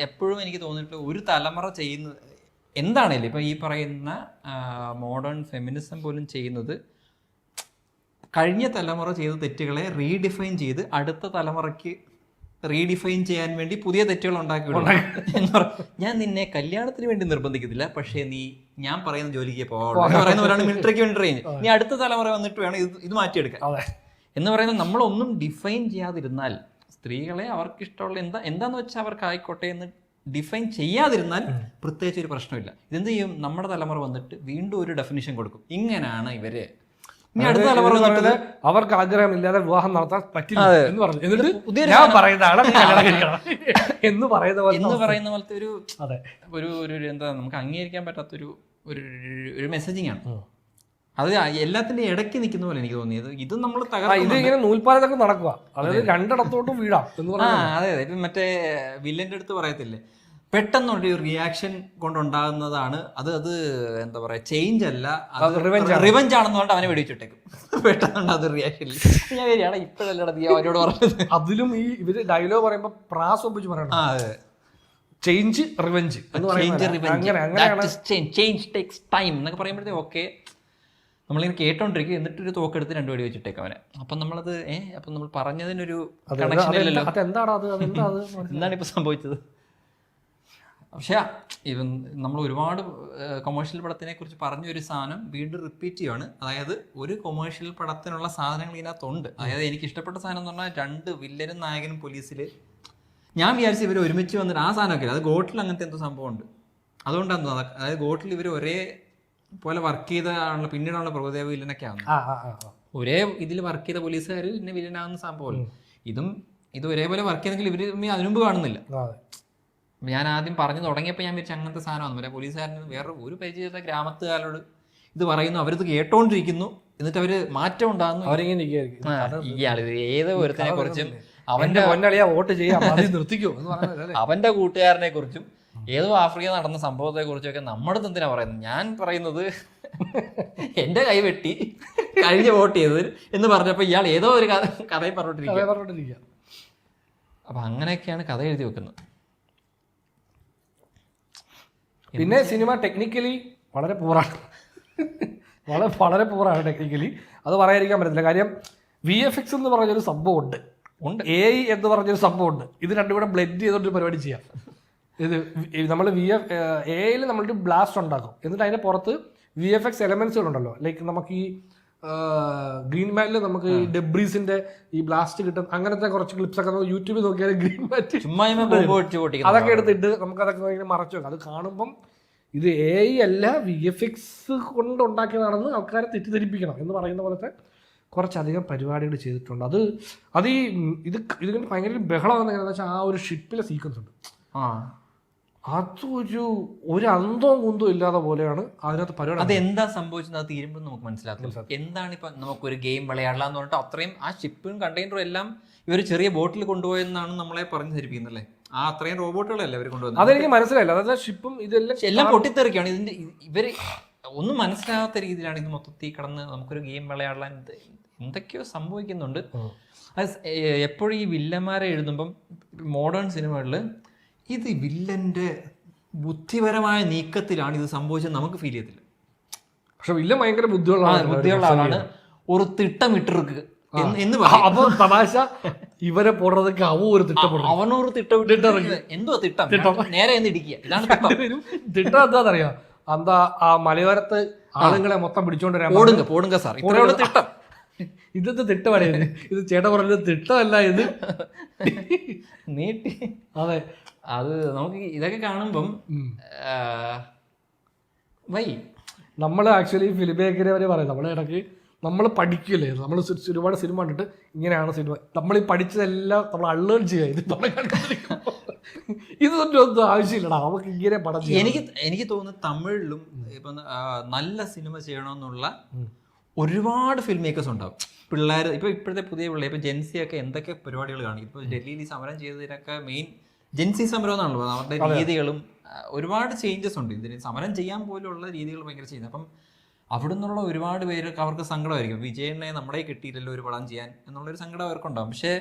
എപ്പോഴും എനിക്ക് തോന്നിയിട്ടുള്ള ഒരു തലമുറ ചെയ്യുന്നത് എന്താണേലും, ഇപ്പൊ ഈ പറയുന്ന മോഡേൺ ഫെമിനിസം പോലും ചെയ്യുന്നത് കഴിഞ്ഞ തലമുറ ചെയ്ത തെറ്റുകളെ റീഡിഫൈൻ ചെയ്ത് അടുത്ത തലമുറയ്ക്ക് റീഡിഫൈൻ ചെയ്യാൻ വേണ്ടി പുതിയ തെറ്റുകൾ ഉണ്ടാക്കി. ഞാൻ നിന്നെ കല്യാണത്തിന് വേണ്ടി നിർബന്ധിക്കത്തില്ല, പക്ഷേ ഞാൻ പറയുന്ന ജോലിക്ക് പറയുന്നവരാണ് മിലിറ്ററിക്ക് വേണ്ടി ട്രെയിൻ, നീ അടുത്ത തലമുറ വന്നിട്ട് വേണം ഇത് മാറ്റിയെടുക്കാൻ എന്ന് പറയുന്നത്. നമ്മളൊന്നും ഡിഫൈൻ ചെയ്യാതിരുന്നാൽ, സ്ത്രീകളെ അവർക്ക് ഇഷ്ടമുള്ള എന്താന്ന് വെച്ചാൽ അവർക്ക് ആയിക്കോട്ടെ എന്ന് ഡിഫൈൻ ചെയ്യാതിരുന്നാൽ പ്രത്യേകിച്ച് ഒരു പ്രശ്നമില്ല. ഇതെന്ത് ചെയ്യും, നമ്മുടെ തലമുറ വന്നിട്ട് വീണ്ടും ഒരു ഡെഫിനിഷൻ കൊടുക്കും, ഇങ്ങനെയാണ് ഇവര്. ഇനി അടുത്ത തലമുറ വന്നിട്ട്
അവർക്ക് ആഗ്രഹമില്ലാതെ വിവാഹം നടത്താൻ പറ്റില്ല എന്ന് പറഞ്ഞു, എന്നിട്ട് ഞാൻ പറയുന്നതാണ് എന്ന്
പറയുന്ന പോലത്തെ ഒരു എന്താ നമുക്ക് അംഗീകരിക്കാൻ പറ്റാത്തൊരു ഒരു മെസ്സേജിങ് ആണ്. അത് എല്ലാത്തിന്റെ ഇടയ്ക്ക് നിൽക്കുന്ന പോലെ എനിക്ക് തോന്നിയത്. ഇത് നമ്മൾ
ഇത് ഇങ്ങനെ നൂൽപ്പാലത്തൊക്കെ നടക്കുക, അതായത് രണ്ടിടത്തോട്ടും വീഴാം എന്ന് പറഞ്ഞു.
അതെ, ഇപ്പം മറ്റേ വില്ലന്റെ അടുത്ത് പറയത്തില്ലേ, പെട്ടെന്നൊരു റിയാക്ഷൻ കൊണ്ടുണ്ടാകുന്നതാണ് അത് എന്താ പറയാ, ചേഞ്ച് അല്ല, റിവെഞ്ച് ആണെന്ന് പറഞ്ഞിട്ട് അവനെ വെടിവെച്ചിട്ടേക്കും. പെട്ടെന്നുണ്ട് അത് റിയാക്ഷൻ. ഞാൻ വരികയാണ് ഇപ്പോഴല്ലട നീ അവരോട് പറഞ്ഞത്.
അതിലും ഈ ഇവര് ഡയലോഗ് പറയുമ്പോ പ്രാസ് ഒപ്പിച്ച് പറയണം, ചേഞ്ച് റിവെഞ്ച്
എന്നൊക്കെ പറയുമ്പോഴത്തേ ഓക്കെ നമ്മളിങ്ങനെ കേട്ടോണ്ടിരിക്കും, എന്നിട്ടൊരു തോക്കെടുത്ത് 2 വെടി വെച്ചിട്ടേക്ക് അവനെ. അപ്പം നമ്മളത് അപ്പം നമ്മൾ പറഞ്ഞതിനൊരു കണക്ഷൻ ഇല്ലല്ലോ, എന്താണ് ഇപ്പൊ സംഭവിച്ചത്. പക്ഷെ ഇവൻ നമ്മൾ ഒരുപാട് കൊമേഴ്ഷ്യൽ പടത്തിനെ കുറിച്ച് പറഞ്ഞൊരു സാധനം വീണ്ടും റിപ്പീറ്റ് ചെയ്യുകയാണ്. അതായത് ഒരു കൊമേഴ്ഷ്യൽ പടത്തിനുള്ള സാധനങ്ങൾ ഇതിനകത്തുണ്ട്. അതായത് എനിക്ക് ഇഷ്ടപ്പെട്ട സാധനം എന്ന് പറഞ്ഞാൽ 2 വില്ലനും നായകനും പോലീസിൽ. ഞാൻ വിചാരിച്ചു ഇവർ ഒരുമിച്ച് വന്നിട്ട് ആ സാധനമൊക്കെ, അത് ഗോട്ടിൽ അങ്ങനത്തെ എന്തോ സംഭവമുണ്ട്, അതുകൊണ്ടാണ് തോന്നുന്നത്. അതായത് ഗോട്ടിൽ ഇവർ ഒരേ പോലെ വർക്ക് ചെയ്താണല്ലോ പിന്നീടാണല്ലോ പ്രഭുദേവ വില്ലനൊക്കെ ആവുന്നത്. ഒരേ ഇതിൽ വർക്ക് ചെയ്ത പോലീസുകാർ പിന്നെ വില്ലനാകുന്ന സംഭവമല്ലോ. ഇത് ഒരേപോലെ വർക്ക് ചെയ്തെങ്കിൽ ഇവർ അതിനുമുമ്പ് കാണുന്നില്ല. ഞാൻ ആദ്യം പറഞ്ഞു തുടങ്ങിയപ്പോൾ ഞാൻ വിചാരിച്ചു അങ്ങനത്തെ സാധനമാണ്. പോലീസുകാരന് വേറെ ഒരു പരിചയത്തെ ഗ്രാമത്തുകാരോട് ഇത് പറയുന്നു, അവരിത് കേട്ടോണ്ടിരിക്കുന്നു, എന്നിട്ട് അവര് മാറ്റം ഉണ്ടാകുന്നു. ഇയാള് ഏതോ ഒരുത്തിനെ കുറിച്ചും അവന്റെ കൂട്ടുകാരനെ കുറിച്ചും ഏതോ ആഫ്രിക്ക നടന്ന സംഭവത്തെ കുറിച്ചൊക്കെ നമ്മുടെ എന്തിനാ പറയുന്നത്. ഞാൻ പറയുന്നത് എന്റെ കൈ വെട്ടി കഴിഞ്ഞ വോട്ട് ചെയ്തത് എന്ന് പറഞ്ഞപ്പോ ഇയാൾ ഏതോ ഒരു കഥയും പറഞ്ഞോണ്ടിരിക്കുക. അപ്പൊ അങ്ങനെയൊക്കെയാണ് കഥ എഴുതി വെക്കുന്നത്.
പിന്നെ സിനിമ ടെക്നിക്കലി വളരെ പൂറാണ്, വളരെ പൂറാണ് ടെക്നിക്കലി. അത് പറയാതിരിക്കാൻ പറ്റത്തില്ല. കാര്യം VFX എന്ന് പറഞ്ഞൊരു സംഭവം ഉണ്ട്, AI എന്ന് പറഞ്ഞൊരു സംഭവം ഉണ്ട്. ഇത് രണ്ടും കൂടെ ബ്ലെൻഡ് ചെയ്തോണ്ടൊരു പരിപാടി ചെയ്യാം. ഇത് നമ്മൾ AI നമ്മളൊരു ബ്ലാസ്റ്റ് ഉണ്ടാക്കും, എന്നിട്ട് അതിൻ്റെ പുറത്ത് VFX എലമെന്റ്സുകളുണ്ടല്ലോ. ലൈക്ക് നമുക്ക് ഈ ഗ്രീൻ മാറ്റിൽ നമുക്ക് ഈ ഡെബ്രീസിന്റെ ഈ ബ്ലാസ്റ്റ് കിട്ടും അങ്ങനത്തെ കുറച്ച് ക്ലിപ്സ് ഒക്കെ നമുക്ക് യൂട്യൂബിൽ നോക്കിയാൽ ഗ്രീൻ മാറ്റ് അതൊക്കെ എടുത്തിട്ട് നമുക്ക് അതൊക്കെ മറച്ചു വെക്കാം. അത് കാണുമ്പം ഇത് AI അല്ല VFX കൊണ്ട് ഉണ്ടാക്കിയതാണെന്ന് ആൾക്കാരെ തെറ്റിദ്ധരിപ്പിക്കണം എന്ന് പറയുന്ന പോലത്തെ കുറച്ചധികം പരിപാടികൾ ചെയ്തിട്ടുണ്ട്. അത് ഈ ഇതിന് ഭയങ്കര ബഹളം എങ്ങനെയാണെന്ന് വെച്ചാൽ ആ ഒരു ഷിപ്പിലെ സീക്വൻസ് ഉണ്ട്, ഒരു അന്തവും കുന്തവും ഇല്ലാതെ പോലെയാണ് അതിനകത്ത് പരിപാടി.
അത് എന്താ സംഭവിച്ചത് തീരുമ്പോൾ നമുക്ക് മനസ്സിലാക്കും. എന്താണ് ഇപ്പൊ നമുക്കൊരു ഗെയിം വിളയാടലാന്ന് പറഞ്ഞിട്ട് അത്രയും ആ ഷിപ്പും കണ്ടെയ്നറും എല്ലാം ഇവർ ചെറിയ ബോട്ടിൽ കൊണ്ടുപോയെന്നാണ് നമ്മളെ പറഞ്ഞു ധരിപ്പിക്കുന്നത് അല്ലേ. ആ അത്രയും റോബോട്ടുകളല്ലേ അവർ കൊണ്ടുപോകുന്നത്.
അതെനിക്ക് മനസ്സിലായില്ല. അതായത് ഷിപ്പും
എല്ലാം പൊട്ടിത്തെറിക്കുകയാണ്. ഇതിന്റെ ഇവര് ഒന്നും മനസ്സിലാകാത്ത രീതിയിലാണ് ഇത് മൊത്തത്തിൽ കടന്ന് നമുക്കൊരു ഗെയിം വിളയാടലാൻ എന്തൊക്കെയോ സംഭവിക്കുന്നുണ്ട്. അത് എപ്പോഴും ഈ വില്ലന്മാരെ എഴുതുമ്പം മോഡേൺ സിനിമകളിൽ ഇത് വില്ലന്റെ ബുദ്ധിപരമായ നീക്കത്തിലാണ് ഇത് സംഭവിച്ചത് നമുക്ക് ഫീൽ ചെയ്യത്തില്ല.
പക്ഷെ വില്ലൻ ഭയങ്കര ബുദ്ധിയുള്ള
ആളാണ്. ഒരു തിട്ടമിട്ടിருக்கு എന്ന്
അപ്പൊ തമാശ ഇവരെ പോടുறதுக்கு ഒരു
അവനൊരു തിട്ടമിട്ട് എന്തോ തിട്ടം നേരെ ഇടിക്കുക. ഇതാണ്
തിട്ടം എന്താണെന്നറിയാം. എന്താ ആ മലയോരത്ത് ആളുകളെ മൊത്തം പിടിച്ചോണ്ട്
പോടുങ്ക സാർ ഇത്രയുള്ള തിട്ടം.
ഇതെന്ത് തിട്ടമാണ് ഇത് ചേട്ടൻ പറഞ്ഞത് തിട്ടമല്ല ഇത്
നീട്ടി.
അതെ,
അത് നമുക്ക് ഇതൊക്കെ കാണുമ്പം
നമ്മള് ആക്ച്വലി ഫിലിം മേക്കറെ വരെ പറയും. നമ്മള് ഇടയ്ക്ക് നമ്മൾ പഠിക്കില്ലേ, നമ്മൾ ഒരുപാട് സിനിമ കണ്ടിട്ട് ഇങ്ങനെയാണ് സിനിമ, നമ്മൾ ഈ പഠിച്ചതെല്ലാം നമ്മൾ അള്ളേൺ ചെയ്യുക. ഇതൊന്നും ആവശ്യമില്ലടാ, നമുക്ക് ഇങ്ങനെ പടം ചെയ്യാം.
എനിക്ക് തോന്നുന്നു തമിഴിലും ഇപ്പം നല്ല സിനിമ ചെയ്യണമെന്നുള്ള ഒരുപാട് ഫിലിം മേക്കേഴ്സ് ഉണ്ടാവും. പിള്ളേർ ഇപ്പോഴത്തെ പുതിയ പിള്ളേർ ഇപ്പൊ ജെൻസി ഒക്കെ എന്തൊക്കെ പരിപാടികൾ കാണും. ഇപ്പൊ ഡൽഹിയിൽ സമരം ചെയ്തതിനൊക്കെ മെയിൻ ജെൻസി സമരം എന്നാണല്ലോ. അവരുടെ രീതികളും ഒരുപാട് ചേഞ്ചസ് ഉണ്ട്. ഇതിന് സമരം ചെയ്യാൻ പോലുള്ള രീതികൾ ഭയങ്കര ചെയ്യുന്നത്. അപ്പം അവിടെ നിന്നുള്ള ഒരുപാട് പേർക്ക് അവർക്ക് സങ്കടമായിരിക്കും. വിജയനെ നമ്മളെ കിട്ടിയില്ലല്ലോ ഒരു പടം ചെയ്യാൻ എന്നുള്ളൊരു സങ്കടം അവർക്കുണ്ടാവും. പക്ഷേ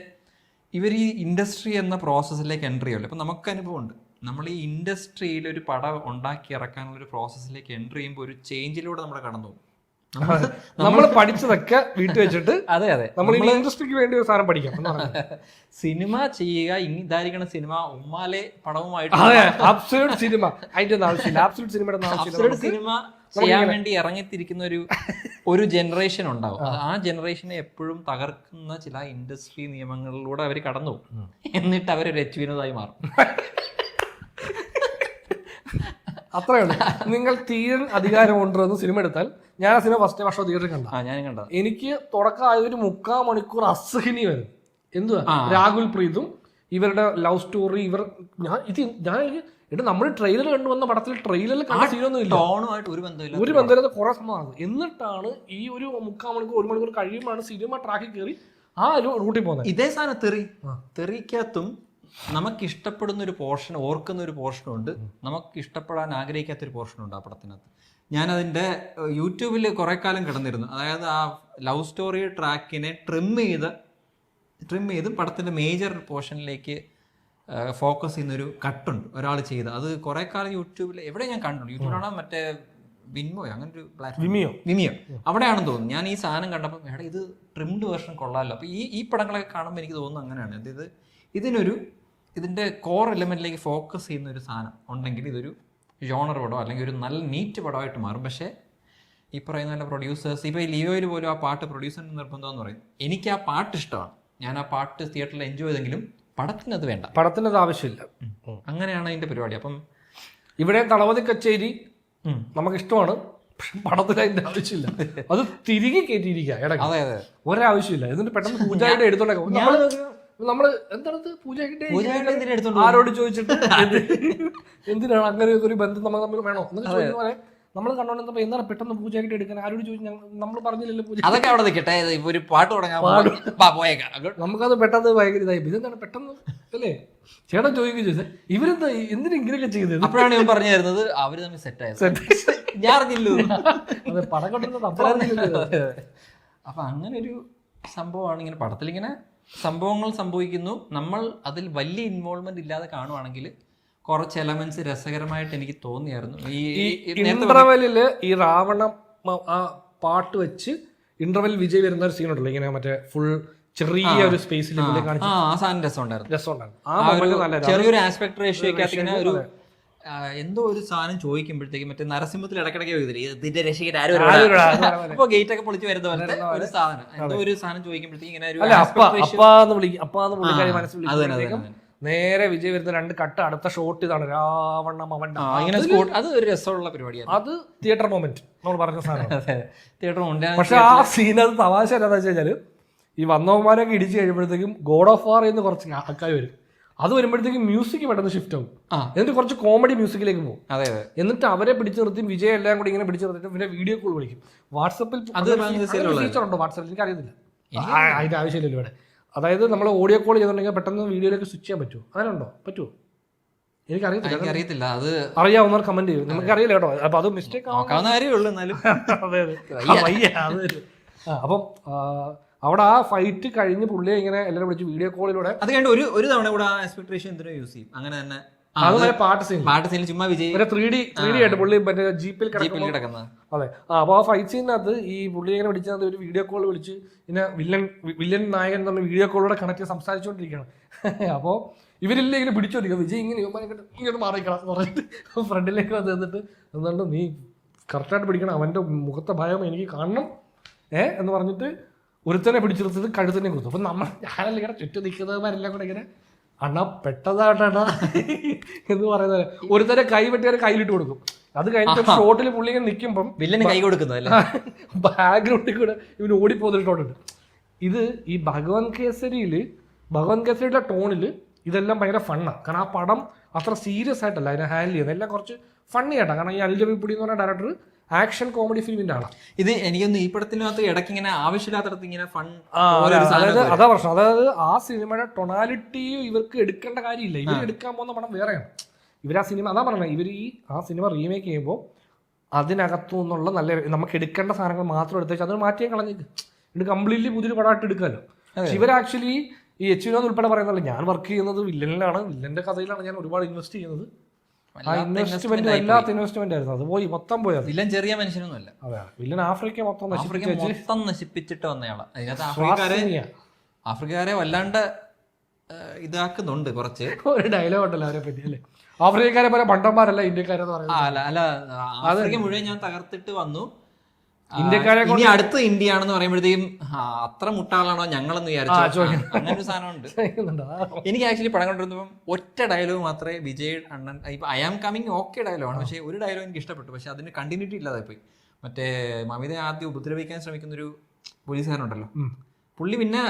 ഇവർ ഈ ഇൻഡസ്ട്രി എന്ന പ്രോസസ്സിലേക്ക് എൻട്രി ചെയ്യുമല്ലോ. അപ്പം നമുക്ക് അനുഭവമുണ്ട്. നമ്മൾ ഈ ഇൻഡസ്ട്രിയിൽ ഒരു പടം ഉണ്ടാക്കി ഇറക്കാനുള്ള ഒരു പ്രോസസ്സിലേക്ക് എൻട്രി ചെയ്യുമ്പോൾ ഒരു ചേഞ്ചിലൂടെ നമ്മൾ കടന്നു പോകും.
നമ്മൾ പഠിച്ചതൊക്കെ വീട്ടിൽ വെച്ചിട്ട്
അതെ
നമ്മൾ ഇൻഡസ്ട്രിക്ക് വേണ്ടി ഒരു സാധനം പഠിക്കാം.
സിനിമ ചെയ്യുക, ഇതായിരിക്കണം സിനിമ, ഉമ്മാലെ പടവുമായിട്ട്
സിനിമ അതിന്റെ ആവശ്യമില്ല.
സിനിമ ചെയ്യാൻ വേണ്ടി ഇറങ്ങിത്തിരിക്കുന്ന ഒരു ജനറേഷൻ ഉണ്ടാവും. ആ ജനറേഷനെ എപ്പോഴും തകർക്കുന്ന ചില ഇൻഡസ്ട്രി നിയമങ്ങളിലൂടെ അവർ കടന്നു പോകും. എന്നിട്ട് അവരൊരു വിനോദമായി മാറും.
അത്രേ ഉള്ളൂ. നിങ്ങൾ തീരെ അധികാരമുണ്ടെന്ന് സിനിമ എടുത്താൽ, ഞാൻ ആ സിനിമ ഫസ്റ്റ് വർഷം തിയേറ്ററിൽ കണ്ട, എനിക്ക് തുടക്കം ആയ ഒരു 3/4 മണിക്കൂർ അസഹിനി വരും. എന്തുവാ രാഹുൽ പ്രീതും ഇവരുടെ ലവ് സ്റ്റോറി, നമ്മൾ ട്രെയിലർ കണ്ടുവന്ന പടത്തിൽ ട്രെയിലറിൽ കണ്ട സീനൊന്നും ഇല്ല, ഒരു ബന്ധമില്ലാത്ത കുറെ സംഭവമാണ്. എന്നിട്ടാണ് ഈ ഒരു 3/4 മണിക്കൂർ 1 മണിക്കൂർ കഴിയുമ്പോഴാണ് സിനിമ ട്രാക്കിൽ കയറി ആ റൂട്ടിൽ പോകുന്നത്.
ഇതേ സാധനം തെറിക്കകത്തും നമുക്ക് ഇഷ്ടപ്പെടുന്ന ഒരു പോർഷൻ, ഓർക്കുന്ന ഒരു പോർഷനുണ്ട്, നമുക്ക് ഇഷ്ടപ്പെടാൻ ആഗ്രഹിക്കാത്ത ഒരു പോർഷനുണ്ട് ആ പടത്തിനകത്ത്. ഞാനതിൻ്റെ യൂട്യൂബിൽ കുറെ കാലം കിടന്നിരുന്നു. അതായത് ആ ലവ് സ്റ്റോറി ട്രാക്കിനെ ട്രിം ചെയ്ത് പടത്തിൻ്റെ മേജർ പോർഷനിലേക്ക് ഫോക്കസ് ചെയ്യുന്നൊരു കട്ടുണ്ട് ഒരാൾ ചെയ്ത്. അത് കുറെ കാലം യൂട്യൂബിൽ എവിടെ ഞാൻ കണ്ടിട്ടുണ്ട്. യൂട്യൂബിലാണ് മറ്റേ വിൻമോയോ അങ്ങനെ ഒരു പ്ലാറ്റ്ഫോം, വിമിയോ, അവിടെയാണെന്ന് തോന്നുന്നു. ഞാൻ ഈ സാധനം കണ്ടപ്പോൾ എവിടെ ഇത് ട്രിംഡ് വേർഷൻ കൊള്ളാമല്ലോ. അപ്പോൾ ഈ പടങ്ങളൊക്കെ കാണുമ്പോൾ എനിക്ക് തോന്നുന്നു അങ്ങനെയാണ്. അതായത് ഇതിൻ്റെ കോർ എലമെന്റിലേക്ക് ഫോക്കസ് ചെയ്യുന്ന ഒരു സാധനം ഉണ്ടെങ്കിൽ ഇതൊരു ജോണർ പടമോ അല്ലെങ്കിൽ ഒരു നല്ല നീറ്റ് പടമായിട്ട് മാറും. പക്ഷേ ഈ പറയുന്ന നല്ല പ്രൊഡ്യൂസേഴ്സ്, ഇപ്പോൾ ഈ ലിയോയിൽ പോലും ആ പാട്ട് പ്രൊഡ്യൂസറിന് നിർബന്ധമെന്ന് പറയും. എനിക്ക് ആ പാട്ട് ഇഷ്ടമാണ്, ഞാൻ ആ പാട്ട് തിയേറ്ററിൽ എൻജോയ് ചെയ്തെങ്കിലും പടത്തിനത് വേണ്ട,
പടത്തിനത് ആവശ്യമില്ല.
അങ്ങനെയാണ് അതിന്റെ പരിപാടി. അപ്പം
ഇവിടെ തളപതി കച്ചേരി നമുക്ക് ഇഷ്ടമാണ്, പക്ഷെ പടത്തിൽ അതിന്റെ ആവശ്യമില്ല. അത് തിരികെ കയറ്റിയിരിക്കുക ഇടയ്ക്ക്, ഒരാവശ്യമില്ല. എന്നിട്ട് പെട്ടെന്ന് പൂജായുടെ എടുത്തോണ്ടൊക്കെ നമ്മള് എന്താണ് പൂജയുടെ ആരോട് ചോദിച്ചിട്ട് എന്തിനാണ് അങ്ങനെ ഒരു ബന്ധം നമ്മൾ തമ്മിൽ വേണോ എന്നൊക്കെ ചോദിക്കുന്ന പോലെ നമ്മൾ കണ്ടോണ്ടപ്പോ എന്താണ് പെട്ടെന്ന് പൂജയായിട്ട് എടുക്കാൻ ആരോട് ചോദിച്ചു, നമ്മൾ പറഞ്ഞില്ലല്ലോ പൂജ.
അതൊക്കെ അവിടെ നിൽക്കട്ടെ, ഒരു പാട്ട് തുടങ്ങാൻ
നമുക്കത് പെട്ടെന്ന് ഭയങ്കര ഇതായി. ഇതെന്താണ് പെട്ടെന്ന് അല്ലേ ചേട്ടൻ ചോദിക്കുക ചോദിച്ചാൽ ഇവരെന്താ എന്തിനാ ഇങ്ങനെയൊക്കെ ചെയ്തത്?
അപ്പോഴാണ് ഞാൻ പറഞ്ഞു തരുന്നത് അവര് തമ്മിൽ സെറ്റായത്. ഞാൻ അറിഞ്ഞില്ലോ
അതെ, പടം കണ്ടിരുന്നത്.
അപ്പൊ അങ്ങനെ ഒരു സംഭവമാണ്. ഇങ്ങനെ പടത്തിലിങ്ങനെ സംഭവങ്ങൾ സംഭവിക്കുന്നു, നമ്മൾ അതിൽ വലിയ ഇൻവോൾവ്മെന്റ് ഇല്ലാതെ കാണുവാണെങ്കിൽ കുറച്ച് എലമെന്റ്സ് രസകരമായിട്ട് എനിക്ക് തോന്നിയായിരുന്നു. ഈ
ഇന്റർവെല്ലില് ഈ രാവണ ആ പാട്ട് വെച്ച് ഇന്റർവെൽ വിജയ് വരുന്ന ഒരു സീൻ ഉണ്ടല്ലോ, ഇങ്ങനെ മറ്റേ ഫുൾ ചെറിയ ഒരു സ്പേസിൽ
ആ സാധനം രസമുണ്ടായിരുന്നു. ചെറിയൊരു ആസ്പെക്ട് റേഷ്യോക്കകത്ത് ഇങ്ങനെ ഒരു എന്തോ ഒരു സാധനം ചോദിക്കുമ്പോഴത്തേക്കും മറ്റേ നരസിംഹത്തിൽ ഇടക്കിടയ്ക്ക് വരുന്നില്ല ഇതിന്റെ രക്ഷകൻ ആരും അപ്പൊ ഗേറ്റ് ഒക്കെ പൊളിച്ച് വരുന്ന പോലത്തെ ഒരു സാധനം എന്തോ ഒരു സാധനം ചോദിക്കുമ്പോഴത്തേക്കും ഇങ്ങനെ ഒരു
അപ്പാന്ന് പുള്ളിക്കാരി മനസ്സിൽ വിളിക്കുമ്പോഴത്തേക്കും നേരെ വിജയ് വരുന്ന 2 കട്ട് അടുത്ത ഷോട്ട് ഇതാണ് രാവണ്ണം അവന്റെ
അത് ഒരു രസമുള്ള പരിപാടിയാണ്.
അത് തിയേറ്റർ മൊമെന്റ് നമ്മൾ പറഞ്ഞ സാധനം.
Theatre moment.
പക്ഷെ ആ സീൻ അത് തമാശ എന്താണെന്ന് വെച്ച് കഴിഞ്ഞാല് ഈ വന്നവന്മാരൊക്കെ ഇടിച്ച് കഴിയുമ്പോഴത്തേക്കും ഗോഡ് ഓഫ് വാർ എന്ന് കുറച്ച് ആൾക്കാർ വരും. അത് വരുമ്പോഴത്തേക്കും മ്യൂസിക് പെട്ടെന്ന് ഷിഫ്റ്റ് ആവും, എന്നിട്ട് കുറച്ച് കോമഡി മ്യൂസിക്കിലേക്ക് പോകും. എന്നിട്ട് അവരെ പിടിച്ചു നിർത്തി വിജയ് എല്ലാം കൂടി ഇങ്ങനെ പിടിച്ചു നിർത്തിട്ട് പിന്നെ വീഡിയോ കോൾ വിളിക്കും. വാട്സപ്പിൽ ഫീച്ചർ ഉണ്ടോ വാട്സപ്പിൽ? എനിക്ക് അറിയത്തില്ല, അതിന്റെ ആവശ്യമില്ലല്ലോ ഇവിടെ. അതായത് നമ്മൾ ഓഡിയോ കോൾ ചെയ്തിട്ടുണ്ടെങ്കിൽ പെട്ടെന്ന് വീഡിയോയിലേക്ക് സ്വിച്ച് ചെയ്യാൻ പറ്റുമോ? അങ്ങനെ ഉണ്ടോ? പറ്റുമോ?
എനിക്കറിയത്തില്ല. അത്
അറിയാവുന്നവർ കമന്റ് ചെയ്യും. നമുക്ക് അറിയില്ല കേട്ടോ. അപ്പൊ അത് മിസ്റ്റേക്ക് അപ്പം അവിടെ ആ ഫൈറ്റ് കഴിഞ്ഞ് പുള്ളിയെ ഇങ്ങനെ എല്ലാവരും വിളിച്ച് വീഡിയോ കോളിലൂടെ
അത് കഴിഞ്ഞ ഒരു തവണ കൂടെ ആ എക്സ്പെക്ടേഷൻ എന്തിനോ യൂസ് ചെയ്യും. അങ്ങനെ തന്നെ
അതുപോലെ പാട്ട് സീൻ
ചുമ്മാ വിജയ്
3D ആയിട്ട് പുള്ളി മറ്റേ ജീപ്പിൽ കിടക്കുന്ന. അതെ, അപ്പൊ ആ ഫൈറ്റ് സീനകത്ത് ഈ പുള്ളി ഇങ്ങനെ വിളിച്ചത് ഒരു വീഡിയോ കോൾ വിളിച്ച് പിന്നെ വില്ലൻ നായകൻ എന്ന് പറഞ്ഞ വീഡിയോ കോളിലൂടെ കണക്ട് ചെയ്ത് സംസാരിച്ചുകൊണ്ടിരിക്കുകയാണ്. അപ്പോൾ ഇവരില്ലേ ഇങ്ങനെ പിടിച്ചോണ്ടിരിക്കുക. വിജയ് ഇങ്ങനെ മാറിക്കണം എന്ന് പറഞ്ഞിട്ട് ഫ്രണ്ടിലേക്ക് വന്ന് നിന്നിട്ട് എന്തുകൊണ്ട് നീ കറക്റ്റായിട്ട് പിടിക്കണം, അവന്റെ മുഖത്തെ ഭയം എനിക്ക് കാണണം എന്ന് പറഞ്ഞിട്ട് ഒരുത്തനെ പിടിച്ചെടുത്തത് കഴുത്തന്നെ കൊടുത്തു. അപ്പൊ ഞാനെല്ലാം ഇങ്ങനെ ചുറ്റും നിൽക്കുന്നവരെല്ലാം കൂടെ ഇങ്ങനെ അണ്ണാ പെട്ടതാട്ടാ എന്ന് പറയുന്നത്. ഒരുത്തരെ കൈ വെട്ടിയവരെ കയ്യിലിട്ട് കൊടുക്കും. അത് കഴിഞ്ഞിട്ട് ഷോട്ടിൽ പുള്ളി ഇങ്ങനെ നിൽക്കുമ്പം
വില്ലന് കൈ കൊടുക്കുന്നതല്ല,
ബാക്ക്ഗ്രൗണ്ടിൽ കൂടെ ഇവന് ഓടിപ്പോകുന്നൊരു ഷോട്ടുണ്ട്. ഇത് ഈ ഭഗവത് കേസരിയുടെ ടോണില് ഇതെല്ലാം ഭയങ്കര ഫണ്ണാണ്. കാരണം ആ പടം അത്ര സീരിയസ് ആയിട്ടല്ല അതിനെ ഹാൻഡിൽ ചെയ്യുന്നത്, എല്ലാം കുറച്ച് ഫണ്ണി ആയിട്ടാണ്. കാരണം ഈ അനിൽ രവിപുടി എന്ന് പറഞ്ഞ ഡയറക്ടർ ആക്ഷൻ കോമഡി ഫിലിമിന്റെ ആളാണ്.
ഇത് എനിക്കൊന്ന് ഈ പടത്തിനകത്ത് ഇടയ്ക്ക് ഇങ്ങനെ ആവശ്യമില്ലാത്തടത്ത് ഇങ്ങനെ ഫൺ,
അതായത് അതാ പ്രശ്നം. അതായത് ആ സിനിമയുടെ ടൊണാലിറ്റി ഇവർക്ക് എടുക്കേണ്ട കാര്യമില്ല. ഇവർ എടുക്കാൻ പോകുന്ന പടം വേറെയാണ്. ഇവർ ആ സിനിമ അതാ പറഞ്ഞത്, ഇവർ ആ സിനിമ റീമേക്ക് ചെയ്യുമ്പോൾ അതിനകത്തു നിന്നുള്ള നല്ല നമുക്ക് എടുക്കേണ്ട സാധനങ്ങൾ മാത്രം എടുത്തേച്ച് അത് മാറ്റിയാൽ കളഞ്ഞേക്ക് ഇത് കംപ്ലീറ്റ്ലി പുതിയൊരു പടമായിട്ട് എടുക്കാമല്ലോ. പക്ഷെ ഇവർ ആക്ച്വലി ഈ എച്ച് വിനോദ് ഉൾപ്പെടെ പറയുന്നല്ലോ, ഞാൻ വർക്ക് ചെയ്യുന്നത് വില്ലനിലാണ്, വില്ലന്റെ കഥയിലാണ് ഞാൻ ഒരുപാട് ഇൻവെസ്റ്റ് ചെയ്യുന്നത്. ആ ഇൻവെസ്റ്റ്മെന്റ് വല്ലാത്ത ഇൻവെസ്റ്റ്മെന്റ് ആയിരുന്നു. അത് പോയി മൊത്തം പോയത്.
വില്ലൻ ചെറിയ മനുഷ്യനൊന്നുമല്ല.
അതെ, വില്ലൻ ആഫ്രിക്ക മൊത്തം
നശിപ്പിച്ചിട്ട് വന്നയാളാ. അതിനകത്ത് ആഫ്രിക്കക്കാരെ വല്ലാണ്ട് ഇതാക്കുന്നുണ്ട് കുറച്ച്. ഒരു
ഡയലോഗ് ഉണ്ടല്ലോ അവരെ പറ്റി അല്ലേ, ആഫ്രിക്കക്കാരെ പോലെ പണ്ടന്മാരല്ല ഇന്ത്യക്കാരെന്ന് പറയുന്നത്.
അല്ല, ആഫ്രിക്ക മുഴുവൻ ഞാൻ തകർത്തിട്ട് വന്നു,
ഇന്ത്യക്കാരെ
ഇനി അടുത്ത ഇന്ത്യ ആണെന്ന് പറയുമ്പോഴത്തേക്കും അത്ര മുട്ടാളാണോ ഞങ്ങളെന്ന് വിചാരിച്ചു. അങ്ങനെ ഒരു സാധനമുണ്ട്. എനിക്ക് ആക്ച്വലി പടം കൊണ്ടിരുന്നപ്പം ഒറ്റ ഡയലോഗ് മാത്രമേ വിജയ് അണ്ണൻ ഇപ്പൊ ഐ ആം കമ്മിങ് ഓക്കെ ഡയലോഗാണ്, പക്ഷേ ഒരു ഡയലോഗ് എനിക്ക് ഇഷ്ടപ്പെട്ടു. പക്ഷെ അതിന് കണ്ടിന്യൂറ്റി ഇല്ലാതെ പോയി. മറ്റേ മമിതയെ ആദ്യം ഉപദ്രവിക്കാൻ ശ്രമിക്കുന്ന ഒരു പോലീസുകാരനുണ്ടല്ലോ, പുള്ളി പിന്നെ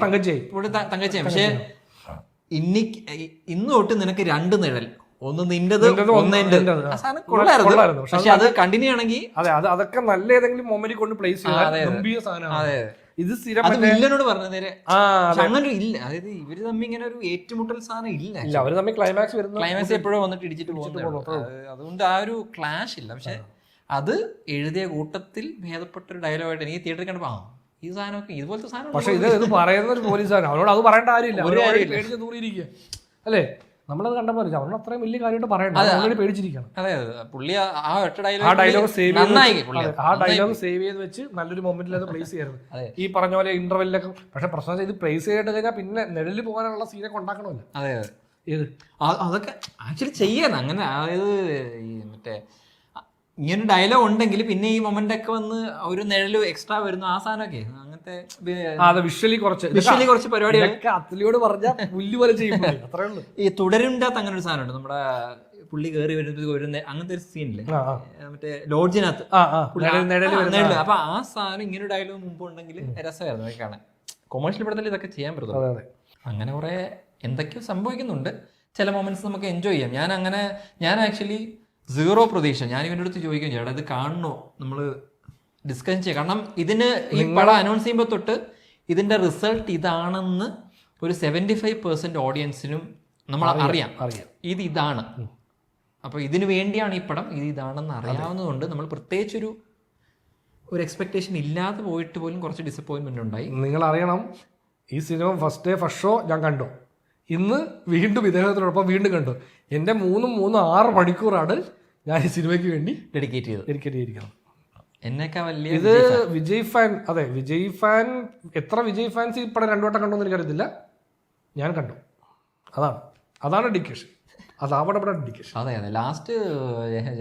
തങ്കച്ചായി. പക്ഷെ ഇന്ന് തൊട്ട് നിനക്ക് 2 നിഴൽ, ഒന്ന് നിന്റേത് ഒന്ന് എന്റേത്. കൊള്ളായിരുന്നു. പക്ഷെ അത് കണ്ടിന്യൂ ആണെങ്കിൽ
അതൊക്കെ നല്ല ഏതെങ്കിലും മൊമെന്റ് കൊണ്ട് പ്ലേസ് ചെയ്യാൻ ഇത്
വില്ലനോട് പറഞ്ഞ നേരെ അങ്ങനെ ഇല്ല. അതായത് ഇവര് തമ്മിൽ ഇങ്ങനെ ഒരു ഏറ്റുമുട്ടൽ സാധനം ഇല്ല.
അവര് തമ്മിൽ ക്ലൈമാക്സ്
എപ്പോഴും വന്നിട്ട് ഇടിച്ചിട്ട് പോകുന്നത്. അതുകൊണ്ട് ആ ഒരു ക്ലാഷ് ഇല്ല. പക്ഷെ അത് എഴുതിയ കൂട്ടത്തിൽ ഭേദപ്പെട്ട ഒരു ഡയലോഗായിട്ട് എനിക്ക് തിയേറ്ററിൽ കണ്ടപ്പോ ഈ സാധനമൊക്കെ ഇതുപോലത്തെ സാധനം.
പക്ഷെ ഇത് പറയുന്ന ഒരു പോലീസുകാരൻ, അവരോട് അത് പറയേണ്ട കാര്യമില്ല, പേടിച്ച് ദൂരിയിരിക്കുക അല്ലേ. നമ്മളത് കണ്ടപ്പോൾ അവരോട് അത്രയും വലിയ കാര്യമായിട്ട് പറയണ്ട, പേടിച്ചിരിക്കണം.
അതെ, പുള്ളി ആ
ഡയലോഗ് സേവ് ചെയ്ത് വെച്ച് നല്ലൊരു മൊമെന്റിൽ അത് പ്ലേസ് ചെയ്യായിരുന്നു. ഈ പറഞ്ഞ പോലെ ഇന്റർവെല്ലൊക്കെ. പക്ഷെ പ്രശ്നം ഇത് പ്ലേസ് ചെയ്തിട്ട് കഴിഞ്ഞാൽ പിന്നെ നിഴലിൽ പോകാനുള്ള സീനൊക്കെ ഉണ്ടാക്കണമല്ലോ.
അതെ, അതൊക്കെ ആക്ച്വലി ചെയ്യാൻ അങ്ങനെ. അതായത് മറ്റേ ഇങ്ങനെ ഡയലോഗ് ഉണ്ടെങ്കിൽ പിന്നെ ഈ മൊമെന്റ് ഒക്കെ വന്ന് ഒരു നിഴല് എക്സ്ട്രാ വരുന്നു, ആ സാധനമൊക്കെ അങ്ങനത്തെ
വിഷ്വലി കുറച്ച്
പരിപാടികളൊക്കെ
അത്ലയോട് പറഞ്ഞ പുല്ല് പോലെ ചെയ്യുമ്പോൾ അത്രേ ഉള്ളൂ.
ഈ തുടരുണ്ടാത്ത അങ്ങനെ ഒരു സാധനമുണ്ട്. നമ്മുടെ പുള്ളി കയറി വരുന്നത് ഒരു അങ്ങനത്തെ ഒരു സീനില്ലേ, മറ്റേ ലോഡ്ജിനകത്ത് അപ്പൊ ആ സാധനം ഇങ്ങനെ ഡയലോഗ് മുമ്പ് ഉണ്ടെങ്കിൽ രസമായിരുന്നു കാണാൻ. കൊമേഴ്ഷ്യൽ പടത്തിൽ ഇതൊക്കെ ചെയ്യാൻ പറ്റും. അങ്ങനെ കുറെ എന്തൊക്കെയോ സംഭവിക്കുന്നുണ്ട്. ചില മൊമെന്റ്സ് നമുക്ക് എൻജോയ് ചെയ്യാം. ഞാൻ ആക്ച്വലി 0 പ്രതീക്ഷ. ഞാൻ ഇവൻ്റെ അടുത്ത് ചോദിക്കുകയും ചേട്ടാ ഇത് കാണണോ, നമ്മൾ ഡിസ്കസ് ചെയ്യാം. കാരണം ഇതിന് ഈ പടം അനൗൺസ് ചെയ്യുമ്പോൾ തൊട്ട് ഇതിന്റെ റിസൾട്ട് ഇതാണെന്ന് ഒരു 75% ഓഡിയൻസിനും നമ്മൾ അറിയാം ഇതാണ്. അപ്പോൾ ഇതിനു വേണ്ടിയാണ് ഈ പടം, ഇതാണെന്ന് അറിയാവുന്നതുകൊണ്ട് നമ്മൾ പ്രത്യേകിച്ചൊരു എക്സ്പെക്ടേഷൻ ഇല്ലാതെ പോയിട്ട് പോലും കുറച്ച് ഡിസപ്പോയിൻമെന്റ് ഉണ്ടായി.
നിങ്ങൾ അറിയണം, ഈ സിനിമ ഫസ്റ്റ് ഷോ ഞാൻ കണ്ടു. ഇന്ന് വീണ്ടും ഇദ്ദേഹത്തിനോടൊപ്പം വീണ്ടും കണ്ടു. എൻ്റെ 6 മണിക്കൂറാണ് ഞാൻ ഈ സിനിമയ്ക്ക് വേണ്ടി
ഡെഡിക്കേറ്റ്
ചെയ്തിരിക്കുന്നത്.
എന്നൊക്കെ വലിയ
ഇത് വിജയ് ഫാൻ. അതെ, വിജയ് ഫാൻ. എത്ര വിജയ് ഫാൻസ് ഈ പടം 2 വട്ടം കണ്ടോന്ന് എനിക്കറിയത്തില്ല. ഞാൻ കണ്ടു. അതാണ് ഡെഡിക്കേഷൻ. അത് അവിടെ ഇവിടെ ഡെഡിക്കേഷൻ.
അതെ അതെ, ലാസ്റ്റ്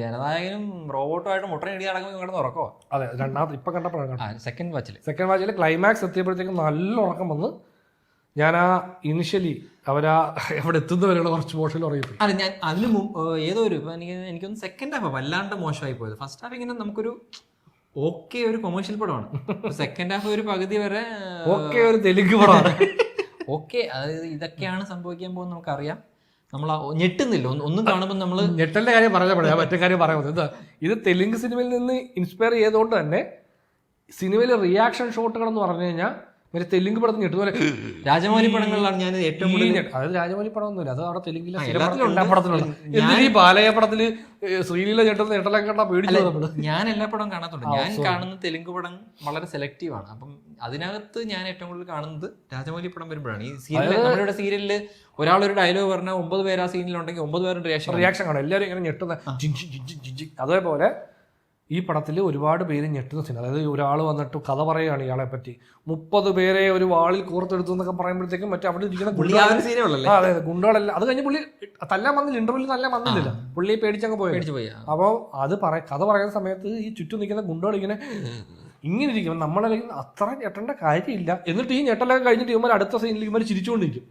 ജനനായകനും റോബോട്ടുമായിട്ട് മുട്ട ഇടി അടങ്ങുമ്പോൾ കിടന്ന് ഉറക്കോ.
അതെ, രണ്ടാമത് ഇപ്പം കണ്ടപ്പോഴാണ്
സെക്കൻഡ്
വാച്ചിൽ ക്ലൈമാക്സ് എത്തിയപ്പോഴത്തേക്കും നല്ല ഉറക്കം വന്ന് ഞാൻ ആ ഇനിഷ്യലി അവിടെ എത്തുന്നവരെയുള്ള കുറച്ച് മോശം ഉറങ്ങിപ്പോയി.
അല്ല, ഞാൻ അതിന് ഏതോ ഒരു എനിക്കൊന്ന് സെക്കൻഡ് ഹാഫ് വല്ലാണ്ട് മോശമായി പോയത്. ഫസ്റ്റ് ഹാഫ് ഇങ്ങനെ നമുക്കൊരു ഓക്കെ ഒരു കൊമേഴ്ഷ്യൽ പടമാണ്. സെക്കൻഡ് ഹാഫ് ഒരു പകുതി വരെ
ഓക്കെ ഒരു തെലുങ്ക് പടമാണ്.
ഓക്കെ, അതായത് ഇതൊക്കെയാണ് സംഭവിക്കാൻ പോകുന്നത് നമുക്കറിയാം. നമ്മൾ ഞെട്ടുന്നില്ല ഒന്നും കാണുമ്പോൾ നമ്മൾ
ഞെട്ടലിന്റെ കാര്യം പറഞ്ഞപ്പോഴേ മറ്റേ കാര്യം പറയുന്നത് എന്താ, ഇത് തെലുങ്ക് സിനിമയിൽ നിന്ന് ഇൻസ്പയർ ചെയ്തുകൊണ്ട് തന്നെ സിനിമയിലെ റിയാക്ഷൻ ഷോട്ടുകൾ എന്ന് പറഞ്ഞു കഴിഞ്ഞാൽ മറ്റേ തെലുങ്ക് പടത്തിൽ ഞെട്ടുപോലെ
രാജമൗലി പടങ്ങളിലാണ് ഞാൻ ഏറ്റവും കൂടുതൽ.
അതായത് രാജമൗലി പടം ഒന്നുമില്ല, അത് അവിടെ തെലുങ്കിലെ എല്ലാ പടത്തിലുള്ള ഈ ബാലയ പടത്തില് ശ്രീലീല ഞെട്ടലൊക്കെ കണ്ടാ പേടിച്ചു നമ്മള്.
ഞാൻ എല്ലാ പടവും കാണാത്തുണ്ട്. ഞാൻ കാണുന്ന തെലുങ്ക് പടം വളരെ സെലക്റ്റീവ് ആണ്. അപ്പം അതിനകത്ത് ഞാൻ ഏറ്റവും കൂടുതൽ കാണുന്നത് രാജമൗലി പടം വരുമ്പോഴാണ്. ഈ സീരിയൽ, നമ്മളുടെ സീരിയലില് ഒരാളൊരു ഡയലോഗ് പറഞ്ഞാൽ 9 പേര് ആ സീനിലുണ്ടെങ്കിൽ 9 പേരും റിയാക്ഷൻ കാണും. എല്ലാവരും ഇങ്ങനെ ഞെട്ടുന്ന. അതേപോലെ ഈ പടത്തിൽ ഒരുപാട് പേര് ഞെട്ടുന്ന സീൻ. അതായത് ഒരാൾ വന്നിട്ട് കഥ പറയുകയാണ് ഇയാളെ പറ്റി, 30 പേരെ ഒരു വാളിൽ കോർത്തെടുത്തു എന്നൊക്കെ പറയുമ്പോഴത്തേക്കും മറ്റേ അവിടെ ഇരിക്കുന്ന അതെ ഗുണ്ടകളെല്ലാം അത് കഴിഞ്ഞ് പുള്ളി തല്ലാൻ വന്നില്ല, ഇന്റർവ്യൂവിൽ തല്ലാൻ വന്നില്ല, പുള്ളി പേടിച്ചങ്ങ് പോയി. അപ്പോൾ കഥ പറയുന്ന സമയത്ത് ഈ ചുറ്റും നിൽക്കുന്ന ഗുണ്ടകൾ ഇങ്ങനെ ഇരിക്കും. നമ്മളല്ലെങ്കിൽ അത്ര ഞെട്ടേണ്ട കാര്യമില്ല. എന്നിട്ട് ഈ ഞെട്ടലൊക്കെ കഴിഞ്ഞിട്ട് ഇവന്മാർ അടുത്ത സീനിൽ ഇവന്മാർ ചിരിച്ചുകൊണ്ടിരിക്കും.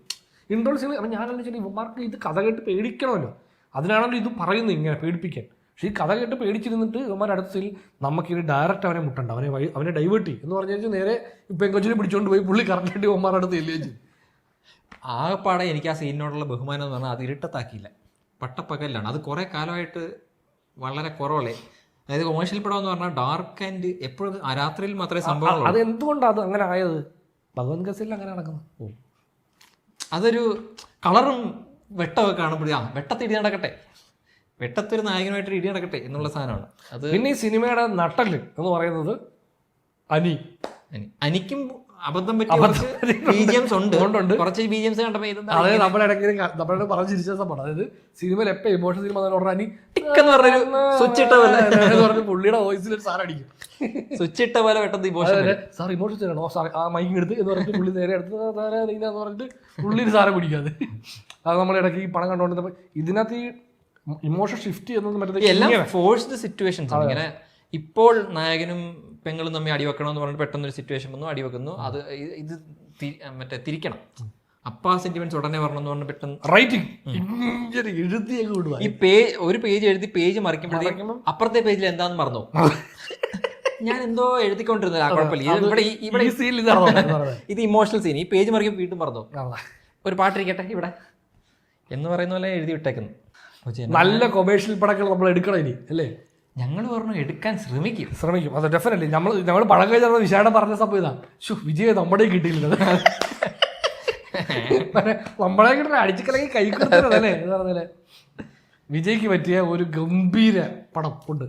Interview scene. അപ്പം ഞാനെന്ന് വെച്ചാൽ ഇവന്മാർക്ക് ഇത് കഥ കേട്ട് പേടിക്കണമല്ലോ, അതിനാണല്ലോ ഇത് പറയുന്നത് ഇങ്ങനെ പേടിപ്പിക്കാൻ. പക്ഷേ ഈ കഥ കേട്ട് പേടിച്ചിരുന്നിട്ട് ഇവന്മാർ അടുത്ത സീനിൽ നമുക്കിത് ഡയറക്റ്റ് അവനെ മുട്ടണ്ട, അവനെ ഡൈവേർട്ട് ചെയ്യും എന്ന് പറഞ്ഞു നേരെ പെങ്കൊച്ചിനെ പിടിച്ചുകൊണ്ട് പോയി പുള്ളി കറക്റ്റായിട്ട് ഇവന്മാരുടെ അടുത്ത് ചെല്ലുകയും ചെയ്യും. ആകെപ്പാടെ എനിക്ക് ആ സീനിനോടുള്ള ബഹുമാനം എന്ന് പറഞ്ഞാൽ അത് ഇരുട്ടത്താക്കിയില്ല, പട്ടപ്പകലിലാണ്. അത് കുറേ കാലമായിട്ട് വളരെ കുറവല്ലേ. അതായത് കൊമേഴ്ഷ്യൽ പടം എന്ന് പറഞ്ഞാൽ ഡാർക്ക് ആൻഡ് എപ്പോഴും രാത്രിയിൽ മാത്രമേ സംഭവം.
അത് എന്തുകൊണ്ടാണ് അത് അങ്ങനെ ആയത്? ഭഗവത് ഗസലിൽ അങ്ങനെ നടക്കുന്നത്.
അതൊരു കളറും വെട്ടമൊക്കെ കാണുമ്പോഴേ വെട്ടത്തിടി നടക്കട്ടെ, വെട്ടത്തൊരു നായകനുമായിട്ട് ഇടി നടക്കട്ടെ എന്നുള്ള സാധനമാണ് അത്.
പിന്നെ ഈ സിനിമയുടെ നട്ടല് എന്ന് പറയുന്നത്
അനിക്കും അബദ്ധം പറ്റിയ BGMs ഉണ്ട്. കുറച്ച് BGMs കണ്ടപ്പോൾ
അതായത് നമ്മളോട് പറഞ്ഞു ചിരിച്ച സംഭവം. അതായത് സിനിമയിൽ എപ്പോൾ ഇമോഷൻ സിനിമ ഉടനെ
സ്വിച്ച് ഇട്ട പോലെ
പുള്ളിയുടെ വോയിസിൽ ഒരു സാധനം അടിക്കും,
സ്വിച്ച് ഇട്ട പോലെ പെട്ടെന്ന് ഇമോഷൻ.
സാർ ഇമോഷൻ തരണോ സാർ, ആ മൈക്ക് എടുത്ത് എന്ന് പറഞ്ഞിട്ട് പുള്ളി നേരെ എടുത്ത് എന്ന് പറഞ്ഞിട്ട് പുള്ളിന് സാധനം പിടിക്കാതെ. അത് നമ്മളിടയ്ക്ക് ഈ പണം കണ്ടുകൊണ്ടിരുന്നപ്പോൾ ഇതിനകത്ത് ഈ ഇമോഷൻ ഷിഫ്റ്റ് ചെയ്യുന്നത് മറ്റേ
എല്ലാം ഫോഴ്സ്ഡ് സിറ്റുവേഷൻസ് ആണ്. ഇങ്ങനെ ഇപ്പോൾ നായകനും പെങ്ങളും തമ്മിൽ അടിവെക്കണമെന്ന് പറഞ്ഞിട്ട് പെട്ടെന്നൊരു സിറ്റുവേഷൻ വന്നു, അടിവെക്കുന്നു. അത് ഇത് മറ്റേ തിരിക്കണം, അപ്പാ സെന്റിമെന്റ്സ് ഉടനെ വരണമെന്ന് പറഞ്ഞ് പെട്ടെന്ന്
റൈറ്റിംഗ് ഈ
ഒരു പേജ് എഴുതി പേജ് മറിക്കുമ്പോഴത്തേക്കും അപ്പുറത്തെ പേജിൽ എന്താന്ന് മറന്നു. ഞാൻ എന്തോ എഴുതിക്കൊണ്ടിരുന്നില്ല, കുഴപ്പമില്ല. ഇത് ഇമോഷണൽ സീൻ, ഈ പേജ് മറിക്കുമ്പോൾ വീണ്ടും മറന്നു. ഒരു പാട്ടിരിക്കട്ടെ ഇവിടെ എന്ന് പറയുന്ന പോലെ എഴുതി വിട്ടേക്കുന്നു.
നല്ല കൊമേഴ്ഷ്യൽ പടങ്ങൾ നമ്മൾ എടുക്കണം ഇനി അല്ലേ?
ഞങ്ങൾ പറഞ്ഞു എടുക്കാൻ ശ്രമിക്കും.
അത് ഡെഫിനറ്റ്ലി നമ്മൾ പടം കഴിഞ്ഞ വിശാലം പറഞ്ഞ സംഭവം ഇതാ, വിജയ് നമ്മുടെ കിട്ടിയില്ല, നമ്മളെ കിട്ടുന്ന അടിച്ചിക്കലങ്ങി കൈ കൊടുത്തല്ലേ എന്ന് പറഞ്ഞാല്. വിജയ്ക്ക് പറ്റിയ ഒരു ഗംഭീര പടം ഉണ്ട്.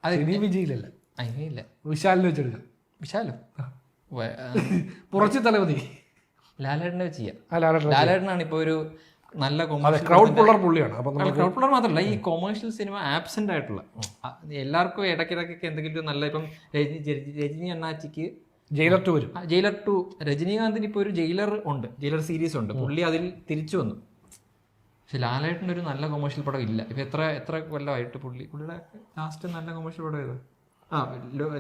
അത് ഇനി വിജയിലല്ല,
അതിനില്ല,
വിശാലിനെ വെച്ചെടുക്കാം.
വിശാലോ
പുറച്ചി തലവതി
ലാലേട്ടനെ വെച്ച് ചെയ്യാം. ലാലേട്ടനാണ് ഇപ്പൊ ഒരു നല്ല
ക്രൗഡ് പുള്ളർ പുള്ളിയാണ്.
ക്രൗഡ് പുള്ളർ മാത്രമല്ല, ഈ കൊമേഴ്ഷ്യൽ സിനിമ ആബ്സെന്റ് ആയിട്ടുള്ള എല്ലാവർക്കും ഇടയ്ക്കിടയ്ക്കൊക്കെ എന്തെങ്കിലും നല്ല, ഇപ്പം രജനി അണ്ണാച്ചിക്ക്
ജയിലർ 2 വരും.
ജയിലർ 2 രജനീകാന്തിന് ഇപ്പോൾ ഒരു ജയിലർ ഉണ്ട്, ജയിലർ സീരീസ് ഉണ്ട്, പുള്ളി അതിൽ തിരിച്ചു വന്നു. പക്ഷെ ലാലേട്ടൻ്റെ ഒരു നല്ല കൊമേഴ്ഷ്യൽ പടം ഇല്ല. ഇപ്പം എത്ര കൊല്ലമായിട്ട് പുള്ളിയുടെ ലാസ്റ്റ് നല്ല കൊമേഴ്ഷ്യൽ പടം ഏത്?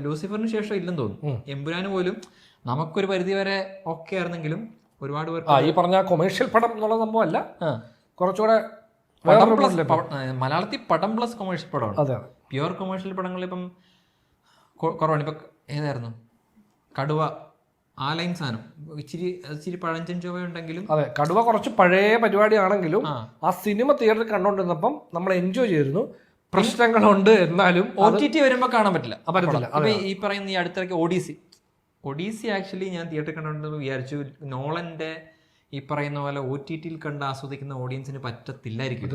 ലൂസിഫറിന് ശേഷം ഇല്ലെന്ന് തോന്നുന്നു. എമ്പുരാന് പോലും നമുക്കൊരു പരിധി വരെ ഓക്കെ ആയിരുന്നെങ്കിലും ഒരുപാട് പേർക്ക്
ഈ പറഞ്ഞ കൊമേഴ്ഷ്യൽ പടം എന്നുള്ള സംഭവം അല്ല, കുറച്ചുകൂടെ
മലയാളത്തിൽ പടം പ്ലസ് കൊമേഴ്ഷ്യൽ പടമാണ്. പ്യുവർ കൊമേഴ്ഷ്യൽ പടങ്ങൾ ഇപ്പം കുറവാണ്. ഇപ്പം ഏതായിരുന്നു കടുവ, ആ ലൈൻ സാധനം ഇച്ചിരി പഴഞ്ചൻ ചൊവ്വയുണ്ടെങ്കിലും.
അതെ, കടുവ കുറച്ച് പഴയ പരിപാടിയാണെങ്കിലും ആ സിനിമ തിയേറ്ററിൽ കണ്ടുകൊണ്ടിരുന്നപ്പം നമ്മൾ എൻജോയ് ചെയ്തിരുന്നു. പ്രശ്നങ്ങളുണ്ട്, എന്നാലും
OTT വരുമ്പോൾ കാണാൻ പറ്റില്ല. ഈ പറയുന്ന ഈ അടുത്തിടയ്ക്ക് ഒഡീസി ആക്ച്വലി ഞാൻ തിയേറ്ററിൽ കണ്ടുകൊണ്ടെന്ന് വിചാരിച്ചു. നോളന്റെ ഈ പറയുന്ന പോലെ OTT-യിൽ കണ്ട് ആസ്വദിക്കുന്ന ഓഡിയൻസിന് പറ്റത്തില്ലായിരിക്കും.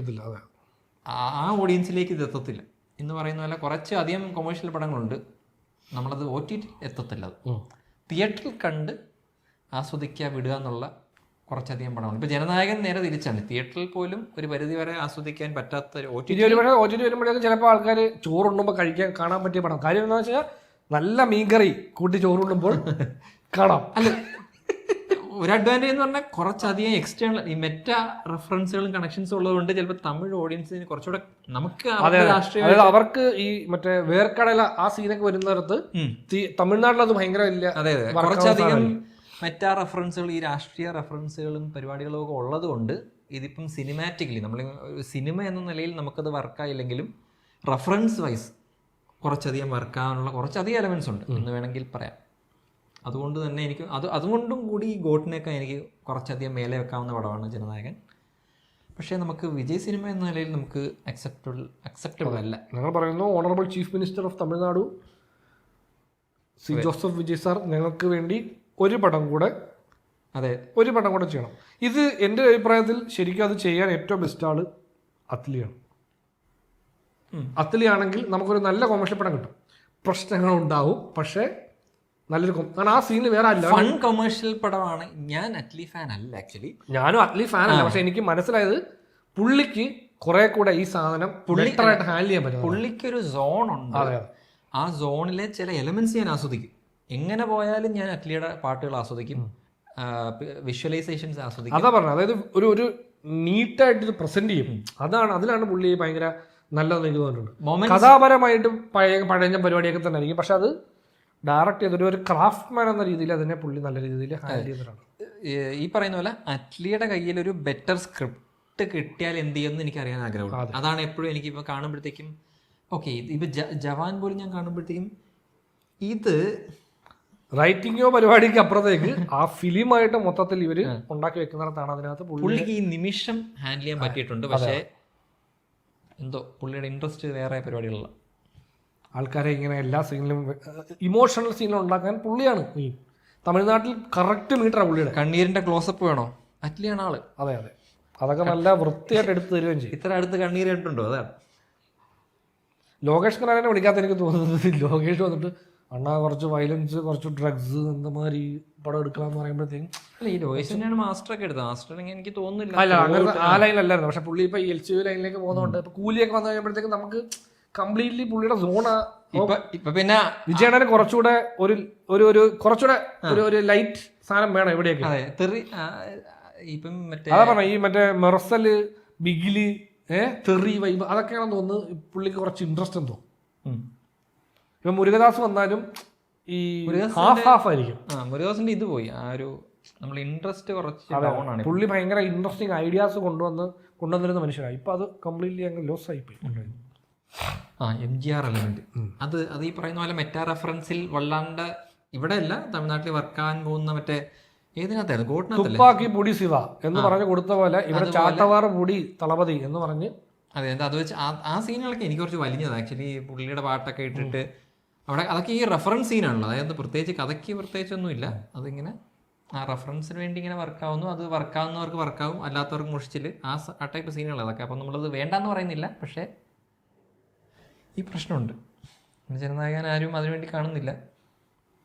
ആ ഓഡിയൻസിലേക്ക് ഇത് എത്തത്തില്ല എന്ന് പറയുന്ന പോലെ കുറച്ച് അധികം കൊമേഴ്ഷ്യൽ പടങ്ങളുണ്ട്, നമ്മളത് OTT എത്തത്തില്ല. അത് തിയേറ്ററിൽ കണ്ട് ആസ്വദിക്കുക വിടുക എന്നുള്ള കുറച്ചധികം പടമാണ്. ഇപ്പൊ ജനനായകൻ നേരെ തിരിച്ചാണ്, തിയേറ്ററിൽ പോലും ഒരു പരിധി വരെ ആസ്വദിക്കാൻ പറ്റാത്ത OTT
വരുമ്പോഴേക്കും ചിലപ്പോൾ ആൾക്കാർ ചോറുണ്ടുമ്പോൾ കാണാൻ പറ്റിയ പടം. കാര്യം എന്താണെന്ന് വെച്ചാൽ നല്ല മീൻകറി കൂട്ടി ചോറുണ്ടുമ്പോൾ കാണാം.
അല്ല, ഒരു അഡ്വാൻറ്റേജ് എന്ന് പറഞ്ഞാൽ കുറച്ചധികം എക്സ്റ്റേണൽ ഈ മെറ്റ റെഫറൻസുകളും കണക്ഷൻസും ഉള്ളതുകൊണ്ട് ചിലപ്പോൾ തമിഴ് ഓഡിയൻസിന് കുറച്ചുകൂടെ നമുക്ക് രാഷ്ട്രീയ
അതായത് അവർക്ക് ഈ മറ്റേ വേർക്കടല ആ സീനൊക്കെ വരുന്നിടത്ത് തമിഴ്നാട്ടിൽ അത് ഭയങ്കര ഇല്ല.
അതെ അതെ, കുറച്ചധികം മെറ്റ റെഫറൻസുകൾ ഈ രാഷ്ട്രീയ റെഫറൻസുകളും പരിപാടികളും ഒക്കെ ഉള്ളത് കൊണ്ട് ഇതിപ്പം സിനിമാറ്റിക്കലി നമ്മൾ സിനിമ എന്ന നിലയിൽ നമുക്കത് വർക്കായില്ലെങ്കിലും റെഫറൻസ് വൈസ് കുറച്ചധികം വർക്കാവാനുള്ള കുറച്ചധികം എലമെന്റ്സ് ഉണ്ട് എന്ന് വേണമെങ്കിൽ പറയാം. അതുകൊണ്ട് തന്നെ എനിക്ക് അതുകൊണ്ടും കൂടി ഈ ഗോട്ടിനൊക്കെ എനിക്ക് കുറച്ചധികം മേലെ വെക്കാവുന്ന പടമാണ് ജനനായകൻ. പക്ഷേ നമുക്ക് വിജയ് സിനിമ എന്ന നിലയിൽ നമുക്ക് അക്സെപ്റ്റബിൾ അല്ല.
ഞങ്ങൾ പറയുന്നു honourable chief minister of Tamil Nadu C Joseph Vijay sir ഞങ്ങൾക്ക് വേണ്ടി ഒരു പടം കൂടെ ചെയ്യണം. ഇത് എൻ്റെ അഭിപ്രായത്തിൽ ശരിക്കും അത് ചെയ്യാൻ ഏറ്റവും ബെസ്റ്റ് ആള് അത്ലിയാണ്. അത്ലിയാണെങ്കിൽ നമുക്കൊരു നല്ല കൊമേഴ്ഷ്യൽ പടം കിട്ടും. പ്രശ്നങ്ങളുണ്ടാവും, പക്ഷേ നല്ലൊരു കാരണം ആ സീനിൽ വേറെ അല്ല
ഫൺ കൊമേഴ്ഷ്യൽ പടമാണ്. ഞാൻ അറ്റ്ലി ഫാൻ അല്ല, ആക്ച്വലി
ഞാനും അറ്റ്ലി ഫാൻ അല്ല. പക്ഷെ എനിക്ക് മനസ്സിലായത് പുള്ളിക്ക് കുറെ കൂടെ ഈ സാധനം ബെറ്ററായിട്ട് ഹാൻഡിൽ ചെയ്യാൻ പറ്റും.
പുള്ളിക്കൊരു സോൺ ഉണ്ട്, ആ സോണിലെ ചില എലമെന്റ്സ് ഞാൻ ആസ്വദിക്കും. എങ്ങനെ പോയാലും ഞാൻ അറ്റ്ലിയുടെ പാട്ടുകൾ ആസ്വദിക്കും, വിഷ്വലൈസേഷൻസ് ആസ്വദിക്കും.
അതാ പറഞ്ഞത്, അതായത് ഒരു നീറ്റായിട്ട് ഇത് പ്രസന്റ് ചെയ്യും. അതിലാണ് പുള്ളി ഭയങ്കര നല്ലതെന്ന് എനിക്ക് തോന്നിയിട്ടുണ്ട്. കഥാപരമായിട്ട് പഴയ പരിപാടിയൊക്കെ തന്നെ ആയിരിക്കും, പക്ഷെ അത് ഡയറക്റ്റ് ചെയ്തൊരു ഒരു ക്രാഫ്റ്റ്മാൻ എന്ന രീതിയിൽ അതിനെ പുള്ളി നല്ല രീതിയിൽ ഹാൻഡിൽ ചെയ്തിട്ടാണ്.
ഈ പറയുന്ന പോലെ അറ്റ്ലിയുടെ കയ്യിൽ ഒരു ബെറ്റർ സ്ക്രിപ്റ്റ് കിട്ടിയാൽ എന്ത് ചെയ്യുമെന്ന് എനിക്ക് അറിയാൻ ആഗ്രഹമുണ്ട്. അതാണ് എപ്പോഴും എനിക്ക് ഇപ്പോൾ കാണുമ്പോഴത്തേക്കും ഓക്കെ ഇപ്പൊ ജവാൻ പോലും ഞാൻ കാണുമ്പോഴത്തേക്കും ഇത്
റൈറ്റിങ്ങോ പരിപാടിക്ക് അപ്പുറത്തേക്ക് ആ ഫിലിമായിട്ട് മൊത്തത്തിൽ ഇവര് ഉണ്ടാക്കി വെക്കുന്നിടത്താണ് അതിനകത്ത്
പുള്ളിക്ക് ഈ നിമിഷം ഹാൻഡിൽ ചെയ്യാൻ പറ്റിയിട്ടുണ്ട്. പക്ഷേ എന്തോ പുള്ളിയുടെ ഇൻട്രസ്റ്റ് വേറെ പരിപാടികളിലുള്ള
ആൾക്കാരെ ഇങ്ങനെ എല്ലാ സീനിലും ഇമോഷണൽ സീനിലും ഉണ്ടാക്കാൻ പുള്ളിയാണ് ഈ തമിഴ്നാട്ടിൽ കറക്റ്റ് മീറ്ററാണ് പുള്ളിയുടെ.
കണ്ണീരിന്റെ ക്ലോസപ്പ് വേണോ, അറ്റ്ലിയാണ് ആള്.
അതെ അതൊക്കെ നല്ല വൃത്തിയായിട്ട് എടുത്ത് തരുകയും ചെയ്യും.
ഇത്ര അടുത്ത് കണ്ണീര് കണ്ടിട്ടുണ്ടോ? അതാണ്
ലോകേഷ് കനാലിനെ വിളിക്കാത്ത എനിക്ക് തോന്നുന്നത്. ലോകേഷ് വന്നിട്ട് അണ്ണാ കുറച്ച് വയലൻസ്, കുറച്ച് ഡ്രഗ്സ്, എന്താമാതിരി പടം എടുക്കാന്ന് പറയുമ്പോഴത്തേക്കും
അല്ല ഈ ലോകേഷ് തന്നെയാണ് മാസ്റ്റർ ഒക്കെ എടുത്തത്. മാസ്റ്റർ എനിക്ക് തോന്നുന്നില്ല
അല്ല അങ്ങനെ ആ ലൈനിലല്ലായിരുന്നു. പക്ഷെ പുള്ളി ഇപ്പൊ LCU ലൈനിലേക്ക് പോകുന്നതുകൊണ്ട് ഇപ്പൊ കൂലിയൊക്കെ വന്നു കഴിയുമ്പോഴത്തേക്കും നമുക്ക് കംപ്ലീറ്റ്ലി പുള്ളിയുടെ സോണാ.
ഇപ്പൊ പിന്നെ
വിജയണ്ണന് കുറച്ചുകൂടെ കുറച്ചുകൂടെ ഒരു ലൈറ്റ് സാധനം വേണം ഇവിടെയൊക്കെ.
ഇപ്പം
അതാ പറഞ്ഞ ഈ മറ്റേ മെർസല്, ബിഗില്, തെറി വൈബ് അതൊക്കെയാണെന്ന് തോന്നുന്നു പുള്ളിക്ക് കുറച്ച് ഇൻട്രസ്റ്റ് എന്തോ. ഇപ്പൊ മുരുകദാസ് വന്നാലും ഈ ഹാഫ് ആയിരിക്കും.
മുരുകദാസിന്റെ ഇത് പോയി ആ ഒരു നമ്മൾ ഇൻട്രസ്റ്റ് കുറച്ച് ഡൗൺ ആണ്.
പുള്ളി ഭയങ്കര ഇൻട്രസ്റ്റിംഗ് ഐഡിയാസ് കൊണ്ടുവന്നിരുന്ന മനുഷ്യനാണ്. ഇപ്പൊ അത് കംപ്ലീറ്റ്ലി അങ്ങ് ലോസ് ആയിപ്പോയി.
MGR എലമെന്റ് അത് ഈ പറയുന്ന പോലെ മെറ്റാ റെഫറൻസിൽ വല്ലാണ്ട് ഇവിടെ അല്ല തമിഴ്നാട്ടിൽ വർക്കാൻ പോകുന്ന മറ്റേ ഏതിനകത്തായിരുന്നു ഗോട്ടിനകത്തല്ലേ
തുപ്പാക്കി പൊടി ശിവ എന്ന് പറഞ്ഞ് കൊടുത്ത പോലെ ഇവിടെ ചാട്ടവാറ് പൊടി തളപതി എന്ന് പറഞ്ഞ്.
അതെ അത് വെച്ച് ആ സീനുകളൊക്കെ എനിക്ക് കുറച്ച് വലിഞ്ഞത് ആക്ച്വലി. പുള്ളിയുടെ പാട്ടൊക്കെ ഇട്ടിട്ട് അവിടെ അതൊക്കെ ഈ റെഫറൻസ് സീനാണല്ലോ. അതായത് പ്രത്യേകിച്ച് കഥയ്ക്ക് പ്രത്യേകിച്ചൊന്നുമില്ല. അതിങ്ങനെ ആ റെഫറൻസിന് വേണ്ടി ഇങ്ങനെ വർക്കാവുന്നു. അത് വർക്കാവുന്നവർക്ക് വർക്കാവും, അല്ലാത്തവർക്ക് മുഷിച്ചില് ആ ടൈപ്പ് സീനുകൾ അതൊക്കെ. അപ്പം നമ്മളത് വേണ്ടാന്ന് പറയുന്നില്ല, പക്ഷേ ഈ പ്രശ്നമുണ്ട്. ജനനായകൻ ആരും അതിനുവേണ്ടി കാണുന്നില്ല.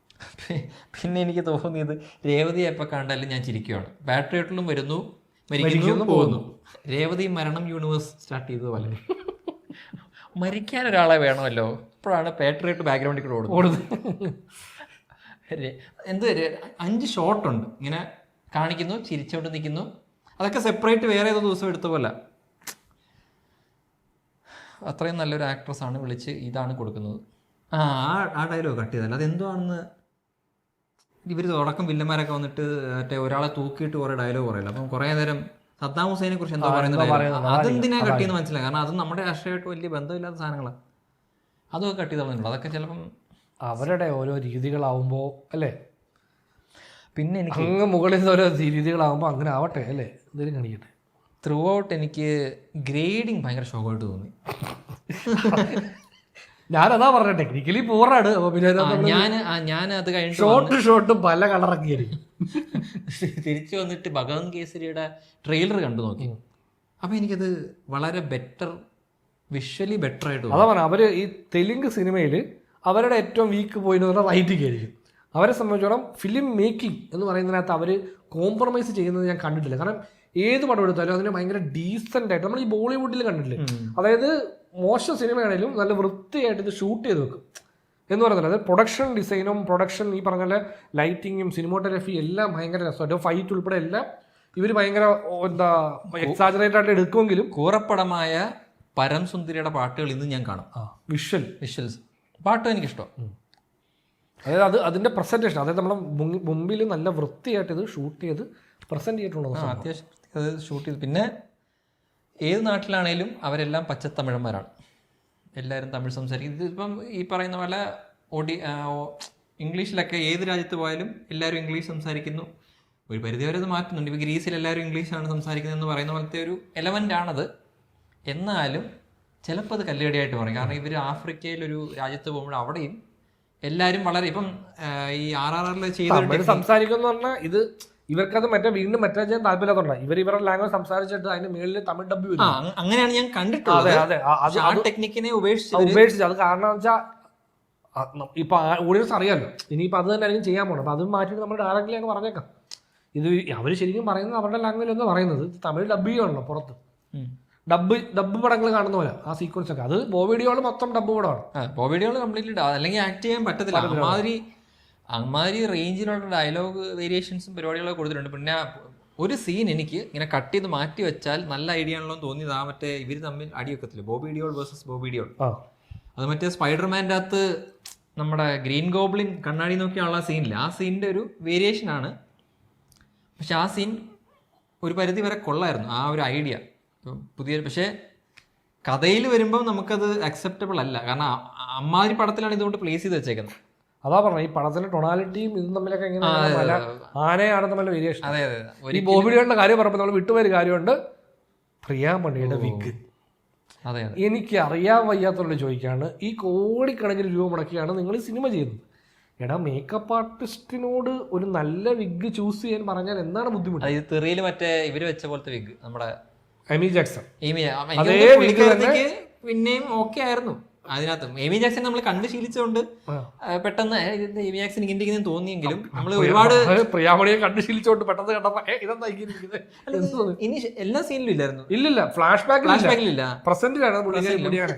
പിന്നെ എനിക്ക് തോന്നിയത് രേവതി എപ്പോൾ കണ്ടാലും ഞാൻ ചിരിക്കുകയാണ്. പാട്രിയോട്ടിലും വരുന്നു, മരിക്കുന്നു, പോകുന്നു. രേവതി മരണം യൂണിവേഴ്സ് സ്റ്റാർട്ട് ചെയ്തതുപോലെ മരിക്കാൻ ഒരാളെ വേണമല്ലോ. ഇപ്പോഴാണ് പാട്രിയോട്ട് ബാക്ക്ഗ്രൗണ്ടിൽ കൂടെ ഓടുന്നത്. എന്ത് 5 ഷോട്ടുണ്ട് ഇങ്ങനെ കാണിക്കുന്നു, ചിരിച്ചോണ്ട് നിൽക്കുന്നു. അതൊക്കെ സെപ്പറേറ്റ് വേറെ ഏതോ ദിവസം എടുത്ത പോലെ. അത്രയും നല്ലൊരു ആക്ട്രസ് ആണ് വിളിച്ച് ഇതാണ് കൊടുക്കുന്നത്. ആ ഡയലോഗ് കട്ട് ചെയ്തല്ല അതെന്തോ ആണെന്ന് ഇവർ തുടക്കം വില്ലന്മാരൊക്കെ വന്നിട്ട് മറ്റേ ഒരാളെ തൂക്കിയിട്ട് കുറെ ഡയലോഗ് പറയില്ല. അപ്പം കുറെ നേരം സദ്ദാം ഹുസൈനെ കുറിച്ച് എന്താ പറയുന്നത്, അതെന്തിനാ കട്ട് ചെയ്യുന്ന മനസ്സിലായി. കാരണം അത് നമ്മുടെ രാഷ്ട്രീയമായിട്ട് വലിയ ബന്ധമില്ലാത്ത സാധനങ്ങളാണ്. അതൊക്കെ കട്ട് ചെയ്ത് കളഞ്ഞിട്ടുള്ളൂ. അതൊക്കെ ചിലപ്പം
അവരുടെ ഓരോ രീതികളാവുമ്പോൾ അല്ലേ. പിന്നെ എനിക്ക് അങ്ങ് മുകളിൽ നിന്ന് ഓരോ രീതികളാവുമ്പോൾ അങ്ങനെ ആവട്ടെ അല്ലേ, എന്തെങ്കിലും കാണിക്കട്ടെ.
ത്രൂ ഔട്ട് എനിക്ക് ഗ്രേഡിങ് ഭയങ്കര ഷോക്കായിട്ട് തോന്നി.
ഞാനതാ പറഞ്ഞ ടെക്നിക്കലി പോറാണ്.
ഞാൻ അത് കഴിഞ്ഞിട്ട്
ഷോട്ട് പല കളറൊക്കെ ആയിരിക്കും.
തിരിച്ചു വന്നിട്ട് ഭഗവത് കേസരിയുടെ ട്രെയിലർ കണ്ടു നോക്കി. അപ്പൊ എനിക്കത് വളരെ ബെറ്റർ, വിഷ്വലി ബെറ്റർ ആയിട്ട്.
അതാ പറഞ്ഞ അവര് ഈ തെലുങ്ക് സിനിമയില് അവരുടെ ഏറ്റവും വീക്ക് പോയിന്ന് പറഞ്ഞാൽ റൈറ്റിംഗ് ആയിരിക്കും. അവരെ സംബന്ധിച്ചോളം ഫിലിം മേക്കിംഗ് എന്ന് പറയുന്നതിനകത്ത് അവര് കോംപ്രമൈസ് ചെയ്യുന്നത് ഞാൻ കണ്ടിട്ടില്ല. കാരണം ഏത് പടം എടുത്താലും അതിന് ഭയങ്കര ഡീസന്റ് ആയിട്ട് നമ്മൾ ഈ ബോളിവുഡിൽ കണ്ടിട്ടില്ലേ, അതായത് മോശം സിനിമയാണെങ്കിലും നല്ല വൃത്തിയായിട്ട് ഇത് ഷൂട്ട് ചെയ്ത് വെക്കും. എന്ന് പറയുന്നത്. അതായത് പ്രൊഡക്ഷൻ ഡിസൈനും പ്രൊഡക്ഷൻ ഈ പറഞ്ഞ പോലെ ലൈറ്റിങ്ങും സിനിമോട്ടോഗ്രഫി എല്ലാം ഭയങ്കര രസമായിട്ട്, ഫൈറ്റ് ഉൾപ്പെടെ എല്ലാം ഇവർ ഭയങ്കര എന്താ എക്സാജറേറ്റ് ആയിട്ട് എടുക്കുമെങ്കിലും
കൂറപ്പടമായ പരം സുന്ദരിയുടെ പാട്ടുകൾ ഇന്ന് ഞാൻ കാണും. വിഷ്വൽസ് പാട്ടും എനിക്കിഷ്ടം.
അതായത് അതിന്റെ പ്രസന്റേഷൻ, അതായത് നമ്മുടെ മുമ്പിൽ നല്ല വൃത്തിയായിട്ട് ഇത് ഷൂട്ട് ചെയ്ത് പ്രസന്റ് ചെയ്തിട്ടുണ്ടോ?
അത്യാവശ്യം അത് ഷൂട്ട് ചെയ്ത്. പിന്നെ ഏത് നാട്ടിലാണേലും അവരെല്ലാം പച്ചത്തമിഴന്മാരാണ്, എല്ലാവരും തമിഴ് സംസാരിക്കും. ഇതിപ്പം ഈ പറയുന്ന പോലെ ഇംഗ്ലീഷിലൊക്കെ ഏത് രാജ്യത്ത് പോയാലും എല്ലാവരും ഇംഗ്ലീഷ് സംസാരിക്കുന്നു. ഒരു പരിധിവരെ അത് മാറ്റുന്നുണ്ട്. ഇപ്പോൾ ഗ്രീസിൽ എല്ലാവരും ഇംഗ്ലീഷാണ് സംസാരിക്കുന്നത് എന്ന് പറയുന്ന പോലത്തെ ഒരു എലമെൻ്റ് ആണത്. എന്നാലും ചിലപ്പോൾ അത് കല്ലുകടിയായിട്ട് പറയും. കാരണം ഇവർ ആഫ്രിക്കയിലൊരു രാജ്യത്ത് പോകുമ്പോൾ അവിടെയും എല്ലാവരും വളരെ ഇപ്പം ഈ RRR ചെയ്ത്
സംസാരിക്കുന്ന പറഞ്ഞാൽ ഇത് ഇവർക്കത് വീണ്ടും മറ്റേ ചെയ്യാൻ താല്പര്യമുണ്ടായി. ഇവരുടെ ലാംഗ്വേജ് സംസാരിച്ചിട്ട് അതിന് മേളിൽ തമിഴ് ഡബ് വരും.
അങ്ങനെയാണ് ഞാൻ കണ്ടിട്ടുള്ളത്. ടെക്നിക്കിനെ
ഉപേക്ഷിച്ചു. അത് കാരണം വെച്ചാൽ ഇപ്പൊ ഓഡിയൻസ് അറിയാമല്ലോ, ഇനിയിപ്പോൾ അത് തന്നെ ആയിരിക്കും ചെയ്യാൻ പോകണം. അപ്പൊ അത് മാറ്റിയിട്ട് നമ്മൾ ഡയറക്റ്റ്ലി അങ്ങ് പറഞ്ഞേക്കാം. ഇത് അവർ ശരിക്കും പറയുന്നത് അവരുടെ ലാംഗ്വേജ് എന്ന് പറയുന്നത് തമിഴ് ഡബ് ചെയ്യുകയാണല്ലോ പുറത്ത്. ഡബ് പടങ്ങൾ കാണുന്ന പോലെ ആ സീക്വൻസ് ഒക്കെ, അത് ബോബിഡിയോള് മൊത്തം ഡബ് പടമാണ്.
ബോബിഡിയോള് കംപ്ലീറ്റ്ലി അല്ലെങ്കിൽ ആക്ട് ചെയ്യാൻ പറ്റത്തില്ല. അമ്മാതിരി റേഞ്ചിലുള്ള ഡയലോഗ് വേരിയേഷൻസും പരിപാടികളൊക്കെ കൊടുത്തിട്ടുണ്ട്. പിന്നെ ഒരു സീൻ എനിക്ക് ഇങ്ങനെ കട്ട് ചെയ്ത് മാറ്റി വെച്ചാൽ നല്ല ഐഡിയ ആണല്ലോ എന്ന് തോന്നിയത്. ആ മറ്റേ ഇവർ തമ്മിൽ അടിവെക്കത്തില്ല, ബോബിഡിയോൾ വേഴ്സസ് ബോബിഡിയോൾ. അത് മറ്റേ സ്പൈഡർമാൻ്റെ അകത്ത് നമ്മുടെ ഗ്രീൻ ഗോബ്ലിൻ കണ്ണാടി നോക്കിയുള്ള സീനില്ല, ആ സീനിൻ്റെ ഒരു വേരിയേഷൻ ആണ്. പക്ഷെ ആ സീൻ ഒരു പരിധി വരെ കൊള്ളായിരുന്നു, ആ ഒരു ഐഡിയ പുതിയ. പക്ഷേ കഥയിൽ വരുമ്പം നമുക്കത് അക്സെപ്റ്റബിൾ അല്ല. കാരണം അമ്മാതിരി പടത്തിലാണ് ഇതുകൊണ്ട് പ്ലേസ് ചെയ്ത് വെച്ചേക്കുന്നത്.
അതാ പറഞ്ഞത്, ഈ പടത്തിന്റെ ടൊണാലിറ്റിയും ഇതും തമ്മിലൊക്കെ എങ്ങനെ ആനയാണ് തമ്മിൽ വേരിയേഷൻ.
അതെ അതെ.
ഈ ബോബിഡിയോളുടെ കാര്യം പറയുമ്പോൾ നമ്മൾ വിട്ടുപോയൊരു കാര്യമുണ്ട്, പ്രിയാമണിയുടെ വിഗ്.
അതെ,
എനിക്ക് അറിയാൻ വയ്യാത്തോണ്ട് ചോദിക്കാണ്, ഈ കോടിക്കണക്കിന് രൂപ മുടക്കിയാണ് നിങ്ങൾ ഈ സിനിമ ചെയ്യുന്നത്. എടാ, മേക്കപ്പ് ആർട്ടിസ്റ്റിനോട് ഒരു നല്ല വിഗ് ചൂസ് ചെയ്യാൻ പറഞ്ഞാൽ എന്താണ് ബുദ്ധിമുട്ട്?
തെറിയിൽ മറ്റേ ഇവര് വെച്ച പോലത്തെ വിഗ്, നമ്മുടെ
എമി ജാക്സൺ.
പിന്നെയും ഓക്കെ ആയിരുന്നു അതിനകത്ത്. എമി ജാക്സൺ നമ്മൾ കണ്ട് ശീലിച്ചുകൊണ്ട് പെട്ടെന്ന് എമി ജാക്സൺ ഇങ്ങനെ തോന്നിയെങ്കിലും നമ്മൾ ഒരുപാട്
പ്രിയാമണിയെ കണ്ട് ശീലിച്ചുകൊണ്ട് പെട്ടെന്ന് കണ്ടപ്പോ
ഇനി എല്ലാ സീനിലും ഇല്ലായിരുന്നു.
ഇല്ലില്ല, ഫ്ലാഷ്
ബാക്കിലില്ല,
പ്രസന്റിലാണ് മുടിയാണ്.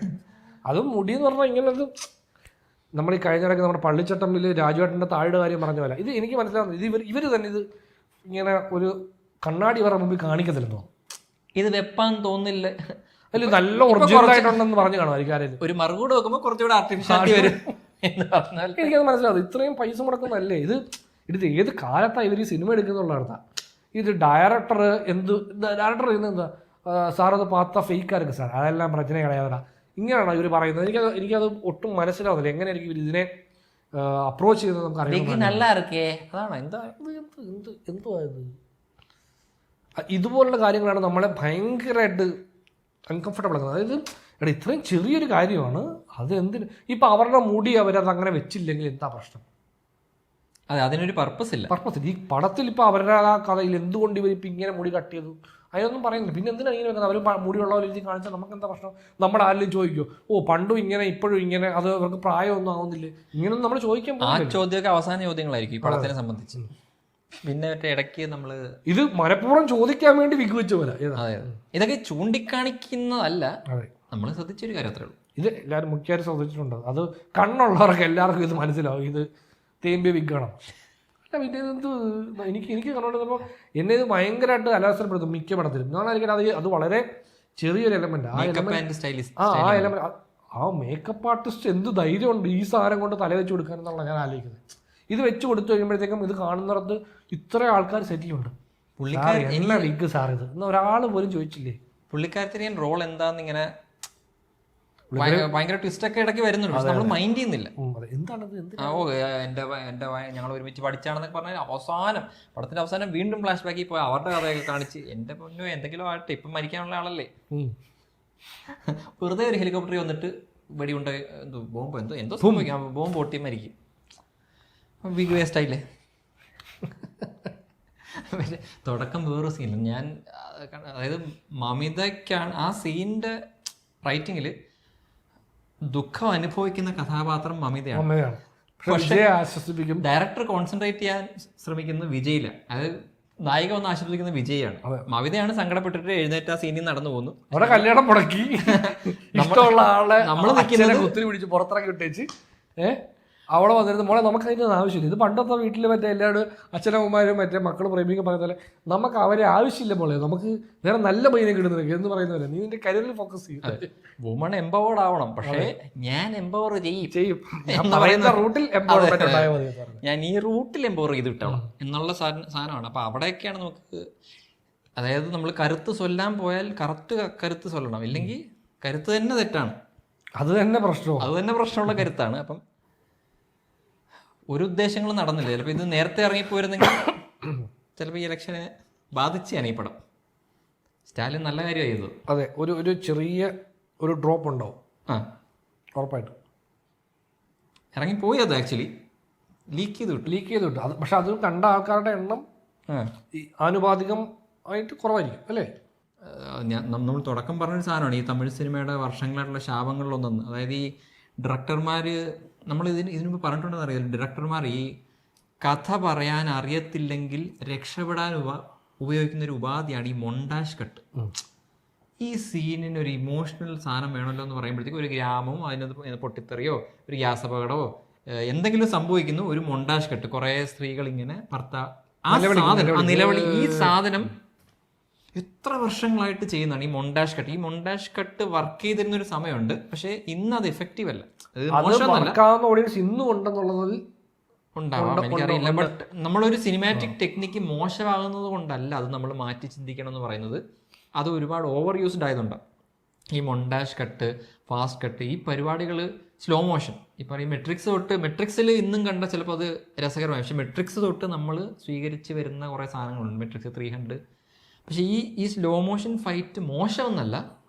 അതും മുടി എന്ന് പറഞ്ഞാൽ ഇങ്ങനെ നമ്മൾ ഈ കഴിഞ്ഞിടയ്ക്ക് നമ്മുടെ പള്ളിച്ചട്ടമ്പിൽ രാജുവേട്ടൻ്റെ താഴെ കാര്യം പറഞ്ഞ പോലെ ഇത് എനിക്ക് മനസ്സിലാവുന്നത്. ഇത് ഇവർ തന്നെ ഇത് ഇങ്ങനെ ഒരു കണ്ണാടി ഇവരുടെ മുമ്പിൽ കാണിക്കത്തില്ലെന്നോ,
ഇത് വെപ്പാൻ തോന്നില്ല.
അല്ല, നല്ല ഒറിജിനൽ ആയിട്ടുണ്ടെന്ന് പറഞ്ഞു കാണും.
ഒരു മറുകൂടെ വെക്കുമ്പോൾ കുറച്ചുകൂടെ ആർട്ടിഫിഷ്യൽ വരും എന്ന് പറഞ്ഞാൽ
എനിക്കത് മനസ്സിലാവും. ഇത്രയും പൈസ മുടക്കുന്നതല്ലേ ഇത്? ഇത് ഏത് കാലത്താണ് ഇവർ ഈ സിനിമ എടുക്കുന്നുള്ള അർത്ഥം. ഇത് ഡയറക്ടർ ചെയ്യുന്നത് എന്താ, സാർ അത് പാത്ത ഫേക്ക് ആയിരിക്കും സാർ, അതെല്ലാം പ്രശ്നം കളയാതെ ഇങ്ങനെയാണോ ഇവർ പറയുന്നത്? എനിക്കത് ഒട്ടും മനസ്സിലാവുന്നില്ല. എങ്ങനെയായിരിക്കും ഇവർ ഇതിനെ അപ്രോച്ച് ചെയ്തത് നമുക്ക് അറിയാം.
നല്ല അതാണ്
എന്തുവാ ഇത്? ഇതുപോലുള്ള കാര്യങ്ങളാണ് നമ്മളെ ഭയങ്കരമായിട്ട് അൺകംഫർട്ടബിൾ ആക്കുന്നത്. അതായത് എടാ, ഇത്രയും ചെറിയൊരു കാര്യമാണ് അത്, എന്തിന് ഇപ്പം അവരുടെ മുടി അവരത് അങ്ങനെ വെച്ചില്ലെങ്കിൽ എന്താ പ്രശ്നം?
അതെ, അതിനൊരു പർപ്പസ് ഇല്ല.
ഈ പടത്തിൽ ഇപ്പം അവരുടെ ആ കഥയിൽ എന്തുകൊണ്ട് ഇവരിപ്പം ഇങ്ങനെ മുടി കട്ട് ചെയ്തു അതിനൊന്നും പറയുന്നില്ല. പിന്നെ എന്തിനാണ് ഇങ്ങനെ വെക്കുന്നത്? അവർ മുടിയുള്ളവർ രീതി കാണിച്ചാൽ നമുക്ക് എന്താ പ്രശ്നം? നമ്മുടെ ആരെങ്കിലും ചോദിക്കുമോ, ഓ പണ്ടും ഇങ്ങനെ ഇപ്പോഴും ഇങ്ങനെ, അത് അവർക്ക് പ്രായമൊന്നും ആവുന്നില്ലേ? ഇങ്ങനൊന്നും നമ്മൾ ചോദിക്കാൻ
ആ ചോദ്യമൊക്കെ അവസാന ചോദ്യങ്ങളായിരിക്കും ഈ പടത്തിനെ സംബന്ധിച്ച്. പിന്നെ ഇടയ്ക്ക് നമ്മൾ
ഇത് മനഃപൂർവ്വം ചോദിക്കാൻ വേണ്ടി വിഗ് വെച്ച പോലെ.
അതെ, ഇതൊക്കെ ചൂണ്ടിക്കാണിക്കുന്നതല്ല, നമ്മൾ ശ്രദ്ധിച്ചൊരു കാര്യം അത്രേ ഉള്ളൂ.
ഇത് എല്ലാവരും മുഖ്യമായിട്ട് ശ്രദ്ധിച്ചിട്ടുണ്ട്. അത് കണ്ണുള്ളവർക്ക് എല്ലാവർക്കും ഇത് മനസ്സിലാവും, ഇത് തേമ്പിയ വിഗാണ്. അല്ല, പിന്നെ ഇതെന്ത് എനിക്ക് കണ്ടുകൊണ്ടിരുന്നപ്പോൾ എന്നെ ഇത് ഭയങ്കരമായിട്ട് അലോസരപ്പെടുത്തും മിക്ക പടത്തിലും. ഞാനായിരിക്കും അത് വളരെ ചെറിയൊരു എലമെന്റ്. ആ എലമെന്റ്, ആ മേക്കപ്പ് ആർട്ടിസ്റ്റ് എന്ത് ധൈര്യമുണ്ട് ഈ സാധനം കൊണ്ട് തല വെച്ച് കൊടുക്കാൻ എന്നുള്ള ഞാൻ ആലോചിക്കുന്നത്. ഇത് വെച്ച് കൊടുത്തു കഴിയുമ്പോഴത്തേക്കും ഇത് കാണുന്നിടത്ത് ഇത്ര ആൾക്കാർ സെറ്റിലുണ്ട്. എല്ലാ വിഗ് സാർ ഇത് എന്ന് ഒരാൾ പോലും ചോദിച്ചില്ലേ?
പുള്ളിക്കാരത്തിന് റോൾ എന്താന്ന് ഇങ്ങനെ ഭയങ്കര ട്വിസ്റ്റ് ഒക്കെ ഇടയ്ക്ക് വരുന്നുണ്ട്, പക്ഷെ നമ്മൾ മൈൻഡ് ചെയ്യുന്നില്ല. ഞങ്ങൾ ഒരുമിച്ച് പഠിച്ചാണെന്നൊക്കെ പറഞ്ഞാൽ പടത്തിന്റെ അവസാനം വീണ്ടും ഫ്ലാഷ് ബാക്കിൽ പോയി അവരുടെ കഥയൊക്കെ കാണിച്ച് എന്റെ പൊന്നോ എന്തെങ്കിലും ആട്ടെ, ഇപ്പം മരിക്കാനുള്ള ആളല്ലേ, വെറുതെ ഒരു ഹെലികോപ്റ്ററിൽ വന്നിട്ട് വെടിയുണ്ട് എന്തോ സംഭവിക്കാം, ബോംബ് പൊട്ടി മരിക്കും. ബിഗ് വേസ്റ്റ് ആയില്ലേ? തുടക്കം വേറൊരു സീനിൽ ഞാൻ, അതായത് മമിതയ്ക്കാണ് ആ സീനിന്റെ റൈറ്റിങ്ങിൽ ദുഃഖം അനുഭവിക്കുന്ന കഥാപാത്രം മമിതയാണ്. ഡയറക്ടർ കോൺസെൻട്രേറ്റ് ചെയ്യാൻ ശ്രമിക്കുന്ന വിജയില്ല, അതായത് നായിക ഒന്ന് ആശ്വസിക്കുന്ന വിജയാണ്. മമിതയാണ് സങ്കടപ്പെട്ടിട്ട് എഴുന്നേറ്റ് ആ സീനിൽ നടന്നു പോകുന്നു.
അവിടെ കല്യാണം മുടക്കി ഇഷ്ടമുള്ള ആളെ നമ്മൾ നിൽക്കുന്നത് കുത്തിരി പിടിച്ച് പുറത്തിറക്കി വിട്ടേച്ച് അവളെ വന്നിരുന്നു മോളെ നമുക്ക് അതിൻ്റെ ആവശ്യമില്ല. ഇത് പണ്ടത്തെ വീട്ടിൽ മറ്റേ എല്ലാവരും അച്ഛനമ്മമാരും മറ്റേ മക്കൾ പ്രേമിക്കാൻ പറയുന്ന പോലെ നമുക്ക് അവരെ ആവശ്യമില്ല മോളെ, നമുക്ക് വേറെ നല്ല പയ്യനെ കിട്ടുന്നത് എന്ന് പറയുന്ന പോലെ നീ നിന്റെ കരിയറിൽ ഫോക്കസ് ചെയ്യും.
വുമൺ എംപവേർഡ് ആവണം, പക്ഷേ ഞാൻ എംപവർ ചെയ്യും
റൂട്ടിൽ എംപവർമെന്റ് ഉണ്ടായാൽ മതി.
ഞാൻ ഈ റൂട്ടിൽ എംപവർ ചെയ്ത് വിട്ടോളാം എന്നുള്ള സാധനമാണ്. അപ്പോൾ അവിടെയൊക്കെയാണ് നമുക്ക്, അതായത് നമ്മൾ കരുത്ത് ചൊല്ലാൻ പോയാൽ കരുത്ത് ചൊല്ലണം, ഇല്ലെങ്കിൽ കരുത്ത് തന്നെ തെറ്റാണ്.
അത് തന്നെ
പ്രശ്നമുള്ള കരുത്താണ്. അപ്പം ഒരു ഉദ്ദേശങ്ങളും നടന്നില്ല. ചിലപ്പോൾ ഇത് നേരത്തെ ഇറങ്ങിപ്പോയിരുന്നെങ്കിൽ ചിലപ്പോൾ ഈ ഇലക്ഷനെ ബാധിച്ചാണ് ഈ പടം. സ്റ്റാലിൻ നല്ല കാര്യമായി ചെയ്തത്.
അതെ, ഒരു ചെറിയ ഒരു ഡ്രോപ്പ് ഉണ്ടാവും. ഉറപ്പായിട്ടും
ഇറങ്ങിപ്പോയി. അത് ആക്ച്വലി ലീക്ക് ചെയ്ത് വിട്ടു.
അത് പക്ഷെ അത് കണ്ട ആൾക്കാരുടെ എണ്ണം ഈ ആനുപാതികം ആയിട്ട് കുറവായിരിക്കും അല്ലേ.
നമ്മൾ തുടക്കം പറഞ്ഞൊരു സാധനമാണ് ഈ തമിഴ് സിനിമയുടെ വർഷങ്ങളായിട്ടുള്ള ശാപങ്ങളിലൊന്നെന്ന്. അതായത് ഈ ഡയറക്ടർമാർ, നമ്മൾ ഇതിനു മുമ്പ് പറഞ്ഞിട്ടുണ്ടെന്ന് അറിയാം, ഡയറക്ടർമാർ ഈ കഥ പറയാൻ അറിയത്തില്ലെങ്കിൽ രക്ഷപ്പെടാൻ ഉപയോഗിക്കുന്ന ഒരു ഉപാധിയാണ് ഈ മൊണ്ടാഷ് കട്ട്. ഈ സീനിന് ഒരു ഇമോഷണൽ സാധനം വേണമല്ലോ എന്ന് പറയുമ്പോഴത്തേക്കും ഒരു ഗ്രാമവും അതിനകത്ത് പൊട്ടിത്തെറിയോ ഒരു ഗ്യാസപകടമോ എന്തെങ്കിലും സംഭവിക്കുന്നു, ഒരു മൊണ്ടാഷ് കട്ട്, കുറേ സ്ത്രീകൾ ഇങ്ങനെ നിലവിളി. ഈ സാധനം എത്ര വർഷങ്ങളായിട്ട് ചെയ്യുന്നതാണ് ഈ മൊണ്ടാഷ് കട്ട്. ഈ മൊണ്ടാഷ് കട്ട് വർക്ക് ചെയ്തിരുന്ന ഒരു സമയമുണ്ട്, പക്ഷെ ഇന്ന് അത് എഫക്റ്റീവ് അല്ല. ഉണ്ടാവാം, എനിക്കറിയില്ല. ബട്ട് നമ്മളൊരു സിനിമാറ്റിക് ടെക്നിക്ക് മോശമാകുന്നത് കൊണ്ടല്ല അത് നമ്മൾ മാറ്റി ചിന്തിക്കണം എന്ന് പറയുന്നത്. അത് ഒരുപാട് ഓവർ യൂസ്ഡ് ആയതുകൊണ്ടാണ്. ഈ മൊണ്ടാഷ് കട്ട്, ഫാസ്റ്റ് കട്ട്, ഈ പരിപാടികൾ, സ്ലോ മോഷൻ, ഈ പറയും മെട്രിക്സിൽ ഇന്നും കണ്ട ചിലപ്പോൾ അത് രസകരമായി, പക്ഷെ മെട്രിക്സ് തൊട്ട് നമ്മൾ സ്വീകരിച്ച് വരുന്ന കുറേ സാധനങ്ങളുണ്ട്. മെട്രിക്സ് 300. പക്ഷേ ഈ സ്ലോ മോഷൻ ഫൈറ്റ് മോശമൊന്നല്ല,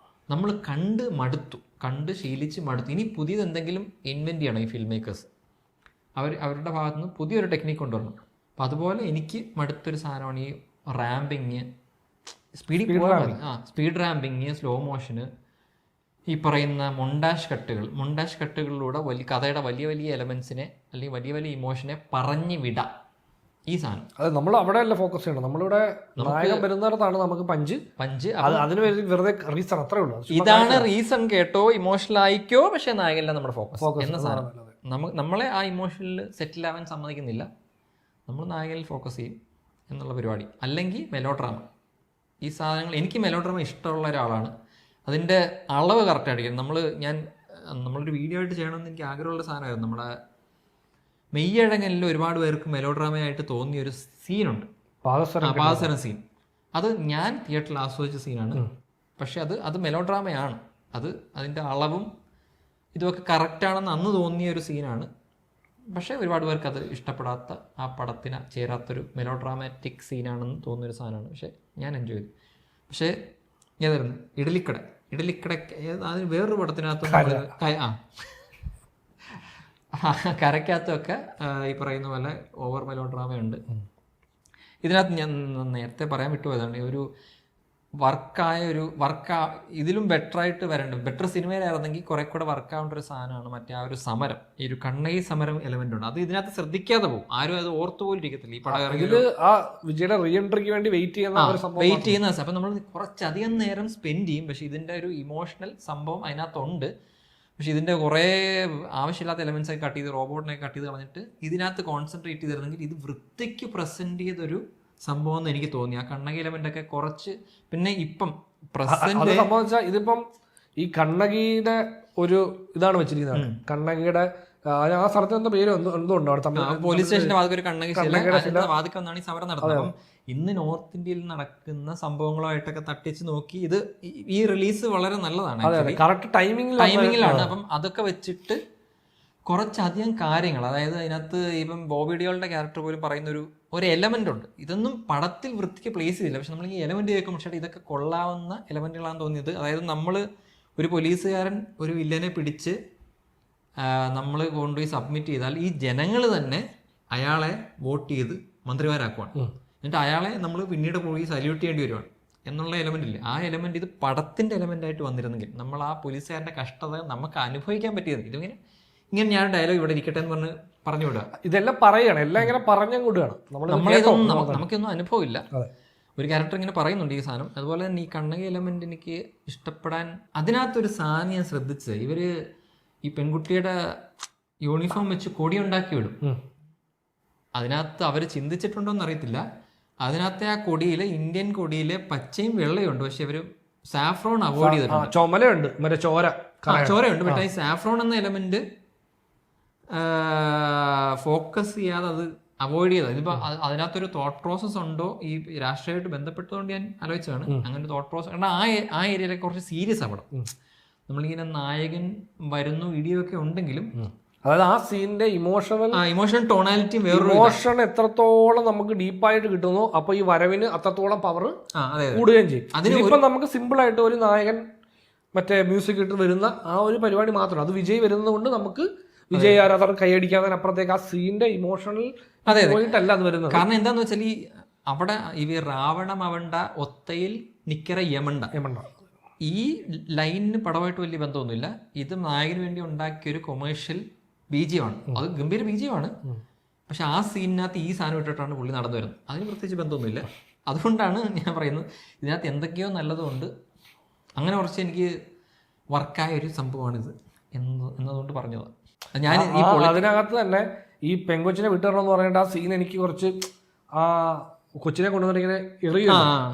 നമ്മൾ കണ്ട് ശീലിച്ച് മടുത്തു. ഇനി പുതിയത് എന്തെങ്കിലും ഇൻവെൻറ്റ് ചെയ്യണം ഈ ഫിൽം മേക്കേഴ്സ്. അവരുടെ ഭാഗത്തു നിന്ന് പുതിയൊരു ടെക്നിക്ക് കൊണ്ടുവരണം. അപ്പം അതുപോലെ എനിക്ക് മടുത്തൊരു സാധനമാണ് ഈ റാമ്പിങ്, സ്പീഡ് റാമ്പിങ്, സ്ലോ മോഷന്, ഈ പറയുന്ന മൊണ്ടാഷ് കട്ടുകളിലൂടെ കഥയുടെ വലിയ വലിയ എലമെൻസിനെ അല്ലെങ്കിൽ വലിയ വലിയ ഇമോഷനെ പറഞ്ഞു വിടാം ഈ സാധനം.
അത് നമ്മൾ അവിടെ അല്ല ഫോക്കസ് ചെയ്യണം. നമ്മളിവിടെ നായകൻ വരുന്നിടത്താണ് നമുക്ക് പഞ്ച്. അതിന് വെറുതെ റീസൺ അത്രേ ഉള്ളൂ.
ഇതാണ് റീസൺ കേട്ടോ, ഇമോഷണൽ ആയിക്കോ, പക്ഷെ നായകല്ല നമ്മുടെ ഫോക്കസ് എന്ന സാധനം. നമ്മളെ ആ ഇമോഷനിൽ സെറ്റിൽ ആവാൻ സമ്മതിക്കുന്നില്ല. നമ്മൾ നായകനിൽ ഫോക്കസ് ചെയ്യും എന്നുള്ള പരിപാടി. അല്ലെങ്കിൽ മെലോഡ്രാമ. ഈ സാധനങ്ങൾ, എനിക്ക് മെലോഡ്രാമ ഇഷ്ടമുള്ള ഒരാളാണ്. അതിൻ്റെ അളവ് കറക്റ്റായിരിക്കും. നമ്മളൊരു വീഡിയോ ആയിട്ട് ചെയ്യണമെന്ന് എനിക്ക് ആഗ്രഹമുള്ള സാധനമായിരുന്നു. നമ്മുടെ മെയ്യഴകനിൽ ഒരുപാട് പേർക്ക് മെലോഡ്രാമയായിട്ട് തോന്നിയൊരു സീനുണ്ട്, പാദസരം സീൻ. അത് ഞാൻ തിയേറ്ററിൽ ആസ്വദിച്ച സീനാണ്. പക്ഷെ അത് മെലോഡ്രാമയാണ്. അതിൻ്റെ അളവും ഇതൊക്കെ കറക്റ്റാണെന്ന് അന്ന് തോന്നിയ ഒരു സീനാണ്. പക്ഷേ ഒരുപാട് പേർക്ക് അത് ഇഷ്ടപ്പെടാത്ത, ആ പടത്തിന് ചേരാത്തൊരു മെലോഡ്രാമാറ്റിക് സീനാണെന്ന് തോന്നിയൊരു സാധനമാണ്. പക്ഷേ ഞാൻ എൻജോയ് ചെയ്തു. പക്ഷേ ഏതായിരുന്നു ഇഡലിക്കട അതിന് വേറൊരു പടത്തിനകത്ത് കരയ്ക്കകത്തൊക്കെ ഈ പറയുന്ന പോലെ ഓവർ മെലോഡ്രാമയുണ്ട്. ഇതിനകത്ത് ഞാൻ നേരത്തെ പറയാൻ വിട്ടുപോയതാണ്, ഒരു ഇതിലും ബെറ്ററായിട്ട് വരേണ്ടത്, ബെറ്റർ സിനിമയിലായിരുന്നെങ്കിൽ കുറെ കൂടെ വർക്കാവേണ്ട ഒരു സാധനമാണ് മറ്റേ ആ ഒരു സമരം, ഈ ഒരു കണ്ണകി സമരം എലമെന്റ് ഉണ്ട്. അത് ഇതിനകത്ത് ശ്രദ്ധിക്കാതെ പോകും, ആരും അത് ഓർത്തുപോലും ഇരിക്കത്തില്ല. ഈ പടം
വിജയുടെ റീ എൻട്രിക്ക് വേണ്ടി വെയിറ്റ്
ചെയ്യുന്ന അപ്പൊ നമ്മൾ കുറച്ചധികം നേരം സ്പെൻഡ് ചെയ്യും. പക്ഷെ ഇതിന്റെ ഒരു ഇമോഷണൽ സംഭവം അതിനകത്തുണ്ട്. പക്ഷെ ഇതിന്റെ കുറേ ആവശ്യമില്ലാത്ത എലമെന്റ്സ് ഒക്കെ കട്ട് ചെയ്ത്, റോബോട്ടിനെ കട്ട് ചെയ്ത് കളഞ്ഞിട്ട് ഇതിനകത്ത് കോൺസെൻട്രേറ്റ് ചെയ്തിരുന്നെങ്കിൽ ഇത് വൃത്തിക്ക് പ്രസന്റ് ചെയ്തൊരു സംഭവം എന്ന് എനിക്ക് തോന്നി. ആ കണ്ണകി എലമെന്റ് ഒക്കെ കുറച്ച്, പിന്നെ ഇപ്പം പ്രസന്റ്
സംഭവിച്ചാൽ ഇതിപ്പം ഈ കണ്ണകിയുടെ ഒരു ഇതാണ് വെച്ചിരിക്കുന്നത്. കണ്ണകിയുടെ ആ സ്ഥലത്ത് എന്താ പേര് എന്തുകൊണ്ട്
പോലീസ് സ്റ്റേഷന്റെ വാതിക്ക് ഒരു കണ്ണകി വാതിക്ക് വന്നാണ് ഈ സമരം നടന്നത്. അപ്പം ഇന്ന് നോർത്ത് ഇന്ത്യയിൽ നടക്കുന്ന സംഭവങ്ങളുമായിട്ടൊക്കെ തട്ടിച്ച് നോക്കി ഇത് ഈ റിലീസ് വളരെ നല്ലതാണ്,
കറക്റ്റ്
ടൈമിങ്ങിലാണ്. അപ്പം അതൊക്കെ വെച്ചിട്ട് കുറച്ചധികം കാര്യങ്ങൾ, അതായത് അതിനകത്ത് ഇപ്പം ബോബി ഡിയോളിന്റെ ക്യാരക്ടർ പോലും പറയുന്ന ഒരു എലമെന്റ് ഉണ്ട്. ഇതൊന്നും പടത്തിൽ വൃത്തിക്ക് പ്ലേസ് ചെയ്തില്ല. പക്ഷെ നമ്മൾ ഈ എലമെന്റ് കേൾക്കും, പക്ഷേ ഇതൊക്കെ കൊള്ളാവുന്ന എലമെന്റുകളാണെന്ന് തോന്നിയത്. അതായത് നമ്മൾ ഒരു പോലീസുകാരൻ ഒരു വില്ലനെ പിടിച്ച് നമ്മൾ കൊണ്ടുപോയി സബ്മിറ്റ് ചെയ്താൽ ഈ ജനങ്ങൾ തന്നെ അയാളെ വോട്ട് ചെയ്ത് മന്ത്രിമാരാക്കുവാണ്. എന്നിട്ട് അയാളെ നമ്മൾ പിന്നീട് പോയി സല്യൂട്ട് ചെയ്യേണ്ടി വരുവാണ് എന്നുള്ള എലമെന്റ് ഇല്ലേ, ആ എലമെന്റ് ഇത് പടത്തിന്റെ എലമെന്റ് ആയിട്ട് വന്നിരുന്നെങ്കിൽ നമ്മൾ ആ പോലീസുകാരന്റെ കഷ്ടത നമുക്ക് അനുഭവിക്കാൻ പറ്റിയത്. ഇങ്ങനെ ഞാൻ ഡയലോഗ് ഇവിടെ ഇരിക്കട്ടെ എന്ന് പറഞ്ഞു വിടുക.
ഇതെല്ലാം പറയണം, എല്ലാം ഇങ്ങനെ പറഞ്ഞുകൊണ്ടാണ്
നമുക്കൊന്നും അനുഭവമില്ല. ഒരു ക്യാരക്ടർ ഇങ്ങനെ പറയുന്നുണ്ട് ഈ സാധനം. അതുപോലെ തന്നെ ഈ കണ്ണകി എലമെന്റ് എനിക്ക് ഇഷ്ടപ്പെടാൻ അതിനകത്തൊരു സാധനം ഞാൻ ശ്രദ്ധിച്ചത്, ഇവര് ഈ പെൺകുട്ടിയുടെ യൂണിഫോം വെച്ച് കൊടി ഉണ്ടാക്കി വിടും. അതിനകത്ത് അവർ ചിന്തിച്ചിട്ടുണ്ടോന്ന് അറിയത്തില്ല. അതിനകത്തെ ആ കൊടിയില് ഇന്ത്യൻ കൊടിയില് പച്ചയും വെള്ളയും ഉണ്ട്, പക്ഷെ അവര് സാഫ്രോൺ അവോയ്ഡ് ചെയ്തിട്ടുണ്ട്.
ചുമലയുണ്ട്, മറ്റേ
ചോരയുണ്ട്. പക്ഷേ ഈ സാഫ്രോൺ എന്ന എലമെന്റ് ഫോക്കസ് ചെയ്യാതെ അത് അവോയ്ഡ് ചെയ്തത്. ഇതിപ്പോ അതിനകത്തൊരു തോട്ട് പ്രോസസ് ഉണ്ടോ ഈ രാഷ്ട്രീയമായിട്ട് ബന്ധപ്പെട്ടതുകൊണ്ട് ഞാൻ ആലോചിച്ചതാണ്. അങ്ങനെ തോട്ട് പ്രോസസ്, കാരണം ആ ഏരിയയിലൊക്കെ കുറച്ച് സീരിയസ് ആവണം. നമ്മളിങ്ങനെ നായകൻ വരുന്നു വീഡിയോ ഒക്കെ ഉണ്ടെങ്കിലും,
അതായത് ആ സീനിന്റെ ഇമോഷണൽ
ടോണാലിറ്റി
ഇമോഷൻ എത്രത്തോളം നമുക്ക് ഡീപ്പായിട്ട് കിട്ടുന്നു, അപ്പൊ ഈ വരവിന് അത്രത്തോളം പവർ കൂടുകയും ചെയ്യും. അതിനിപ്പം നമുക്ക് സിമ്പിൾ ആയിട്ട് ഒരു നായകൻ മറ്റേ മ്യൂസിക് ഇട്ട് വരുന്ന ആ ഒരു പരിപാടി മാത്രമാണ്. അത് വിജയ് വരുന്നത് കൊണ്ട് നമുക്ക് വിജയ് ആരാധകർ കൈയടിക്കാതിനപ്പുറത്തേക്ക് ആ സീനിന്റെ ഇമോഷണൽ പോയിട്ടല്ല അത് വരുന്നത്.
കാരണം എന്താന്ന് വെച്ചാൽ ഈ അവിടെ രാവണമവണ്ട ഒത്തയിൽ നിക്കറ യമണ്ട ഈ ലൈനിന് പടമായിട്ട് വലിയ ബന്ധമൊന്നുമില്ല. ഇത് നായകന് വേണ്ടി ഉണ്ടാക്കിയ ഒരു കൊമേഴ്ഷ്യൽ ബീജിയമാണ്. അത് ഗംഭീര ബീജിയമാണ്. പക്ഷെ ആ സീനിനകത്ത് ഈ സാധനം ഇട്ടിട്ടാണ് പുള്ളി നടന്നു വരുന്നത്. അതിന് പ്രത്യേകിച്ച് ബന്ധമൊന്നുമില്ല. അതുകൊണ്ടാണ് ഞാൻ പറയുന്നത് ഇതിനകത്ത് എന്തൊക്കെയോ നല്ലതുകൊണ്ട് അങ്ങനെ കുറച്ച് എനിക്ക് വർക്കായ ഒരു സംഭവമാണിത് എന്നതുകൊണ്ട് പറഞ്ഞത്. ഞാൻ
അതിനകത്ത് തന്നെ ഈ പെങ്കൊച്ചിനെ വിട്ടുതരണമെന്ന് പറയേണ്ട ആ സീൻ എനിക്ക് കുറച്ച് ആ കൊച്ചിനെ കൊണ്ടുവന്നിട്ട് ഇങ്ങനെ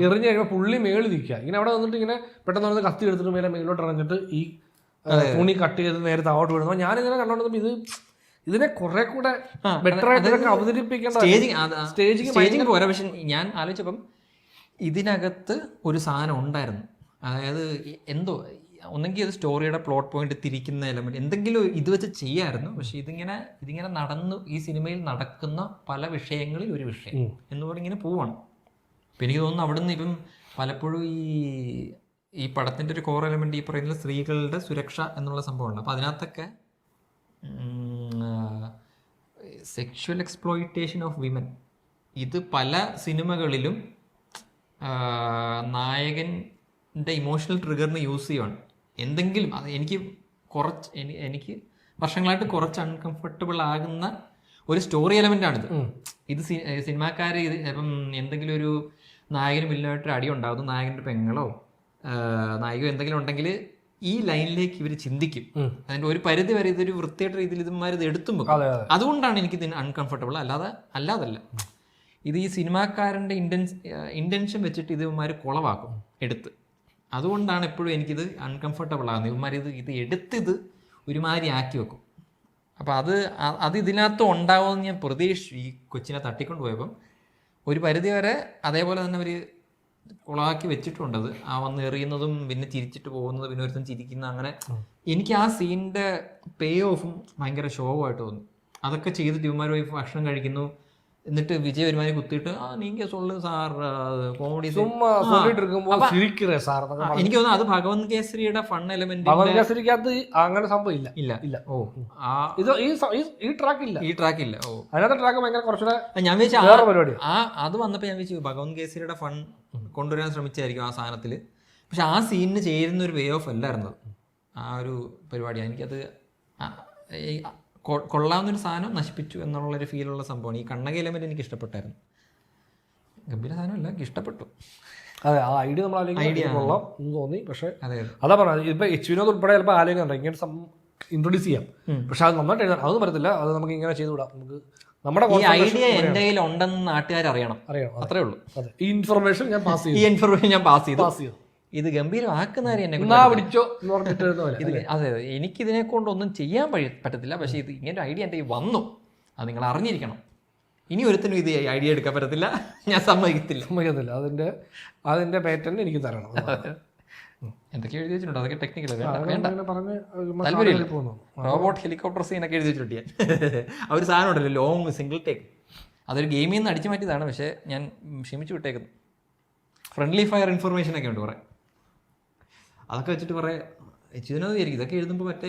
എറിഞ്ഞു കഴിയുമ്പോൾ പുള്ളി മേളിൽ നിൽക്കുക, ഇങ്ങനെ അവിടെ വന്നിട്ട് ഇങ്ങനെ പെട്ടെന്ന് വന്ന് കത്തി എടുത്തിട്ട് മേലോട്ട് ഇറങ്ങിട്ട് ഈ തുണി കട്ട് ചെയ്ത് നേരെ താവോട്ട് വിടുന്നു. ഞാനിങ്ങനെ കണ്ടോണ്ടിരുന്നപ്പോൾ ഇതിനെ കുറെ കൂടെ ബെറ്റർ ആയിട്ട് അവതരിപ്പിക്കേണ്ട
സ്റ്റേജിങ് പോരാ. പക്ഷെ ഞാൻ ആലോചിച്ചപ്പം ഇതിനകത്ത് ഒരു സാധനം ഉണ്ടായിരുന്നു. അതായത് എന്തോ ഒന്നെങ്കിൽ അത് സ്റ്റോറിയുടെ പ്ലോട്ട് പോയിന്റ് തിരിക്കുന്ന എലമെന്റ് എന്തെങ്കിലും ഇത് വെച്ച് ചെയ്യായിരുന്നു. പക്ഷെ ഇതിങ്ങനെ നടന്നു ഈ സിനിമയിൽ നടക്കുന്ന പല വിഷയങ്ങളിൽ ഒരു വിഷയം എന്ന് പറഞ്ഞ് ഇങ്ങനെ പോവാണ്. അപ്പം എനിക്ക് തോന്നുന്നു അവിടുന്ന് ഇപ്പം പലപ്പോഴും ഈ പടത്തിൻ്റെ ഒരു കോർ എലമെന്റ് ഈ പറയുന്ന സ്ത്രീകളുടെ സുരക്ഷ എന്നുള്ള സംഭവമുണ്ട്. അപ്പം അതിനകത്തൊക്കെ സെക്ഷുവൽ എക്സ്പ്ലോയിറ്റേഷൻ ഓഫ് വിമൻ ഇത് പല സിനിമകളിലും നായകൻ്റെ ഇമോഷണൽ ട്രിഗറിന് യൂസ് ചെയ്യുവാണ്. എന്തെങ്കിലും അത് എനിക്ക് വർഷങ്ങളായിട്ട് കുറച്ച് അൺകംഫർട്ടബിൾ ആകുന്ന ഒരു സ്റ്റോറി എലമെൻ്റാണിത്. ഇത് സിനിമാക്കാർ ഇപ്പം എന്തെങ്കിലും ഒരു നായകനും വില്ലനായിട്ടൊരു അടി ഉണ്ടാകുന്നു, നായകൻ്റെ പെങ്ങളോ നായികയോ എന്തെങ്കിലും ഉണ്ടെങ്കിൽ ഈ ലൈനിലേക്ക് ഇവർ ചിന്തിക്കും. അതിൻ്റെ ഒരു പരിധി വരെ ഇതൊരു വൃത്തിയായിട്ട് രീതിയിൽ ഇതുമാരിത് എടുത്തും വെക്കും. അതുകൊണ്ടാണ് എനിക്കിത് അൺകംഫർട്ടബിൾ, അല്ലാതല്ല. ഇത് ഈ സിനിമാക്കാരൻ്റെ ഇൻറ്റൻഷൻ വെച്ചിട്ട് ഇവന്മാർ കുളവാക്കും എടുത്ത്. അതുകൊണ്ടാണ് എപ്പോഴും എനിക്കിത് അൺകംഫർട്ടബിൾ ആകുന്നത്. ഇവന്മാർ ഇത് എടുത്തിത് ഒരുമാതിരി ആക്കി വെക്കും. അപ്പം അത് ഇതിനകത്ത് ഉണ്ടാവുമെന്ന് ഞാൻ പ്രതീക്ഷിച്ചു. ഈ കൊച്ചിനെ തട്ടിക്കൊണ്ട് പോയപ്പം ഒരു പരിധി വരെ അതേപോലെ തന്നെ അവർ കുളമാക്കി വെച്ചിട്ടുണ്ടത്. ആ വന്ന് എറിയുന്നതും പിന്നെ ചിരിച്ചിട്ട് പോകുന്നത്, പിന്നെ ഒരുത്തം ചിരിക്കുന്ന, അങ്ങനെ എനിക്ക് ആ സീനിൻ്റെ പേ ഓഫും ഭയങ്കര ഷോവായിട്ട് തോന്നി. അതൊക്കെ ചെയ്തിട്ട് ഇവന്മാരുമായി ഭക്ഷണം കഴിക്കുന്നു. എന്നിട്ട് വിജയ് ഒരുമാതിരി കുത്തിയിട്ട് നീങ്ക സൊല്ലു സാർ കോമഡി എനിക്ക് തോന്നുന്നു അത് ഭഗവത് കേസരിയുടെ ഫൺ എലമെന്റ്.
അങ്ങനെ സംഭവം ഇല്ല. ഈ ട്രാക്ക് ഇല്ല.
ഞാൻ വിചാരിച്ചു അത് വന്നപ്പോ ഞാൻ വിചാരിച്ചു ഭഗവത് കേസരിയുടെ ഫൺ കൊണ്ടുവരാൻ ശ്രമിച്ചായിരിക്കും ആ സാധനത്തില്. പക്ഷെ ആ സീനിന് ചേരുന്ന ഒരു വേ ഓഫ് അല്ലായിരുന്നു ആ ഒരു പരിപാടി. എനിക്കത് കൊള്ളാവുന്നൊരു സാധനം നശിപ്പിച്ചു എന്നുള്ളൊരു ഫീലുള്ള സംഭവമാണ്. ഈ കണ്ണകി എലമെന്റ് എനിക്ക് ഇഷ്ടപ്പെട്ടായിരുന്നു. ഗംഭീര സാധനമല്ല, എനിക്ക് ഇഷ്ടപ്പെട്ടു.
അതെ, ആ ഐഡിയ കൊള്ളാം എന്ന് തോന്നി. പക്ഷെ അതാ പറഞ്ഞത്, ഇപ്പൊ എച്ച് വിനോദ് ഉൾപ്പെടെ ചിലപ്പോൾ ആലോചിക്കുന്നുണ്ട് ഇങ്ങനെ ഇൻട്രൊഡ്യൂസ് ചെയ്യാം. പക്ഷെ അത് നന്നായിട്ട് എഴുതാൻ അതൊന്നും പറ്റത്തില്ല. അത് നമുക്ക് ഇങ്ങനെ ചെയ്തുവിടാം. നമുക്ക് നമ്മുടെ
ഐഡിയ എന്റെ കയ്യിൽ ഉണ്ടെന്ന് നാട്ടുകാർ അറിയണം, അത്രേ ഉള്ളൂ.
ഈ ഇൻഫർമേഷൻ ഞാൻ പാസ് ചെയ്തു.
ഇത് ഗംഭീരമാക്കുന്നവരെ എന്നെ
പിടിച്ചോ.
അതെ, എനിക്കിതിനെ കൊണ്ടൊന്നും ചെയ്യാൻ പറ്റത്തില്ല. പക്ഷെ ഇത് ഇങ്ങനെ ഐഡിയ എൻ്റെ വന്നു, അത് നിങ്ങൾ അറിഞ്ഞിരിക്കണം. ഇനി ഒരുത്തിനും ഇത് ഐഡിയ എടുക്കാൻ പറ്റത്തില്ല, ഞാൻ സമ്മതിക്കത്തില്ല.
അതിന്റെ പേറ്റന്റ് എനിക്ക് തരണം.
എന്തൊക്കെ എഴുതി വെച്ചിട്ടുണ്ട്, അതൊക്കെ ടെക്നിക്കൽ റോബോട്ട് ഹെലികോപ്റ്റർ സീനൊക്കെ എഴുതി വെച്ചിട്ടുണ്ട് ഞാൻ. ആ ഒരു സാധനം ഉണ്ടല്ലോ, ലോങ് സിംഗിൾ ടേക്ക്, അതൊരു ഗെയിമിൽ നിന്ന് അടിച്ചു മാറ്റിയതാണ്. പക്ഷേ ഞാൻ ക്ഷമിച്ചു വിട്ടേക്കുന്നു. ഫ്രണ്ട്ലി ഫയർ ഇൻഫർമേഷൻ ഒക്കെ ഉണ്ട് കുറേ, അതൊക്കെ വെച്ചിട്ട് കുറേ ഇതിനകത്ത് വിചാരിക്കും ഇതൊക്കെ എഴുതുമ്പോൾ മറ്റേ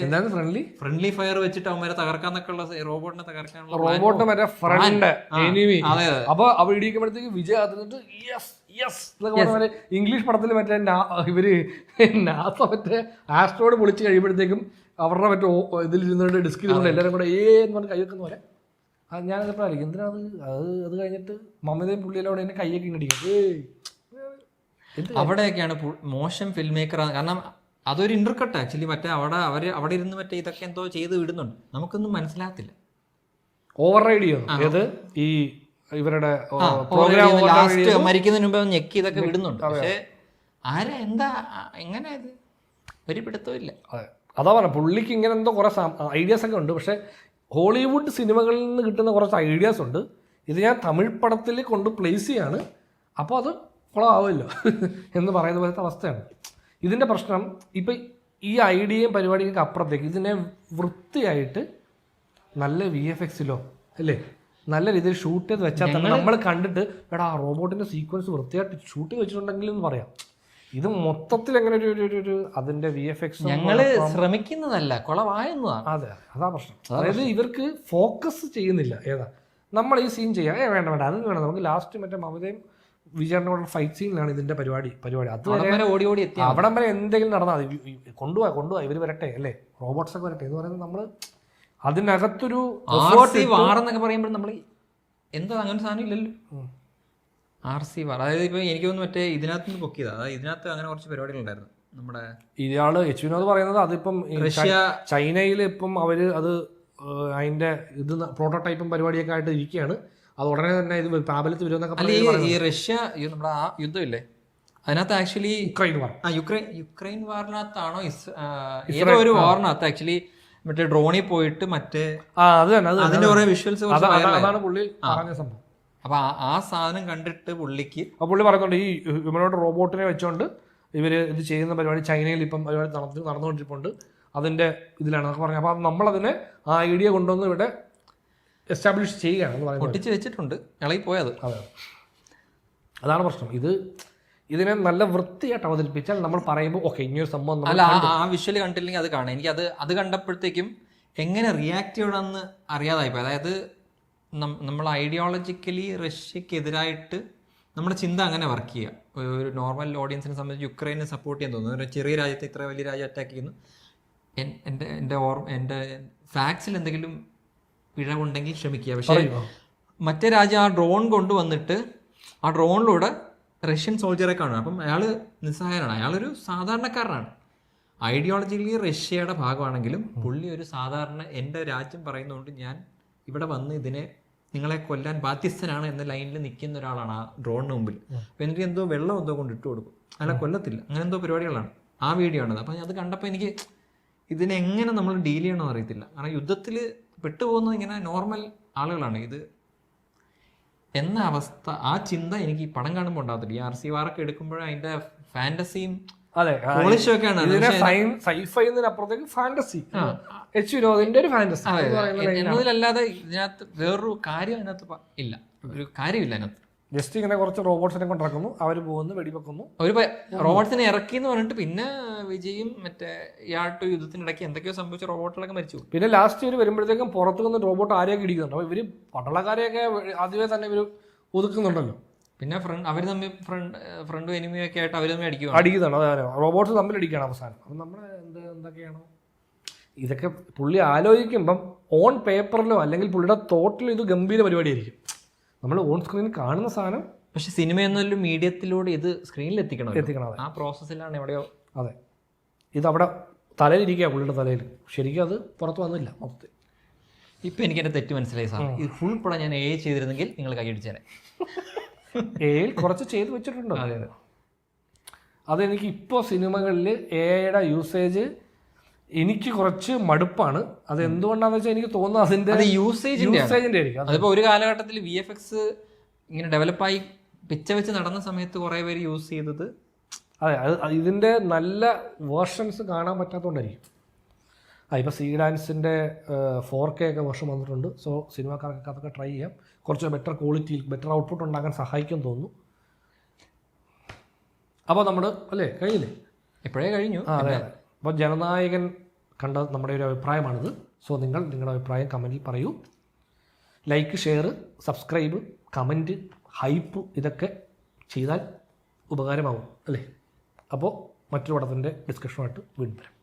ഫ്രണ്ട്ലി ഫയർ വെച്ചിട്ട് അവന്മാരെ തകർക്കാന്നൊക്കെ ഉള്ള റോബോട്ടിനെ തകർക്കാനുള്ള
അപ്പൊ അവിടെ ഇടിക്കുമ്പോഴത്തേക്ക് വിജയ് അതിട്ട് ഇംഗ്ലീഷ് പടത്തിൽ മറ്റേ ഇവര് നാസ മറ്റേ ആസ്ട്രോഡ് പൊളിച്ച് കഴിയുമ്പോഴത്തേക്കും അവരുടെ മറ്റേ ഇതിലിരുന്നുകൊണ്ട് ഡിസ്കിൽ എല്ലാവരും കൂടെ എന്ന് പറഞ്ഞ് കൈവെക്കുന്ന പോലെ ഞാനതിപ്പോൾ അറിയിക്കും എന്തിനാണ് അത് കഴിഞ്ഞിട്ട് മമതയും പുള്ളിയെല്ലാം കൂടെ എന്നെ കൈയൊക്കെ ഇങ്ങടിക്കും.
അവിടെയൊക്കെയാണ് മോശം ഫിൽം മേക്കർ. കാരണം അതൊരു ഇന്റർകട്ട് ആക്ച്വലി. മറ്റേ അവിടെ ഇരുന്ന് മറ്റേ ഇതൊക്കെ എന്തോ ചെയ്ത് വിടുന്നുണ്ട്, നമുക്കൊന്നും മനസ്സിലാകത്തില്ല.
ഓവർ റൈഡ് ചെയ്യുന്നു ഏത് ഈ ഇവരുടെ പ്രോഗ്രാം
ലാസ്റ്റ് മരിക്കുന്നതിന് മുമ്പ് ഞെക്കി ഇതൊക്കെ വിടുന്നുണ്ട്. പക്ഷെ ആരാ എന്താ എങ്ങനെ ഇത് ഒരു പിടുത്തമില്ല.
അതാ പറഞ്ഞ പുള്ളിക്ക് ഇങ്ങനെ എന്തോ കുറെ ഐഡിയാസ് ഒക്കെ ഉണ്ട്. പക്ഷെ ഹോളിവുഡ് സിനിമകളിൽ നിന്ന് കിട്ടുന്ന കുറച്ച് ഐഡിയാസ് ഉണ്ട്. ഇത് ഞാൻ തമിഴ് പടത്തിൽ കൊണ്ട് പ്ലേസ് ചെയ്യാണ്, അപ്പോൾ അത് കുളമാവുമല്ലോ എന്ന് പറയുന്ന പോലത്തെ അവസ്ഥയാണ് ഇതിൻ്റെ പ്രശ്നം. ഇപ്പം ഈ ഐഡിയയും പരിപാടിയൊക്കെ അപ്പുറത്തേക്ക് ഇതിനെ വൃത്തിയായിട്ട് നല്ല VFXലോ അല്ലേ നല്ല രീതിയിൽ ഷൂട്ട് ചെയ്ത് വെച്ചാൽ തന്നെ നമ്മൾ കണ്ടിട്ട് എടാ ആ റോബോട്ടിൻ്റെ സീക്വൻസ് വൃത്തിയായിട്ട് ഷൂട്ട് ചെയ്ത് വെച്ചിട്ടുണ്ടെങ്കിൽ എന്ന് പറയാം. ഇത് മൊത്തത്തിൽ എങ്ങനെ ഒരു അതിൻ്റെ VFX
ഞങ്ങള് ശ്രമിക്കുന്നതല്ല, കുളമായെന്നതാണ്.
അതെ, അതാ പ്രശ്നം. അതായത് ഇവർക്ക് ഫോക്കസ് ചെയ്യുന്നില്ല. ഏതാ നമ്മൾ ഈ സീൻ ചെയ്യാം, വേണ്ട അത് വേണം നമുക്ക് ലാസ്റ്റ് മറ്റേ മമതയും വിജയണ്ണോട് ഫൈറ്റ് സീനിലാണ് ഇതിന്റെ പരിപാടി. അതുവരെ
ഓടി എത്തി
അവിടം വരെ എന്തെങ്കിലും നടന്നാൽ കൊണ്ടുപോവാ ഇവർ വരട്ടെ അല്ലേ, റോബോട്ട്സ് ഒക്കെ വരട്ടെ എന്ന് പറയുന്നത് നമ്മൾ അതിനകത്തൊരു
വാറെന്നൊക്കെ പറയുമ്പോൾ നമ്മൾ എന്താ അങ്ങനെ സാധനം ഇല്ലല്ലോ. RC വാർ അതായത് ഇപ്പൊ എനിക്ക് തോന്നുന്നു മറ്റേ ഇതിനകത്ത് നിന്ന് പൊക്കിയതാ. അതായത് ഇതിനകത്ത് അങ്ങനെ കുറച്ച് പരിപാടികളുണ്ടായിരുന്നു. നമ്മുടെ
ഇയാള് എച്ച് വിനോദ് പറയുന്നത് അതിപ്പം
റഷ്യ
ചൈനയിൽ ഇപ്പം അവര് അത് അതിന്റെ ഇത് പ്രോട്ടോടൈപ്പും പരിപാടിയൊക്കെ ആയിട്ട് ഇരിക്കുകയാണ്. അത് ഉടനെ തന്നെ ഇത് പ്രാബല്യത്തിൽ വരുമെന്നൊക്കെ.
ഈ റഷ്യ നമ്മുടെ ആ യുദ്ധമില്ലേ അതിനകത്ത് ആക്ച്വലി യുക്രൈൻ വാറിനകത്താണോ ഏതോ ഒരു വാറിനകത്ത് ആക്ച്വലി മറ്റേ ഡ്രോണിൽ പോയിട്ട് മറ്റേ അതിന്റെ കുറെ വിഷ്വൽസ്
അതാണ് പുള്ളി പറഞ്ഞ സംഭവം.
അപ്പൊ ആ സാധനം കണ്ടിട്ട്
പുള്ളി പറയുന്നുണ്ട് ഈ ഹ്യൂമനോയിഡ് റോബോട്ടിനെ വെച്ചോണ്ട് ഇവര് ഇത് ചെയ്യുന്ന പരിപാടി ചൈനയിൽ ഇപ്പം പരിപാടി നടന്നുകൊണ്ടിരിപ്പുണ്ട്, അതിന്റെ ഇതിലാണ് എന്നൊക്കെ പറഞ്ഞു. അപ്പൊ നമ്മളതിനെ ആ ഐഡിയ കൊണ്ടുവന്ന് ഇവിടെ എസ്റ്റാബ്ലിഷ് ചെയ്യുകയാണ്,
ഒട്ടിച്ച് വെച്ചിട്ടുണ്ട്, ഇളകി പോയത്.
അതെ, അതാണ് പ്രശ്നം. ഇതിനെ നല്ല വൃത്തിയായിട്ട് അവതരിപ്പിച്ചാൽ നമ്മൾ പറയുമ്പോൾ ഓക്കെ ഇനിയൊരു സംഭവം
അല്ല ആ വിഷ്വല് കണ്ടില്ലെങ്കിൽ അത് കാണാം. എനിക്ക് അത് കണ്ടപ്പോഴത്തേക്കും എങ്ങനെ റിയാക്ട് ചെയ്യണമെന്ന് അറിയാതായിപ്പോ. അതായത് നമ്മൾ ഐഡിയോളജിക്കലി റഷ്യക്കെതിരായിട്ട് നമ്മുടെ ചിന്ത അങ്ങനെ വർക്ക് ചെയ്യുക. ഒരു നോർമൽ ഓഡിയൻസിനെ സംബന്ധിച്ച് യുക്രൈനെ സപ്പോർട്ട് ചെയ്യാൻ തോന്നുന്നു. ഒരു ചെറിയ രാജ്യത്തെ ഇത്ര വലിയ രാജ്യം അറ്റാക്ക് ചെയ്യുന്നു. എൻ്റെ ഫാക്ട്സിൽ എന്തെങ്കിലും പിഴവുണ്ടെങ്കിൽ ക്ഷമിക്കുക. പക്ഷേ മറ്റേ രാജ്യം ആ ഡ്രോൺ കൊണ്ടുവന്നിട്ട് ആ ഡ്രോണിലൂടെ റഷ്യൻ സോൾജറെ കാണും. അപ്പം അയാൾ നിസ്സഹായനാണ്, അയാളൊരു സാധാരണക്കാരനാണ്. ഐഡിയോളജിക്കലി റഷ്യയുടെ ഭാഗമാണെങ്കിലും പുള്ളി ഒരു സാധാരണ എൻ്റെ രാജ്യം പറയുന്നതുകൊണ്ട് ഞാൻ ഇവിടെ വന്ന് ഇതിനെ നിങ്ങളെ കൊല്ലാൻ ബാധ്യസ്ഥനാണ് എന്ന ലൈനിൽ നിൽക്കുന്ന ഒരാളാണ് ആ ഡ്രോണിന് മുമ്പിൽ. അപ്പം എന്നിട്ട് എന്തോ വെള്ളം എന്തോ കൊണ്ട് ഇട്ട് കൊടുക്കും, അയാളെ കൊല്ലത്തില്ല, അങ്ങനെ എന്തോ പരിപാടികളാണ്. ആ വീഡിയോ ആണത്. അപ്പം അത് കണ്ടപ്പോൾ എനിക്ക് ഇതിനെങ്ങനെ നമ്മൾ ഡീൽ ചെയ്യണമെന്ന് അറിയത്തില്ല. കാരണം യുദ്ധത്തിൽ പെട്ടുപോകുന്നത് ഇങ്ങനെ നോർമൽ ആളുകളാണ്. ഇത് എന്ന അവസ്ഥ, ആ ചിന്ത എനിക്ക് ഈ പടം കാണുമ്പോൾ ഉണ്ടാകത്തില്ല. ഈ RC വാറൊക്കെ എടുക്കുമ്പോഴും അതിന്റെ ഫാന്റസിയും
അപ്പുറത്തേക്ക് ഫാന്റസി എച്ച് വിനോദിന്റെ ഒരു ഫാന്റസി
എന്നതിലല്ലാതെ ഇതിനകത്ത് വേറൊരു കാര്യം അതിനകത്ത് ഇല്ല, ഒരു കാര്യമില്ല അതിനകത്ത്.
ജസ്റ്റ് ഇങ്ങനെ കുറച്ച് റോബോട്ട്സിനെ കൊണ്ടിറക്കുന്നു, അവർ പോകുന്നു, വെടിവെക്കുന്നു.
ഒരു റോബോട്ട്സിനെ ഇറക്കി എന്ന് പറഞ്ഞിട്ട് പിന്നെ വിജയും മറ്റേ ഇയാട്ട് യുദ്ധത്തിനിടയ്ക്ക് എന്തൊക്കെയോ സംഭവിച്ച റോബോട്ടുകളൊക്കെ മരിച്ചു.
പിന്നെ ലാസ്റ്റ് ഇവർ വരുമ്പോഴത്തേക്കും പുറത്തു നിന്ന് റോബോട്ട് ആരെയൊക്കെ ഇടിക്കുന്നുണ്ട്. അപ്പോൾ ഇവര് പട്ടാളക്കാരെയൊക്കെ ആദ്യമേ തന്നെ ഇവർ ഒതുക്കുന്നുണ്ടല്ലോ.
പിന്നെ അവർ തമ്മിൽ ഫ്രണ്ടും എനിമിയൊക്കെ ആയിട്ട് അവർ തമ്മിൽ
അടിക്കുന്നുണ്ട്. അതെ, റോബോട്ട്സ് തമ്മിൽ അടിക്കുകയാണ് അവസാനം. അപ്പം നമ്മൾ എന്തൊക്കെയാണോ ഇതൊക്കെ പുള്ളി ആലോചിക്കുമ്പം ഓൺ പേപ്പറിലോ അല്ലെങ്കിൽ പുള്ളിയുടെ തോട്ടിലോ ഇത് ഗംഭീര പരിപാടിയായിരിക്കും. നമ്മൾ ഓൺ സ്ക്രീനിൽ കാണുന്ന സാധനം,
പക്ഷെ സിനിമയെന്നൊരു മീഡിയത്തിലൂടെ ഇത് സ്ക്രീനിൽ എത്തിക്കണം. ആ പ്രോസസ്സിലാണ് എവിടെയോ.
അതെ, ഇതവിടെ തലയിലിരിക്കുക പുള്ളിയുടെ തലയിൽ. ശരിക്കും അത് പുറത്ത് വന്നില്ല മൊത്തത്തിൽ.
ഇപ്പം എനിക്ക് എൻ്റെ തെറ്റ് മനസ്സിലായി സാർ. ഇത് ഫുൾ പടം ഞാൻ ചെയ്തിരുന്നെങ്കിൽ നിങ്ങൾ കൈയടിച്ചേനെ.
കുറച്ച് ചെയ്ത് വെച്ചിട്ടുണ്ടോ? അതെ, അതെനിക്ക് ഇപ്പോൾ സിനിമകളിൽ AI യൂസേജ് എനിക്ക് കുറച്ച് മടുപ്പാണ്. അത് എന്തുകൊണ്ടാന്ന് വെച്ചാൽ എനിക്ക് തോന്നുന്നത് അതിന്റെ യൂസേജിന്റെ ആയിരിക്കും.
അതിപ്പോ ഒരു കാലഘട്ടത്തിൽ VFX ഇങ്ങനെ ഡെവലപ്പായി പിച്ച വെച്ച് നടന്ന സമയത്ത് കുറെ പേര് യൂസ് ചെയ്തത്.
അതെ, ഇതിന്റെ നല്ല വേർഷൻസ് കാണാൻ പറ്റാത്തതുകൊണ്ടായിരിക്കും. ഇപ്പോൾ സീ ഡാൻസിന്റെ 4K ഒക്കെ വേർഷൻ വന്നിട്ടുണ്ട്. സോ സിനിമാക്കാർക്കൊക്കെ അതൊക്കെ ട്രൈ ചെയ്യാം. കുറച്ച് ബെറ്റർ ക്വാളിറ്റിയിൽ ബെറ്റർ ഔട്ട്പുട്ട് ഉണ്ടാക്കാൻ സഹായിക്കും തോന്നുന്നു. അപ്പോൾ നമ്മൾ അല്ലേ കഴിഞ്ഞില്ലേ?
എപ്പോഴേ കഴിഞ്ഞു.
അതെ. അപ്പോൾ ജനനായകൻ കണ്ട നമ്മുടെ ഒരു അഭിപ്രായമാണിത്. സോ നിങ്ങളുടെ അഭിപ്രായം കമൻറ്റിൽ പറയൂ. Like, share, subscribe, comment, hype ഇതൊക്കെ ചെയ്താൽ ഉപകാരമാവും അല്ലേ? അപ്പോൾ മറ്റൊരു പടത്തിൻ്റെ ഡിസ്കഷനുമായിട്ട് വീണ്ടും വരാം.